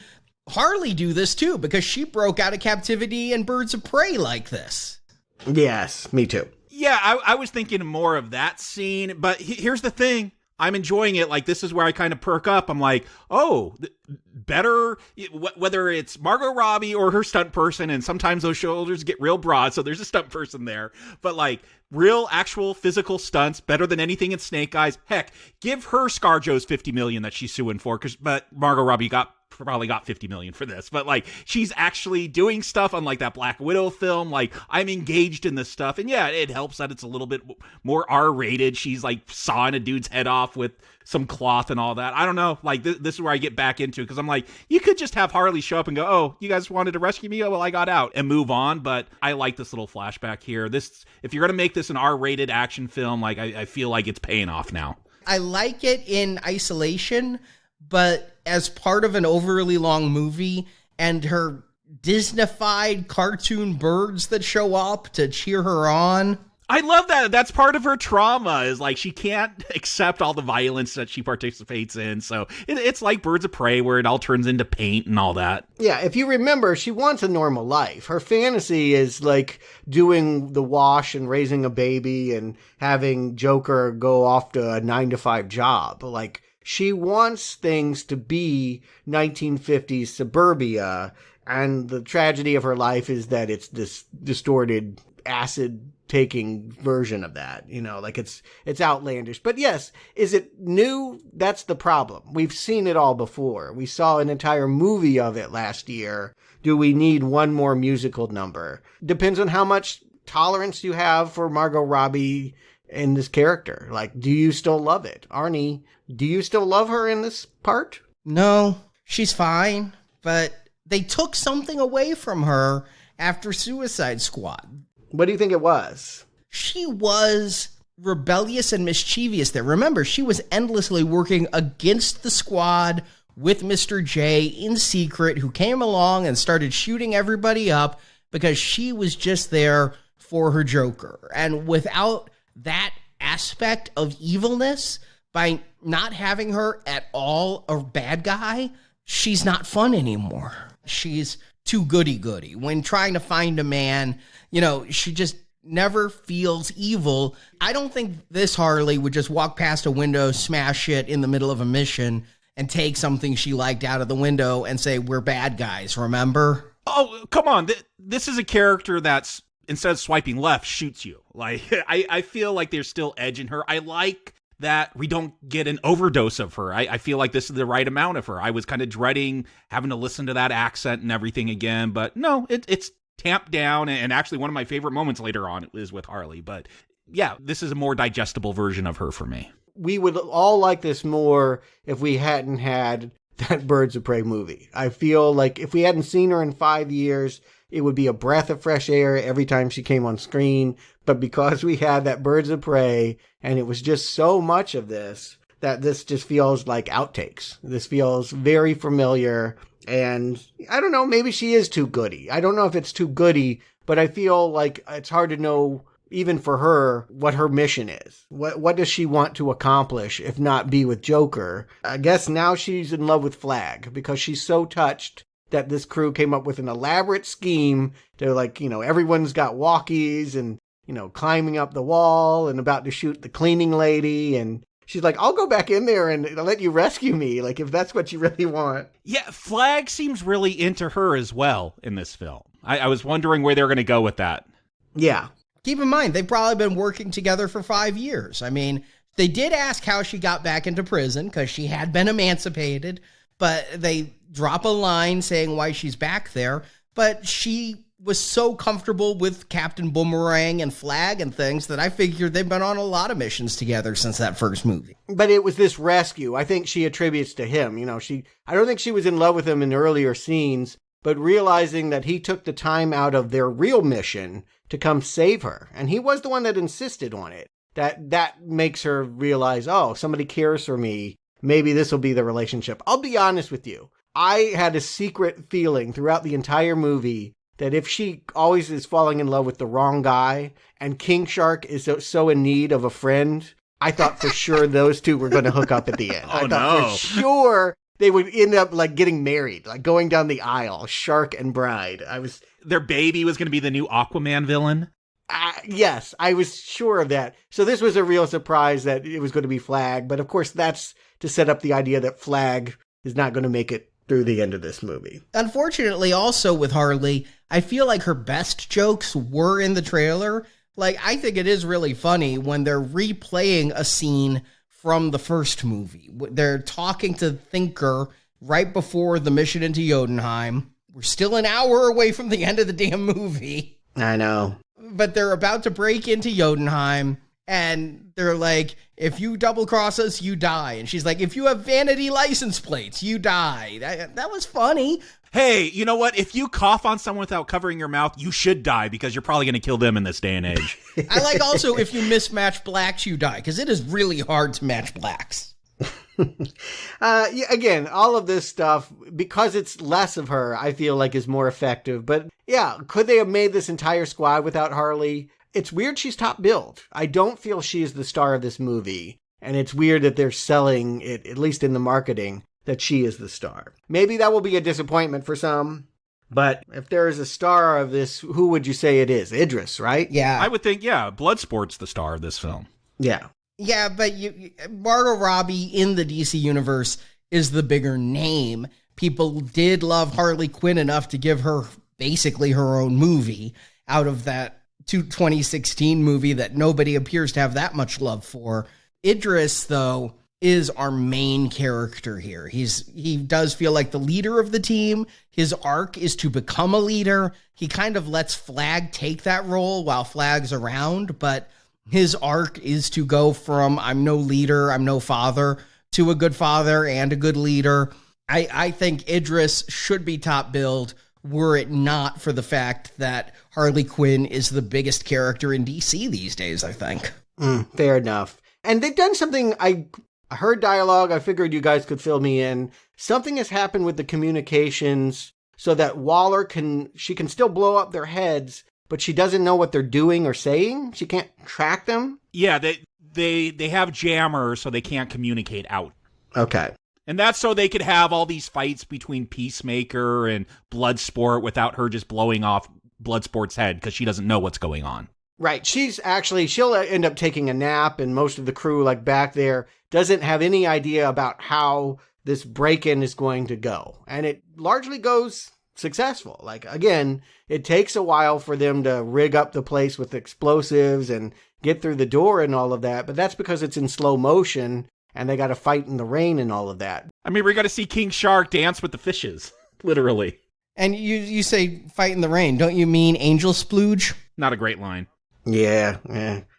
Harley do this too, because she broke out of captivity in Birds of Prey like this. Yes, me too. Yeah, I was thinking more of that scene, but here's the thing. I'm enjoying it. Like, this is where I kind of perk up. I'm like, oh, better, whether it's Margot Robbie or her stunt person, and sometimes those shoulders get real broad, so there's a stunt person there. But, like, real, actual, physical stunts, better than anything in Snake Eyes. Heck, give her ScarJo's $50 million that she's suing for, but Margot Robbie got probably got 50 million for this, but like she's actually doing stuff unlike that Black Widow film. Like I'm engaged in this stuff, and yeah, it helps that it's a little bit more R-rated. She's like sawing a dude's head off with some cloth and all that. I don't know, like this is where I get back into it, because I'm like, you could just have Harley show up and go, oh, you guys wanted to rescue me, oh well, I got out, and move on. But I like this little flashback here. This, if you're gonna make this an R-rated action film, like I feel like it's paying off now. I like it in isolation, but as part of an overly long movie and her Disney-fied cartoon birds that show up to cheer her on. I love that. That's part of her trauma, is like she can't accept all the violence that she participates in. So it's like Birds of Prey, where it all turns into paint and all that. Yeah, if you remember, she wants a normal life. Her fantasy is like doing the wash and raising a baby and having Joker go off to a 9-to-5 job. Like, she wants things to be 1950s suburbia, and the tragedy of her life is that it's this distorted acid-taking version of that. You know, like it's outlandish. But yes, is it new? That's the problem. We've seen it all before. We saw an entire movie of it last year. Do we need one more musical number? Depends on how much tolerance you have for Margot Robbie in this character. Like, do you still love it? Arnie, do you still love her in this part? No, she's fine, but they took something away from her after Suicide Squad. What do you think it was? She was rebellious and mischievous there. Remember, she was endlessly working against the Squad with Mr. J in secret, who came along and started shooting everybody up because she was just there for her Joker. And without that aspect of evilness, by not having her at all a bad guy, she's not fun anymore. She's too goody-goody. When trying to find a man, you know, she just never feels evil. I don't think this Harley would just walk past a window, smash it in the middle of a mission, and take something she liked out of the window and say, we're bad guys, remember? Oh, come on. This is a character that's, instead of swiping left, shoots you. Like, I feel like there's still edge in her. I like that we don't get an overdose of her. I feel like this is the right amount of her. I was kind of dreading having to listen to that accent and everything again, but no, it's tamped down, and actually one of my favorite moments later on is with Harley. But yeah, this is a more digestible version of her for me. We would all like this more if we hadn't had that Birds of Prey movie. I feel like if we hadn't seen her in 5 years, it would be a breath of fresh air every time she came on screen. But because we had that Birds of Prey, and it was just so much of this, that this just feels like outtakes. This feels very familiar. And I don't know, maybe she is too goody. I don't know if it's too goody, but I feel like it's hard to know, even for her, what her mission is. What does she want to accomplish, if not be with Joker? I guess now she's in love with Flag, because she's so touched that this crew came up with an elaborate scheme. They're like, you know, everyone's got walkies and, you know, climbing up the wall and about to shoot the cleaning lady. And she's like, I'll go back in there and let you rescue me, like, if that's what you really want. Yeah, Flag seems really into her as well in this film. I was wondering where they're going to go with that. Yeah. Keep in mind, they've probably been working together for 5 years. I mean, they did ask how she got back into prison because she had been emancipated, but they drop a line saying why she's back there. But she was so comfortable with Captain Boomerang and Flag and things that I figured they've been on a lot of missions together since that first movie. But it was this rescue, I think she attributes to him. You know, I don't think she was in love with him in earlier scenes, but realizing that he took the time out of their real mission to come save her. And he was the one that insisted on it. That makes her realize, oh, somebody cares for me. Maybe this will be the relationship. I'll be honest with you. I had a secret feeling throughout the entire movie that if she always is falling in love with the wrong guy and King Shark is so in need of a friend, I thought for sure those two were going to hook up at the end. Oh, I thought for sure they would end up like getting married, like going down the aisle, Shark and Bride. Their baby was going to be the new Aquaman villain. Yes, I was sure of that. So this was a real surprise that it was going to be Flag. But of course, that's to set up the idea that Flag is not going to make it through the end of this movie. Unfortunately, also with Harley, I feel like her best jokes were in the trailer. Like, I think it is really funny when they're replaying a scene from the first movie. They're talking to Thinker right before the mission into Jotunheim. We're still an hour away from the end of the damn movie. I know. But they're about to break into Jotunheim, and they're like, if you double cross us, you die. And she's like, if you have vanity license plates, you die. That was funny. Hey, you know what? If you cough on someone without covering your mouth, you should die because you're probably going to kill them in this day and age. I like also if you mismatch blacks, you die, because it is really hard to match blacks. Again, all of this stuff, because it's less of her, I feel like is more effective. But yeah, could they have made this entire squad without Harley? It's weird she's top billed. I don't feel she is the star of this movie. And it's weird that they're selling it, at least in the marketing, that she is the star. Maybe that will be a disappointment for some. But if there is a star of this, who would you say it is? Idris, right? Yeah. I would think, yeah, Bloodsport's the star of this film. Yeah. Yeah, but Margot Robbie in the DC universe is the bigger name. People did love Harley Quinn enough to give her basically her own movie out of that 2016 movie that nobody appears to have that much love for. Idris, though, is our main character here. He does feel like the leader of the team. His arc is to become a leader. He kind of lets Flag take that role while Flag's around, but his arc is to go from I'm no leader, I'm no father, to a good father and a good leader. I think Idris should be top billed were it not for the fact that Harley Quinn is the biggest character in DC these days, I think. Fair enough. And they've done something, I heard dialogue, I figured you guys could fill me in. Something has happened with the communications so that Waller can still blow up their heads, but she doesn't know what they're doing or saying. She can't track them. Yeah, they have jammers, so they can't communicate out. Okay. And that's so they could have all these fights between Peacemaker and Bloodsport without her just blowing off Bloodsport's head because she doesn't know what's going on. Right. She'll end up taking a nap, and most of the crew, like back there, doesn't have any idea about how this break-in is going to go. And it largely goes successful. Like, again, it takes a while for them to rig up the place with explosives and get through the door and all of that, but that's because it's in slow motion and they got to fight in the rain and all of that. I mean, we got to see King Shark dance with the fishes, literally. And you say fight in the rain. Don't you mean Angel Splooge? Not a great line. Yeah.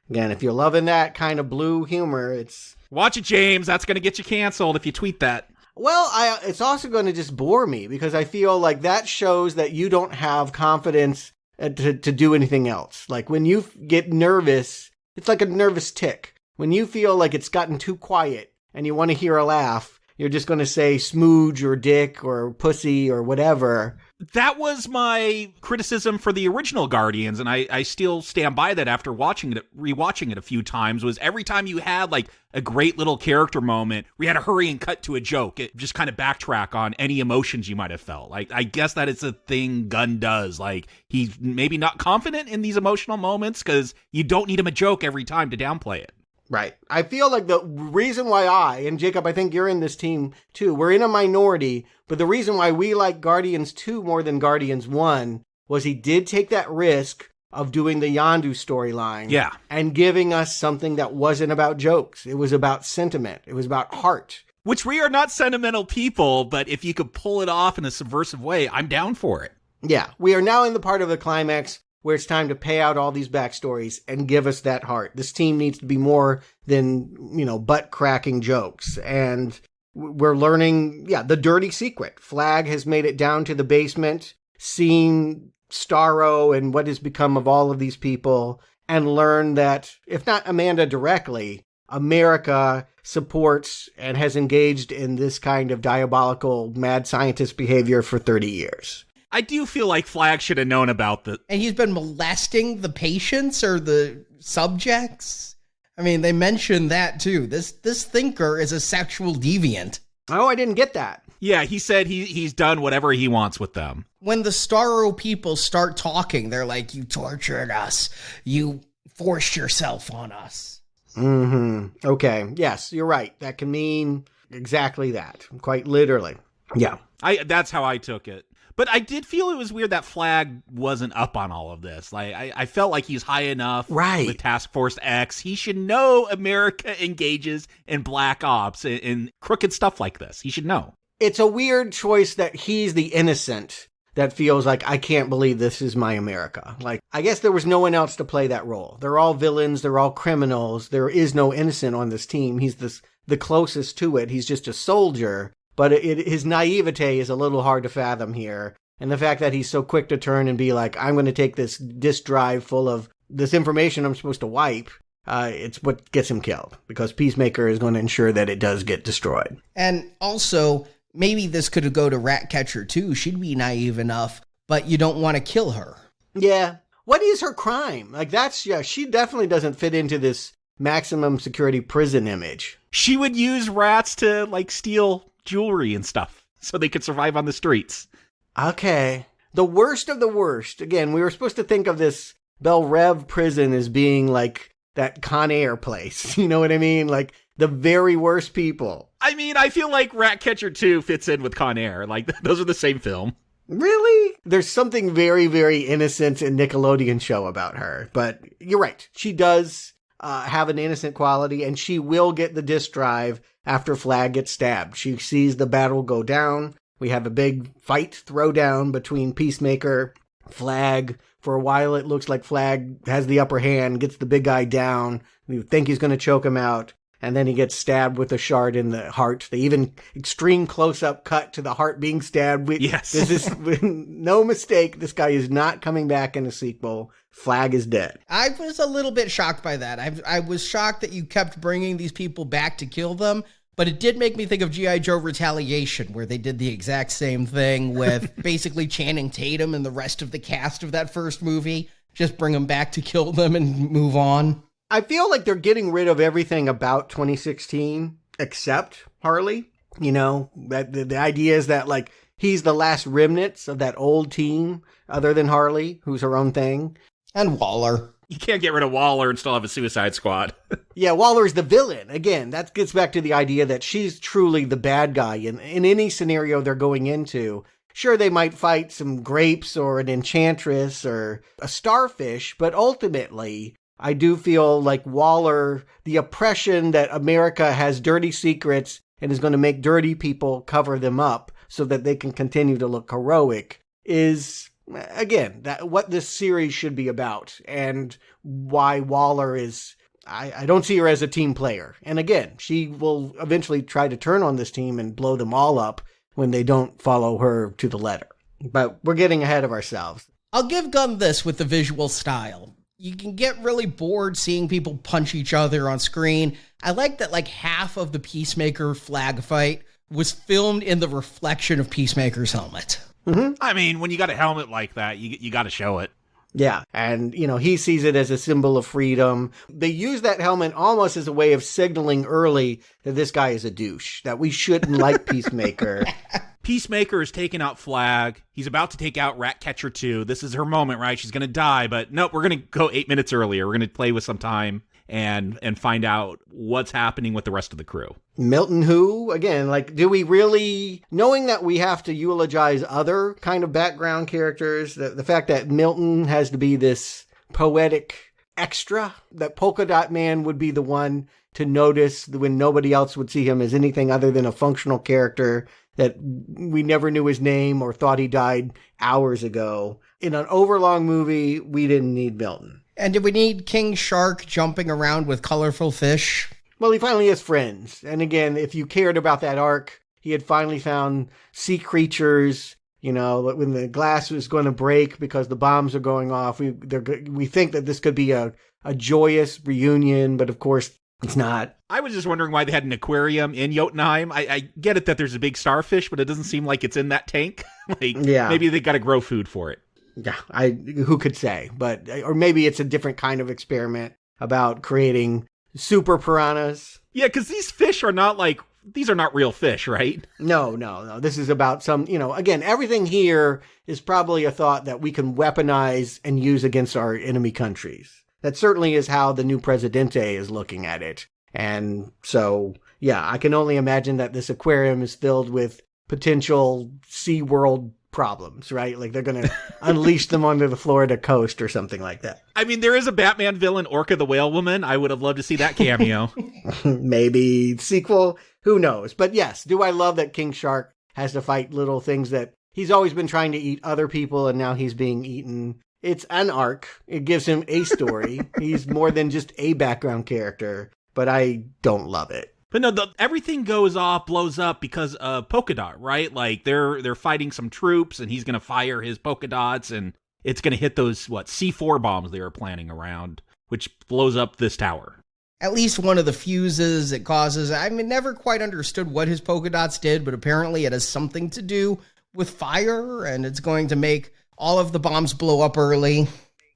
Again, if you're loving that kind of blue humor, it's... Watch it, James. That's going to get you canceled if you tweet that. Well, it's also going to just bore me because I feel like that shows that you don't have confidence to do anything else. Like when you get nervous, it's like a nervous tick. When you feel like it's gotten too quiet and you want to hear a laugh, you're just going to say smooge or dick or pussy or whatever. That was my criticism for the original Guardians, and I still stand by that after rewatching it a few times, was every time you had like a great little character moment, we had to hurry and cut to a joke. It just kind of backtrack on any emotions you might have felt. Like, I guess that is a thing Gunn does. Like, he's maybe not confident in these emotional moments because you don't need him a joke every time to downplay it. Right. I feel like the reason why and Jacob, I think you're in this team too, we're in a minority, but the reason why we like Guardians 2 more than Guardians 1 was he did take that risk of doing the Yondu storyline. Yeah. And giving us something that wasn't about jokes. It was about sentiment. It was about heart. Which we are not sentimental people, but if you could pull it off in a subversive way, I'm down for it. Yeah. We are now in the part of the climax where it's time to pay out all these backstories and give us that heart. This team needs to be more than, butt-cracking jokes. And we're learning, the dirty secret. Flag has made it down to the basement, seen Starro and what has become of all of these people, and learned that, if not Amanda directly, America supports and has engaged in this kind of diabolical mad scientist behavior for 30 years. I do feel like Flag should have known about the... And he's been molesting the patients or the subjects. I mean, they mentioned that too. This thinker is a sexual deviant. Oh, I didn't get that. Yeah, he said he's done whatever he wants with them. When the Starro people start talking, they're like, you tortured us. You forced yourself on us. Mm-hmm. Okay. Yes, you're right. That can mean exactly that. Quite literally. Yeah. That's how I took it. But I did feel it was weird that Flag wasn't up on all of this. Like, I felt like he's high enough with Task Force X. He should know America engages in black ops and crooked stuff like this. He should know. it's a weird choice that he's the innocent that feels like, I can't believe this is my America. Like, I guess there was no one else to play that role. They're all villains. They're all criminals. There is no innocent on this team. He's the closest to it. He's just a soldier. But his naivete is a little hard to fathom here. And the fact that he's so quick to turn and be like, I'm going to take this disk drive full of this information I'm supposed to wipe. It's what gets him killed, because Peacemaker is going to ensure that it does get destroyed. And also, maybe this could go to Ratcatcher too. She'd be naive enough, but you don't want to kill her. Yeah. What is her crime? Like, she definitely doesn't fit into this maximum security prison image. She would use rats to, like, steal jewelry and stuff so they could survive on the streets. Okay. The worst of the worst. Again, we were supposed to think of this Belle Rev prison as being like that Con Air place. You know what I mean? Like, the very worst people. I mean, I feel like Ratcatcher 2 fits in with Con Air. Like, those are the same film. Really? There's something very, very innocent and Nickelodeon show about her. But you're right. She does have an innocent quality, and she will get the disk drive after Flag gets stabbed. She sees the battle go down. We have a big fight throwdown between Peacemaker, Flag. For a while, it looks like Flag has the upper hand, gets the big guy down. You think he's going to choke him out. And then he gets stabbed with a shard in the heart. They even extreme close-up cut to the heart being stabbed. Yes. This is no mistake. This guy is not coming back in a sequel. Flag is dead. I was a little bit shocked by that. I was shocked that you kept bringing these people back to kill them. But it did make me think of G.I. Joe Retaliation, where they did the exact same thing with basically Channing Tatum and the rest of the cast of that first movie. Just bring them back to kill them and move on. I feel like they're getting rid of everything about 2016 except Harley. You know, that the idea is that, like, he's the last remnants of that old team other than Harley, who's her own thing. And Waller. You can't get rid of Waller and still have a Suicide Squad. Yeah, Waller's the villain. Again, that gets back to the idea that she's truly the bad guy in any scenario they're going into. Sure, they might fight some grapes or an enchantress or a starfish, but ultimately, I do feel like Waller, the oppression that America has dirty secrets and is going to make dirty people cover them up so that they can continue to look heroic, is, again, what this series should be about, and why Waller is, I don't see her as a team player. And again, she will eventually try to turn on this team and blow them all up when they don't follow her to the letter. But we're getting ahead of ourselves. I'll give Gunn this with the visual style. You can get really bored seeing people punch each other on screen. I like that, like, half of the Peacemaker Flag fight was filmed in the reflection of Peacemaker's helmet. Mm-hmm. I mean, when you got a helmet like that, you got to show it. Yeah, and, you know, he sees it as a symbol of freedom. They use that helmet almost as a way of signaling early that this guy is a douche, that we shouldn't like Peacemaker. Peacemaker is taking out Flag. He's about to take out Ratcatcher 2. This is her moment, right? She's going to die, but nope, we're going to go 8 minutes earlier. We're going to play with some time and find out what's happening with the rest of the crew. Milton who? Again, like, do we really, knowing that we have to eulogize other kind of background characters, the fact that Milton has to be this poetic extra, that Polka Dot Man would be the one to notice when nobody else would see him as anything other than a functional character, that we never knew his name or thought he died hours ago. In an overlong movie, we didn't need Milton. And did we need King Shark jumping around with colorful fish? Well, he finally has friends. And again, if you cared about that arc, he had finally found sea creatures. You know, when the glass was going to break because the bombs are going off, we think that this could be a joyous reunion, but of course, it's not. I was just wondering why they had an aquarium in Jotunheim. I get it that there's a big starfish, but it doesn't seem like it's in that tank. Maybe they got to grow food for it. Yeah, who could say? But or maybe it's a different kind of experiment about creating super piranhas. Yeah, because these fish are not like, these are not real fish, right? No. This is about some, again, everything here is probably a thought that we can weaponize and use against our enemy countries. That certainly is how the new Presidente is looking at it. And so, yeah, I can only imagine that this aquarium is filled with potential SeaWorld problems, right? Like they're going to unleash them onto the Florida coast or something like that. I mean, there is a Batman villain, Orca the Whale Woman. I would have loved to see that cameo. Maybe sequel, who knows? But yes, do I love that King Shark has to fight little things that he's always been trying to eat other people, and now he's being eaten. It's an arc. It gives him a story. He's more than just a background character, but I don't love it. But no, everything blows up because of Polka Dot, right? Like they're fighting some troops, and he's going to fire his Polka Dots, and it's going to hit those C4 bombs they were planning around, which blows up this tower. At least one of the fuses it causes. I never quite understood what his polka dots did, but apparently it has something to do with fire, and it's going to make all of the bombs blow up early.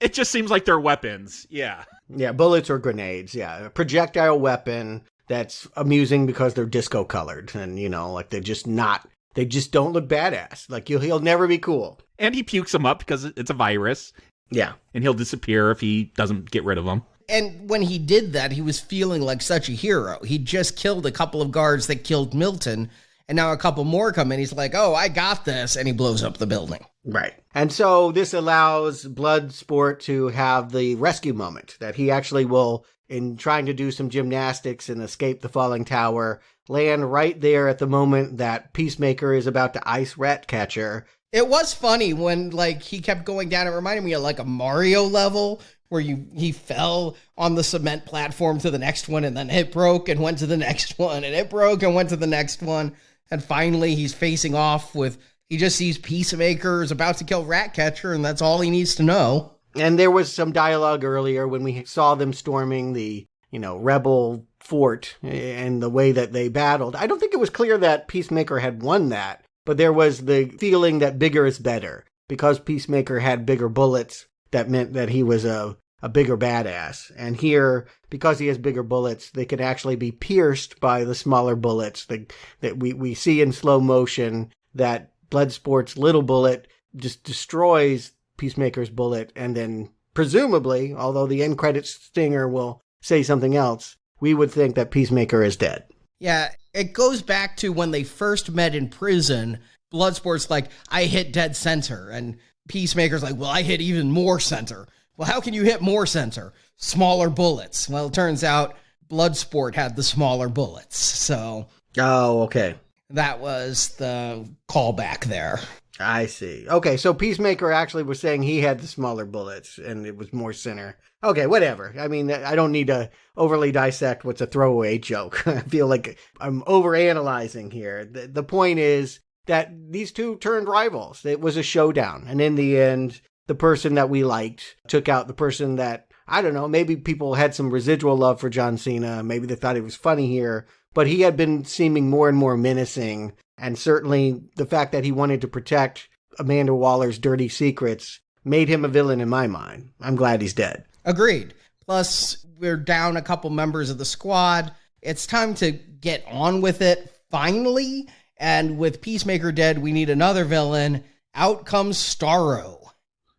It just seems like they're weapons. Yeah. Yeah, bullets or grenades. Yeah, a projectile weapon that's amusing because they're disco colored, and they just don't look badass. Like he'll never be cool. And he pukes them up because it's a virus. Yeah. And he'll disappear if he doesn't get rid of them. And when he did that, he was feeling like such a hero. He just killed a couple of guards that killed Milton, and now a couple more come in. He's like, oh, I got this, and he blows up the building. Right. And so this allows Bloodsport to have the rescue moment that he actually will, in trying to do some gymnastics and escape the falling tower, land right there at the moment that Peacemaker is about to ice Ratcatcher. It was funny when he kept going down. It reminded me of a Mario level where he fell on the cement platform to the next one, and then it broke and went to the next one, and it broke and went to the next one. And finally he's facing off with, he just sees Peacemaker is about to kill Ratcatcher, and that's all he needs to know. And there was some dialogue earlier when we saw them storming the, rebel fort and the way that they battled. I don't think it was clear that Peacemaker had won that, but there was the feeling that bigger is better. Because Peacemaker had bigger bullets, that meant that he was a bigger badass. And here, because he has bigger bullets, they can actually be pierced by the smaller bullets that we see in slow motion, that Bloodsport's little bullet just destroys Peacemaker's bullet, and then presumably, although the end credits stinger will say something else, we would think that Peacemaker is dead. Yeah, it goes back to when they first met in prison. Bloodsport's like, I hit dead center, and Peacemaker's like, well, I hit even more center. Well, how can you hit more center? Smaller bullets. Well, it turns out Bloodsport had the smaller bullets, so... Oh, okay. That was the callback there. I see. Okay, so Peacemaker actually was saying he had the smaller bullets, and it was more center. Okay, whatever. I mean, I don't need to overly dissect what's a throwaway joke. I feel like I'm overanalyzing here. The point is that these two turned rivals. It was a showdown, and in the end, the person that we liked took out the person that, I don't know, maybe people had some residual love for John Cena. Maybe they thought he was funny here, but he had been seeming more and more menacing. And certainly the fact that he wanted to protect Amanda Waller's dirty secrets made him a villain in my mind. I'm glad he's dead. Agreed. Plus, we're down a couple members of the squad. It's time to get on with it, finally. And with Peacemaker dead, we need another villain. Out comes Starro.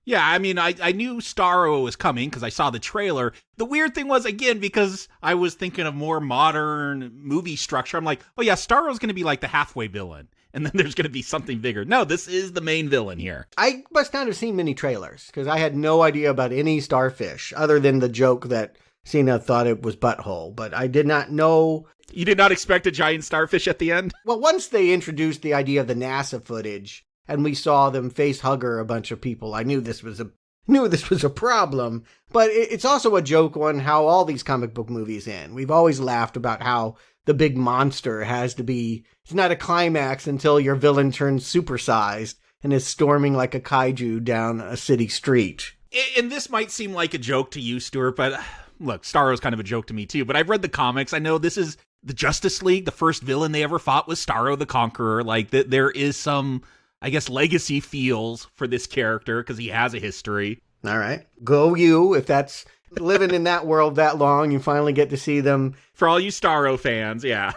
Yeah, I mean, I knew Starro was coming because I saw the trailer. The weird thing was, again, because I was thinking of more modern movie structure, I'm like, oh yeah, Starro's going to be like the halfway villain. And then there's going to be something bigger. No, this is the main villain here. I must not have seen many trailers because I had no idea about any Starfish other than the joke that Cena thought it was butthole. But I did not know. You did not expect a giant starfish at the end? Well, once they introduced the idea of the NASA footage, and we saw them face hugger a bunch of people, I knew this was a problem. But it's also a joke on how all these comic book movies end. We've always laughed about how the big monster has to be, it's not a climax until your villain turns supersized and is storming like a kaiju down a city street. And this might seem like a joke to you, Stuart, but look, Starro's kind of a joke to me too. But I've read the comics. I know this is the Justice League. The first villain they ever fought was Starro the Conqueror. Like, there is some, I guess, legacy feels for this character because he has a history. All right. Go you. If that's living in that world that long, you finally get to see them. For all you Starro fans, yeah.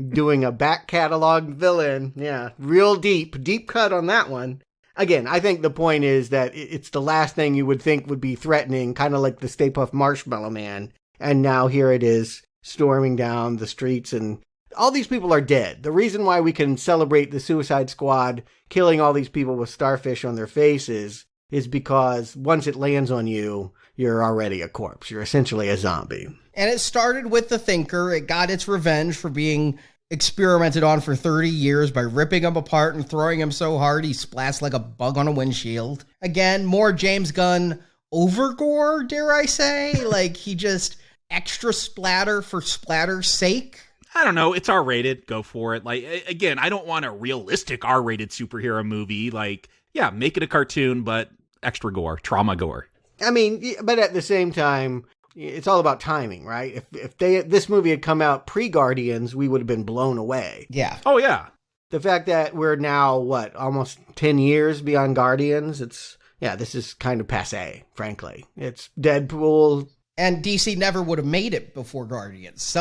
Doing a back catalog villain. Yeah. Real deep cut on that one. Again, I think the point is that it's the last thing you would think would be threatening, kind of like the Stay Puft Marshmallow Man. And now here it is, storming down the streets, and all these people are dead. The reason why we can celebrate the Suicide Squad killing all these people with starfish on their faces is because once it lands on you, you're already a corpse. You're essentially a zombie. And it started with the Thinker. It got its revenge for being experimented on for 30 years by ripping him apart and throwing him so hard he splats like a bug on a windshield. Again, more James Gunn overgore, dare I say? Like, he just extra splatter for splatter's sake. I don't know. It's R-rated. Go for it. Like, again, I don't want a realistic R-rated superhero movie. Like, yeah, make it a cartoon, but extra gore, trauma gore. I mean, but at the same time, it's all about timing, right? If this movie had come out pre-Guardians, we would have been blown away. Yeah. Oh, yeah. The fact that we're now, almost 10 years beyond Guardians, this is kind of passé, frankly. It's Deadpool. And DC never would have made it before Guardians.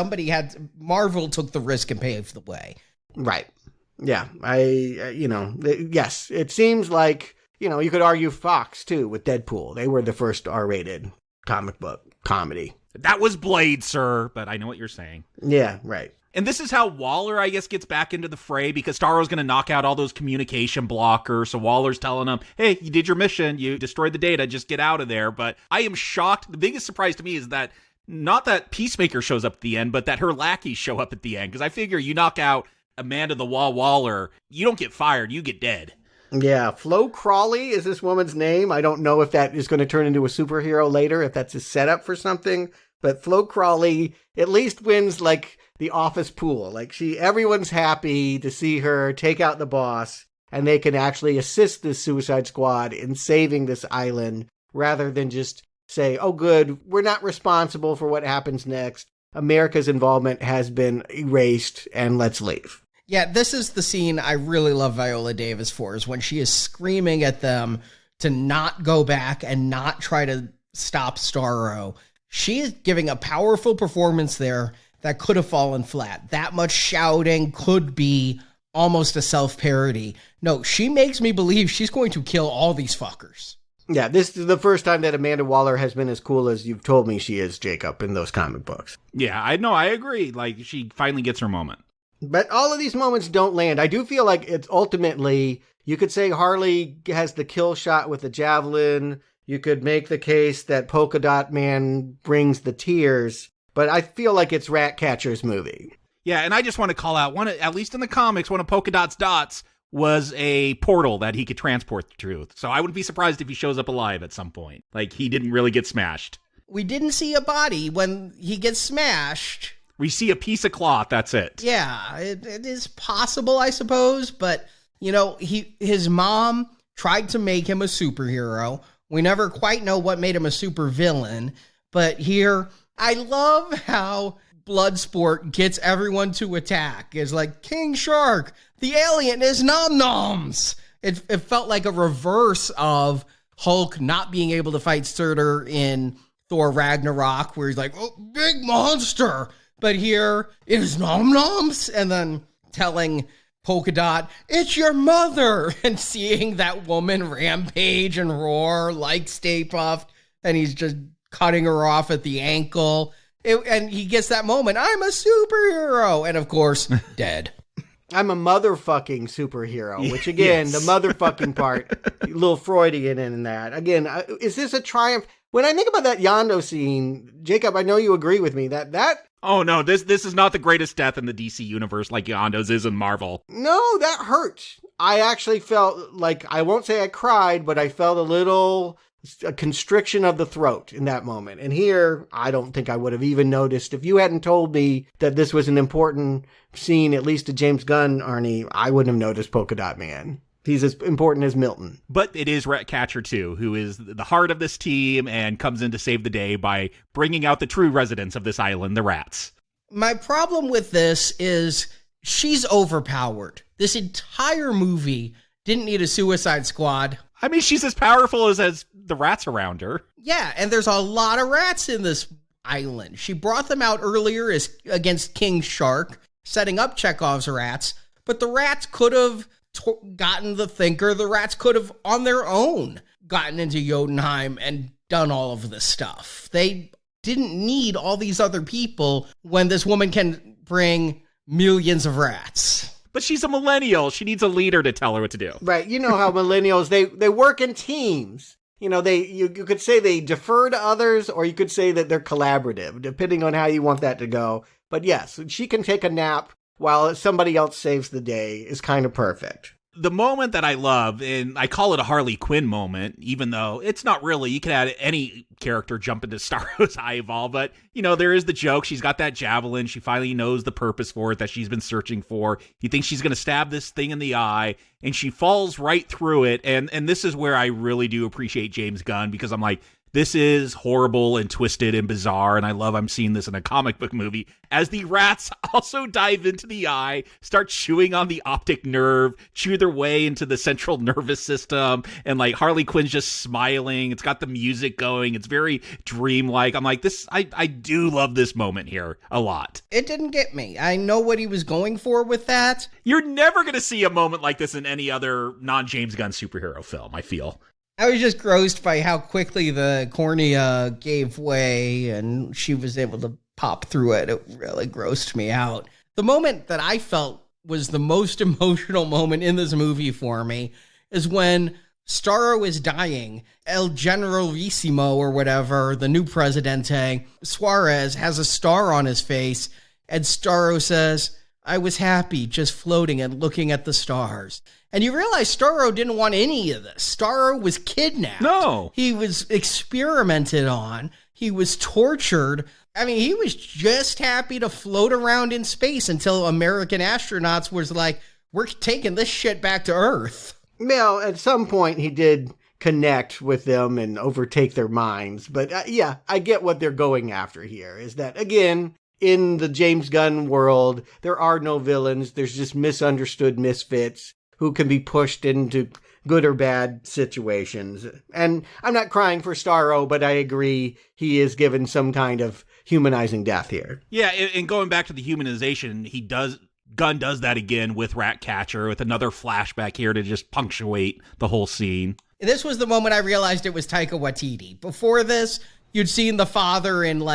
Marvel took the risk and paved the way. Right. Yeah. Yes, it seems like, you could argue Fox, too, with Deadpool. They were the first R-rated comic book comedy. That was Blade, sir, but I know what you're saying. Yeah, right. And this is how Waller, I guess, gets back into the fray, because Starro's going to knock out all those communication blockers. So Waller's telling him, hey, you did your mission. You destroyed the data. Just get out of there. But I am shocked. The biggest surprise to me is that not that Peacemaker shows up at the end, but that her lackeys show up at the end. Because I figure you knock out Amanda the Wall Waller, you don't get fired. You get dead. Yeah, Flo Crawley is this woman's name. I don't know if that is going to turn into a superhero later, if that's a setup for something. But Flo Crawley at least wins, like, the office pool. Like, everyone's happy to see her take out the boss, and they can actually assist this Suicide Squad in saving this island, rather than just say, oh, good, we're not responsible for what happens next. America's involvement has been erased, and let's leave. Yeah, this is the scene I really love Viola Davis for, is when she is screaming at them to not go back and not try to stop Starro. She is giving a powerful performance there that could have fallen flat. That much shouting could be almost a self-parody. No, she makes me believe she's going to kill all these fuckers. Yeah, this is the first time that Amanda Waller has been as cool as you've told me she is, Jacob, in those comic books. Yeah, I know, I agree. Like, she finally gets her moment. But all of these moments don't land. I do feel like it's ultimately, you could say Harley has the kill shot with the javelin. You could make the case that Polka Dot Man brings the tears. But I feel like it's Ratcatcher's movie. Yeah, and I just want to call out, at least in the comics, one of Polka Dot's dots was a portal that he could transport the truth. So I wouldn't be surprised if he shows up alive at some point. Like, he didn't really get smashed. We didn't see a body when he gets smashed. We see a piece of cloth, that's it. Yeah, it is possible, I suppose. But, his mom tried to make him a superhero. We never quite know what made him a supervillain. But here, I love how Bloodsport gets everyone to attack. It's like, King Shark, the alien is nom-noms. It felt like a reverse of Hulk not being able to fight Surtur in Thor Ragnarok, where he's like, oh, big monster. But here, it is nom-noms. And then telling Polka Dot, it's your mother. And seeing that woman rampage and roar like Stay Puft. And he's just cutting her off at the ankle. And he gets that moment, I'm a superhero. And of course, dead. I'm a motherfucking superhero, which again, Yes. the motherfucking part, a little Freudian in that. Again, is this a triumph? When I think about that Yondu scene, Jacob, I know you agree with me that Oh no, this is not the greatest death in the DC universe like Yondu's is in Marvel. No, that hurt. I actually felt like, I won't say I cried, but I felt a constriction of the throat in that moment. And here, I don't think I would have even noticed. If you hadn't told me that this was an important scene, at least to James Gunn, Arnie, I wouldn't have noticed Polka Dot Man. He's as important as Milton. But it is Ratcatcher, too, who is the heart of this team and comes in to save the day by bringing out the true residents of this island, the rats. My problem with this is she's overpowered. This entire movie didn't need a Suicide Squad. I mean, she's as powerful as the rats around her. Yeah, and there's a lot of rats in this island. She brought them out earlier against King Shark, setting up Chekhov's rats, but the rats could have gotten the Thinker. The rats could have, on their own, gotten into Jotunheim and done all of this stuff. They didn't need all these other people when this woman can bring millions of rats. But she's a millennial. She needs a leader to tell her what to do. Right. You know how millennials, they work in teams. You could say they defer to others, or you could say that they're collaborative, depending on how you want that to go. But yes, she can take a nap while somebody else saves the day is kind of perfect. The moment that I love, and I call it a Harley Quinn moment, even though it's not really, you could add any character jump into Starro's eyeball, but, there is the joke. She's got that javelin. She finally knows the purpose for it that she's been searching for. He thinks she's going to stab this thing in the eye, and she falls right through it. And this is where I really do appreciate James Gunn, because I'm like, this is horrible and twisted and bizarre, and I'm seeing this in a comic book movie, as the rats also dive into the eye, start chewing on the optic nerve, chew their way into the central nervous system, and like Harley Quinn's just smiling. It's got the music going. It's very dreamlike. I'm like, I do love this moment here a lot. It didn't get me. I know what he was going for with that. You're never going to see a moment like this in any other non-James Gunn superhero film, I feel. I was just grossed by how quickly the cornea gave way and she was able to pop through it. It really grossed me out. The moment that I felt was the most emotional moment in this movie for me is when Starro is dying. El Generalissimo or whatever, the new Presidente, Suarez, has a star on his face, and Starro says, "I was happy just floating and looking at the stars." And you realize Starro didn't want any of this. Starro was kidnapped. No. He was experimented on. He was tortured. I mean, he was just happy to float around in space until American astronauts was like, we're taking this shit back to Earth. Well, at some point he did connect with them and overtake their minds. But yeah, I get what they're going after here, is that, again, in the James Gunn world, there are no villains. There's just misunderstood misfits who can be pushed into good or bad situations. And I'm not crying for Starro, but I agree he is given some kind of humanizing death here. Yeah, and going back to the humanization, Gunn does that again with Ratcatcher, with another flashback here to just punctuate the whole scene. This was the moment I realized it was Taika Waititi. Before this, you'd seen the father in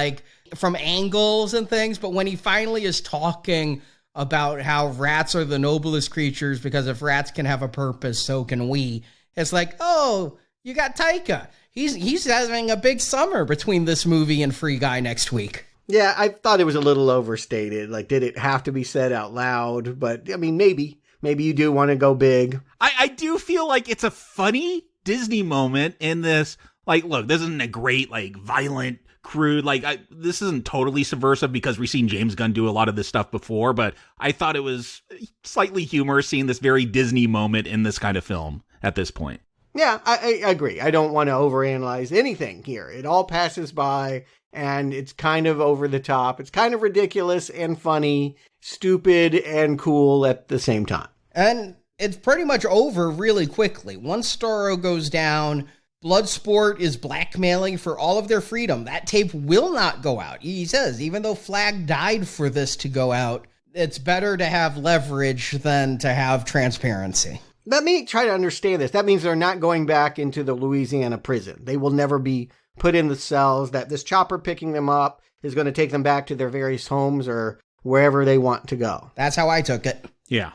from angles and things, but when he finally is talking about how rats are the noblest creatures because if rats can have a purpose, so can we. It's like, oh, you got Taika. He's having a big summer between this movie and Free Guy next week. Yeah, I thought it was a little overstated. Like, did it have to be said out loud? But, I mean, maybe you do want to go big. I do feel like it's a funny Disney moment in this. Like, look, this isn't a great, violent, crude, this isn't totally subversive because we've seen James Gunn do a lot of this stuff before, but I thought it was slightly humorous seeing this very Disney moment in this kind of film at this point. Yeah, I agree. I don't want to overanalyze anything here. It all passes by, and it's kind of over the top. It's kind of ridiculous and funny, stupid and cool at the same time. And it's pretty much over really quickly. Once Starro goes down, Bloodsport is blackmailing for all of their freedom. That tape will not go out. He says, even though Flag died for this to go out, it's better to have leverage than to have transparency. Let me try to understand this. That means they're not going back into the Louisiana prison. They will never be put in the cells. That this chopper picking them up is going to take them back to their various homes or wherever they want to go. That's how I took it. Yeah.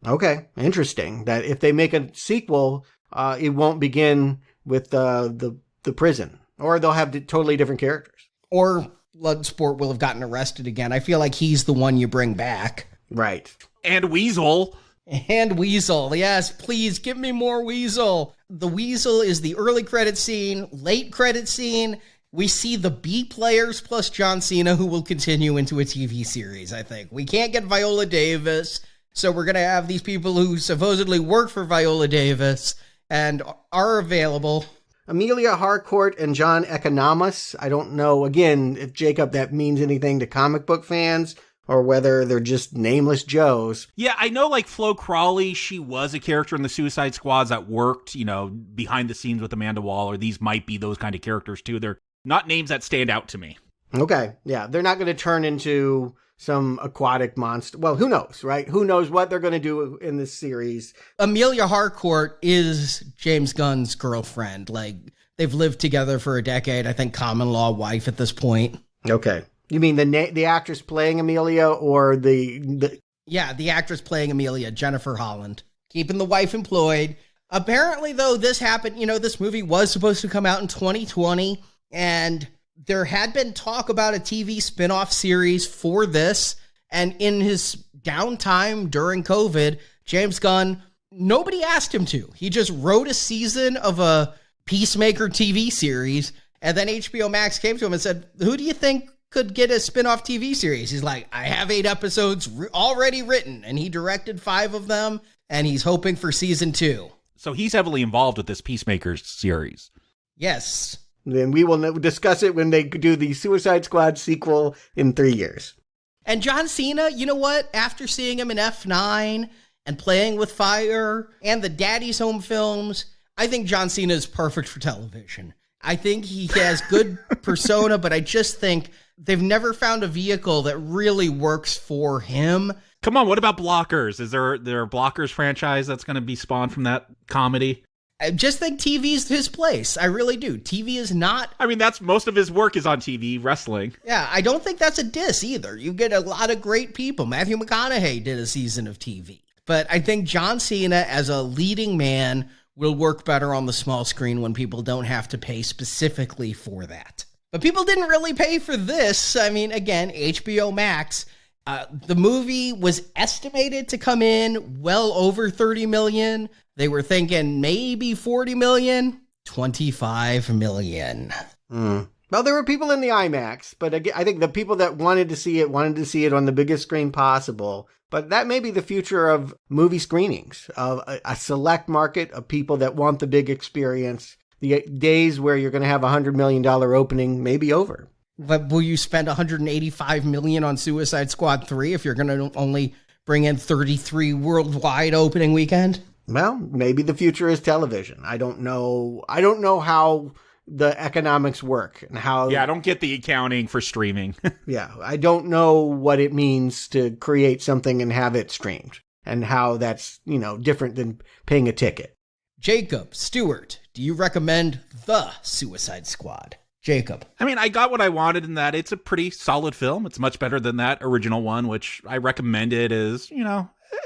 Okay. Interesting. That if they make a sequel, it won't begin with the prison, or they'll have totally different characters. Or Bloodsport will have gotten arrested again. I feel like he's the one you bring back. Right. And Weasel. And Weasel. Yes, please give me more Weasel. The Weasel is the early credit scene, late credit scene. We see the B players plus John Cena, who will continue into a TV series, I think. We can't get Viola Davis, so we're going to have these people who supposedly work for Viola Davis and are available. Amelia Harcourt and John Economos. I don't know, again, if Jacob, that means anything to comic book fans or whether they're just nameless Joes. Yeah, I know Flo Crawley, she was a character in the Suicide Squads that worked, behind the scenes with Amanda Waller. These might be those kind of characters too. They're not names that stand out to me. Okay, yeah, they're not going to turn into some aquatic monster. Well, who knows, right? Who knows what they're going to do in this series. Amelia Harcourt is James Gunn's girlfriend. They've lived together for a decade. I think common law wife at this point. Okay. You mean the actress playing Amelia or the... Yeah, the actress playing Amelia, Jennifer Holland. Keeping the wife employed. Apparently, though, this happened, this movie was supposed to come out in 2020, and there had been talk about a TV spinoff series for this, and in his downtime during COVID. James Gunn, nobody asked him to. He just wrote a season of a Peacemaker TV series, and then HBO Max came to him and said, who do you think could get a spin-off TV series? He's like, I have 8 episodes already written, and he directed 5 of them, and he's hoping for season 2. So he's heavily involved with this Peacemaker series. Yes. Then we will discuss it when they do the Suicide Squad sequel in 3 years. And John Cena, you know what? After seeing him in F9 and Playing with Fire and the Daddy's Home films, I think John Cena is perfect for television. I think he has good persona, but I just think they've never found a vehicle that really works for him. Come on, what about Blockers? Is there a Blockers franchise that's going to be spawned from that comedy? I just think TV's his place. I really do. TV is not... I mean, that's most of his work is on TV, wrestling. Yeah, I don't think that's a diss either. You get a lot of great people. Matthew McConaughey did a season of TV. But I think John Cena as a leading man will work better on the small screen when people don't have to pay specifically for that. But people didn't really pay for this. I mean, again, HBO Max. The movie was estimated to come in well over $30 million. They were thinking maybe $40 million, $25 million. Well, there were people in the IMAX, but again, I think the people that wanted to see it on the biggest screen possible. But that may be the future of movie screenings, of a select market of people that want the big experience. The days where you're going to have a $100 million opening may be over. But will you spend $185 million on Suicide Squad 3 if you're going to only bring in 33 worldwide opening weekend? Well, maybe the future is television. I don't know how the economics work and how... Yeah, I don't get the accounting for streaming. Yeah, I don't know what it means to create something and have it streamed and how that's, different than paying a ticket. Jacob, Stewart, do you recommend The Suicide Squad? Jacob. I mean, I got what I wanted in that. It's a pretty solid film. It's much better than that original one, which I recommended as,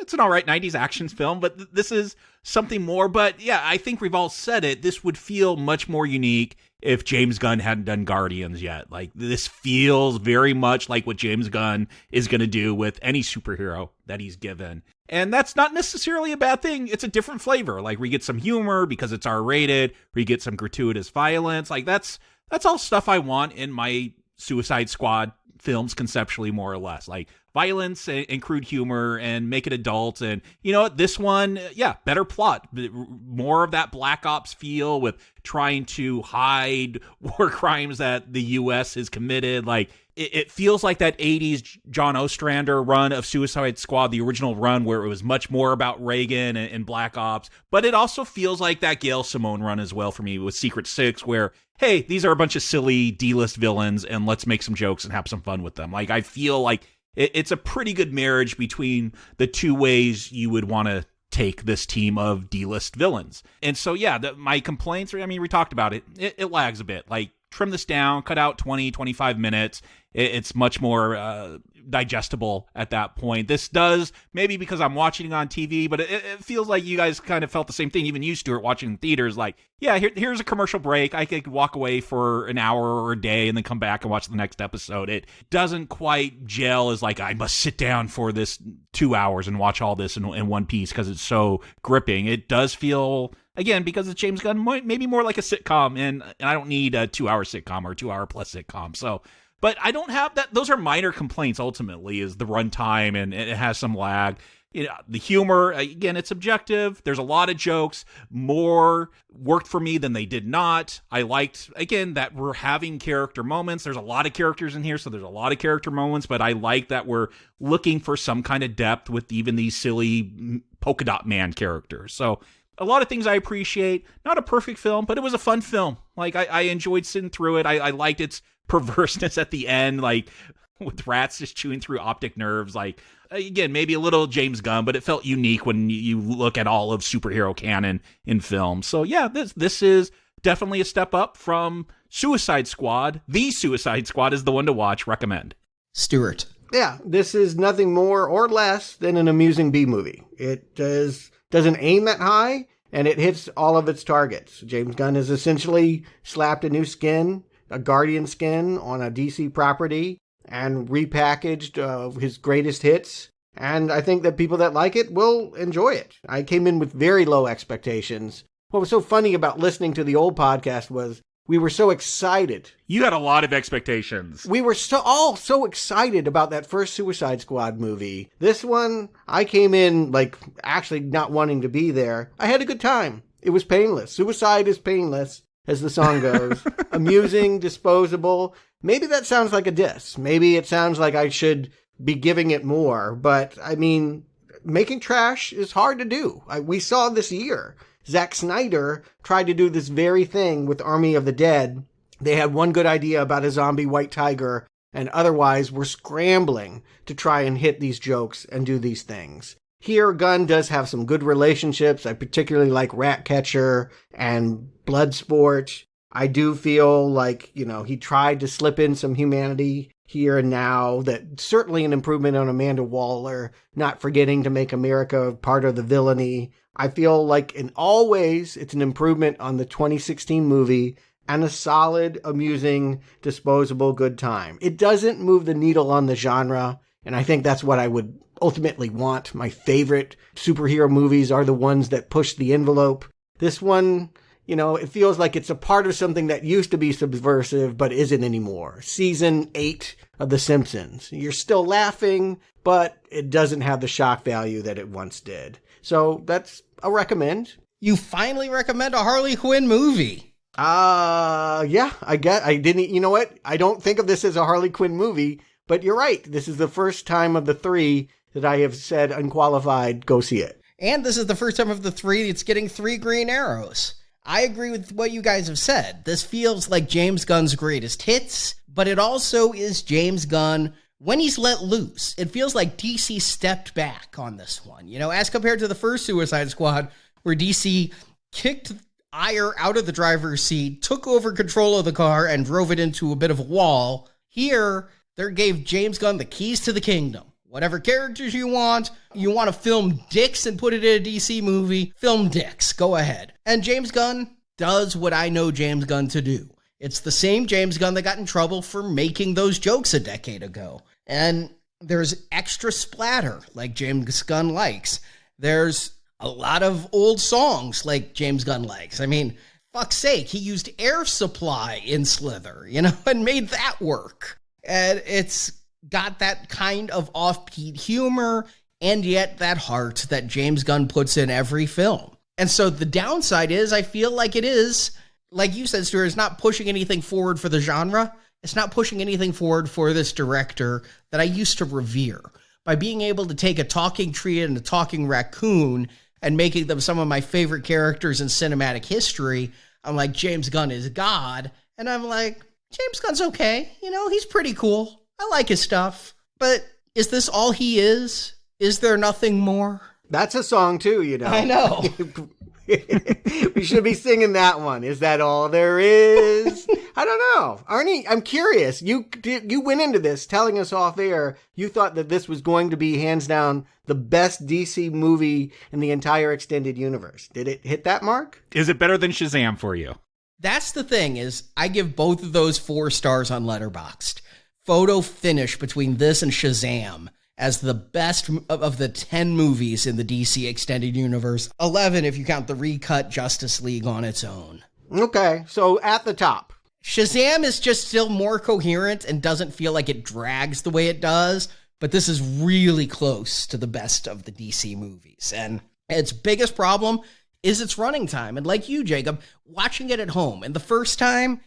it's an all right 90s action film, but this is something more. But yeah, I think we've all said it. This would feel much more unique if James Gunn hadn't done Guardians yet. Like, this feels very much like what James Gunn is going to do with any superhero that he's given. And that's not necessarily a bad thing. It's a different flavor. Like, we get some humor because it's R-rated. We get some gratuitous violence. Like, that's all stuff I want in my Suicide Squad films conceptually, more or less. Like, violence and crude humor and make it adult. And you know what? This one, yeah, better plot. More of that Black Ops feel with trying to hide war crimes that the U.S. has committed. Like, it feels like that 80s John Ostrander run of Suicide Squad, the original run where it was much more about Reagan and Black Ops. But it also feels like that Gail Simone run as well for me with Secret Six, where, hey, these are a bunch of silly D-list villains and let's make some jokes and have some fun with them. Like, I feel like it's a pretty good marriage between the two ways you would want to take this team of D-list villains. And so, yeah, my complaints are, I mean, we talked about it. It lags a bit. Like, trim this down, cut out 20, 25 minutes. It's much more digestible at that point. This does, maybe because I'm watching it on TV, but it feels like you guys kind of felt the same thing, even you, Stuart, watching in theaters. Like, yeah, here's a commercial break. I could walk away for an hour or a day and then come back and watch the next episode. It doesn't quite gel as like, I must sit down for this 2 hours and watch all this in one piece because it's so gripping. It does feel, again, because it's James Gunn, maybe more like a sitcom, and I don't need a 2-hour sitcom or 2-hour plus sitcom. So, but I don't have that. Those are minor complaints, ultimately, is the runtime, and it has some lag. The humor, again, it's objective. There's a lot of jokes. More worked for me than they did not. I liked, again, that we're having character moments. There's a lot of characters in here, so there's a lot of character moments, but I like that we're looking for some kind of depth with even these silly polka dot man characters. So a lot of things I appreciate. Not a perfect film, but it was a fun film. Like, I enjoyed sitting through it. I liked its perverseness at the end, like with rats just chewing through optic nerves. Like, again, maybe a little James Gunn, but it felt unique when you look at all of superhero canon in film. So yeah, this is definitely a step up from Suicide Squad. The Suicide Squad is the one to watch. Recommend. Stuart. Yeah, this is nothing more or less than an amusing B movie. It doesn't aim that high, and it hits all of its targets. James Gunn has essentially slapped a new skin, a Guardian skin, on a DC property and repackaged his greatest hits and I think that people that like it will enjoy it. I came in with very low expectations. What was so funny about listening to the old podcast was we were so excited. You had a lot of expectations. We were all so excited about that first Suicide Squad movie. This one, I came in, actually not wanting to be there. I had a good time. It was painless. Suicide is painless, as the song goes. Amusing, disposable. Maybe that sounds like a diss. Maybe it sounds like I should be giving it more. But, I mean, making trash is hard to do. We saw this year. Zack Snyder tried to do this very thing with Army of the Dead. They had one good idea about a zombie white tiger, and otherwise were scrambling to try and hit these jokes and do these things. Here, Gunn does have some good relationships. I particularly like Ratcatcher and Bloodsport. I do feel like, he tried to slip in some humanity here and now. That certainly an improvement on Amanda Waller, not forgetting to make America part of the villainy. I feel like in all ways, it's an improvement on the 2016 movie and a solid, amusing, disposable good time. It doesn't move the needle on the genre, and I think that's what I would ultimately want. My favorite superhero movies are the ones that push the envelope. This one, it feels like it's a part of something that used to be subversive, but isn't anymore. Season 8 of The Simpsons. You're still laughing, but it doesn't have the shock value that it once did. So that's a recommend. You finally recommend a Harley Quinn movie. Yeah, I didn't, you know what? I don't think of this as a Harley Quinn movie, but you're right. This is the first time of the 3 that I have said unqualified, go see it. And this is the first time of the 3 that's getting 3 Green Arrows. I agree with what you guys have said. This feels like James Gunn's greatest hits, but it also is James Gunn when he's let loose. It feels like DC stepped back on this one, as compared to the first Suicide Squad, where DC kicked Ire out of the driver's seat, took over control of the car, and drove it into a bit of a wall. Here, they gave James Gunn the keys to the kingdom. Whatever characters you want to film dicks and put it in a DC movie, film dicks, go ahead. And James Gunn does what I know James Gunn to do. It's the same James Gunn that got in trouble for making those jokes a decade ago. And there's extra splatter, like James Gunn likes. There's a lot of old songs like James Gunn likes. I mean, fuck's sake, he used Air Supply in Slither, and made that work. And it's got that kind of offbeat humor, and yet that heart that James Gunn puts in every film. And so the downside is, I feel like it is, like you said, Stuart, it's not pushing anything forward for the genre. It's not pushing anything forward for this director that I used to revere. By being able to take a talking tree and a talking raccoon and making them some of my favorite characters in cinematic history, I'm like, James Gunn is God. And I'm like, James Gunn's okay. He's pretty cool. I like his stuff. But is this all he is? Is there nothing more? That's a song too, I know. We should be singing that one. Is that all there is? I don't know. Arnie, I'm curious. You went into this telling us off air you thought that this was going to be hands down the best DC movie in the entire extended universe. Did it hit that mark? Is it better than Shazam for you? That's the thing, is I give both of those 4 stars on Letterboxd. Photo finish between this and Shazam as the best of the 10 movies in the DC Extended Universe. 11 if you count the recut Justice League on its own. Okay, so at the top. Shazam is just still more coherent and doesn't feel like it drags the way it does, but this is really close to the best of the DC movies. And its biggest problem is its running time. And like you, Jacob, watching it at home, and the first time,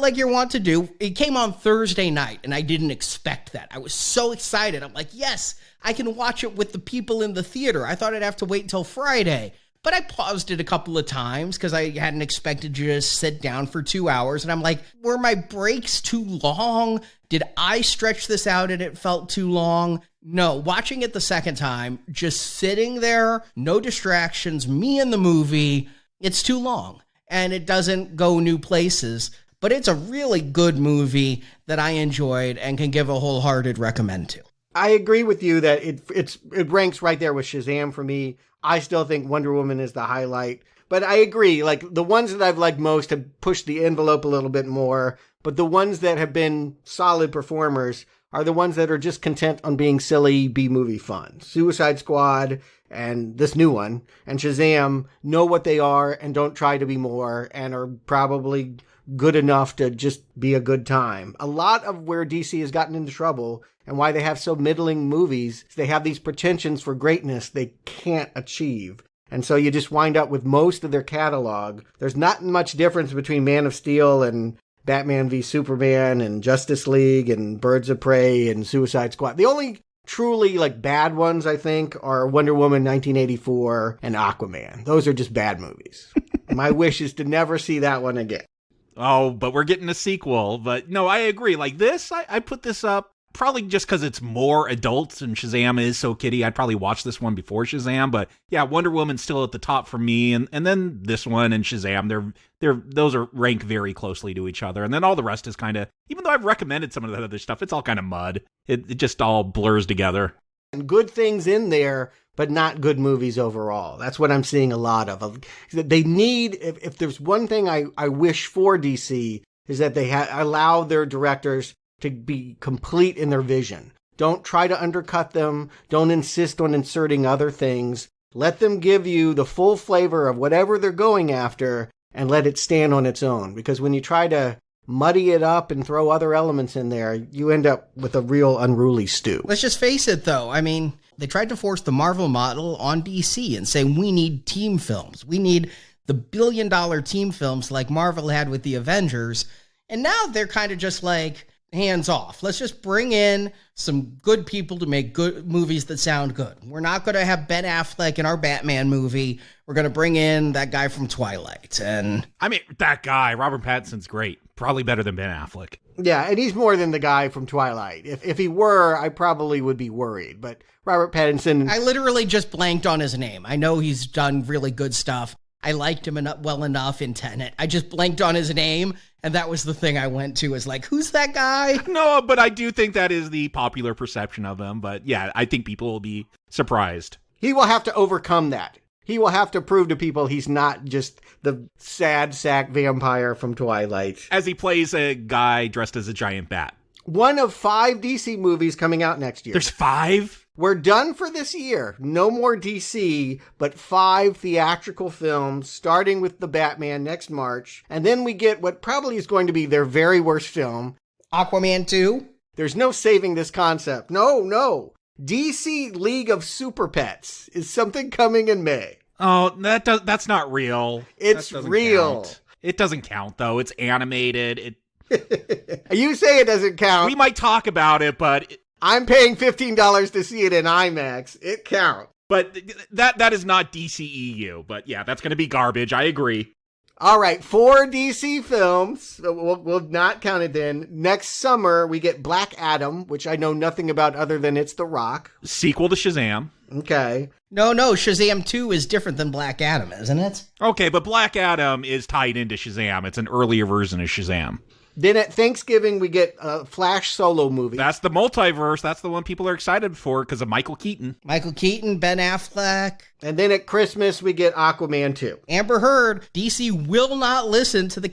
like you're wont to do, it came on Thursday night, and I didn't expect that. I was so excited. I'm like, yes, I can watch it with the people in the theater. I thought I'd have to wait until Friday. But I paused it a couple of times because I hadn't expected to just sit down for 2 hours. And I'm like, were my breaks too long? Did I stretch this out and it felt too long? No, watching it the second time, just sitting there, no distractions, me and the movie, it's too long. And it doesn't go new places. But it's a really good movie that I enjoyed and can give a wholehearted recommend to. I agree with you that it ranks right there with Shazam for me. I still think Wonder Woman is the highlight. But I agree, like the ones that I've liked most have pushed the envelope a little bit more. But the ones that have been solid performers are the ones that are just content on being silly B-movie fun. Suicide Squad and this new one and Shazam know what they are and don't try to be more and are probably good enough to just be a good time. A lot of where DC has gotten into trouble and why they have so middling movies is they have these pretensions for greatness they can't achieve. And so you just wind up with most of their catalog. There's not much difference between Man of Steel and Batman v Superman and Justice League and Birds of Prey and Suicide Squad. The only truly bad ones, I think, are Wonder Woman 1984 and Aquaman. Those are just bad movies. My wish is to never see that one again. Oh, but we're getting a sequel. But no, I agree. I put this up probably just because it's more adults and Shazam is so kiddie. I'd probably watch this one before Shazam. But yeah, Wonder Woman's still at the top for me. And then this one and Shazam, those are ranked very closely to each other. And then all the rest is kind of, even though I've recommended some of that other stuff, it's all kind of mud. It just all blurs together. And good things in there, but not good movies overall. That's what I'm seeing a lot of. They need, if there's one thing I wish for DC, is that they allow their directors to be complete in their vision. Don't try to undercut them. Don't insist on inserting other things. Let them give you the full flavor of whatever they're going after and let it stand on its own. Because when you try to muddy it up and throw other elements in there, you end up with a real unruly stew. Let's just face it, though. I mean, they tried to force the Marvel model on DC and say, we need team films. We need the billion-dollar team films like Marvel had with the Avengers. And now they're kind of just hands off. Let's just bring in some good people to make good movies that sound good. We're not going to have Ben Affleck in our Batman movie. We're going to bring in that guy from Twilight. And I mean, that guy, Robert Pattinson's great. Probably better than Ben Affleck. Yeah, and he's more than the guy from Twilight. If he were, I probably would be worried. But Robert Pattinson... I literally just blanked on his name. I know he's done really good stuff. I liked him well enough in Tenet. I just blanked on his name, and that was the thing I went to, is who's that guy? No, but I do think that is the popular perception of him. But yeah, I think people will be surprised. He will have to overcome that. He will have to prove to people he's not just the sad sack vampire from Twilight. As he plays a guy dressed as a giant bat. One of 5 DC movies coming out next year. There's 5? We're done for this year. No more DC, but 5 theatrical films, starting with The Batman next March. And then we get what probably is going to be their very worst film. Aquaman 2? There's no saving this concept. No. DC League of Super Pets is something coming in May. Oh, that's not real. It's real. Count. It doesn't count, though. It's animated. You say it doesn't count. We might talk about it, but... I'm paying $15 to see it in IMAX. It counts. But that is not DCEU. But yeah, that's going to be garbage. I agree. All right, 4 DC films. We'll not count it then. Next summer, we get Black Adam, which I know nothing about other than it's The Rock. Sequel to Shazam. Okay. No, Shazam 2 is different than Black Adam, isn't it? Okay, but Black Adam is tied into Shazam. It's an earlier version of Shazam. Then at Thanksgiving, we get a Flash solo movie. That's the multiverse. That's the one people are excited for because of Michael Keaton. Michael Keaton, Ben Affleck. And then at Christmas, we get Aquaman 2. Amber Heard, DC will not listen to the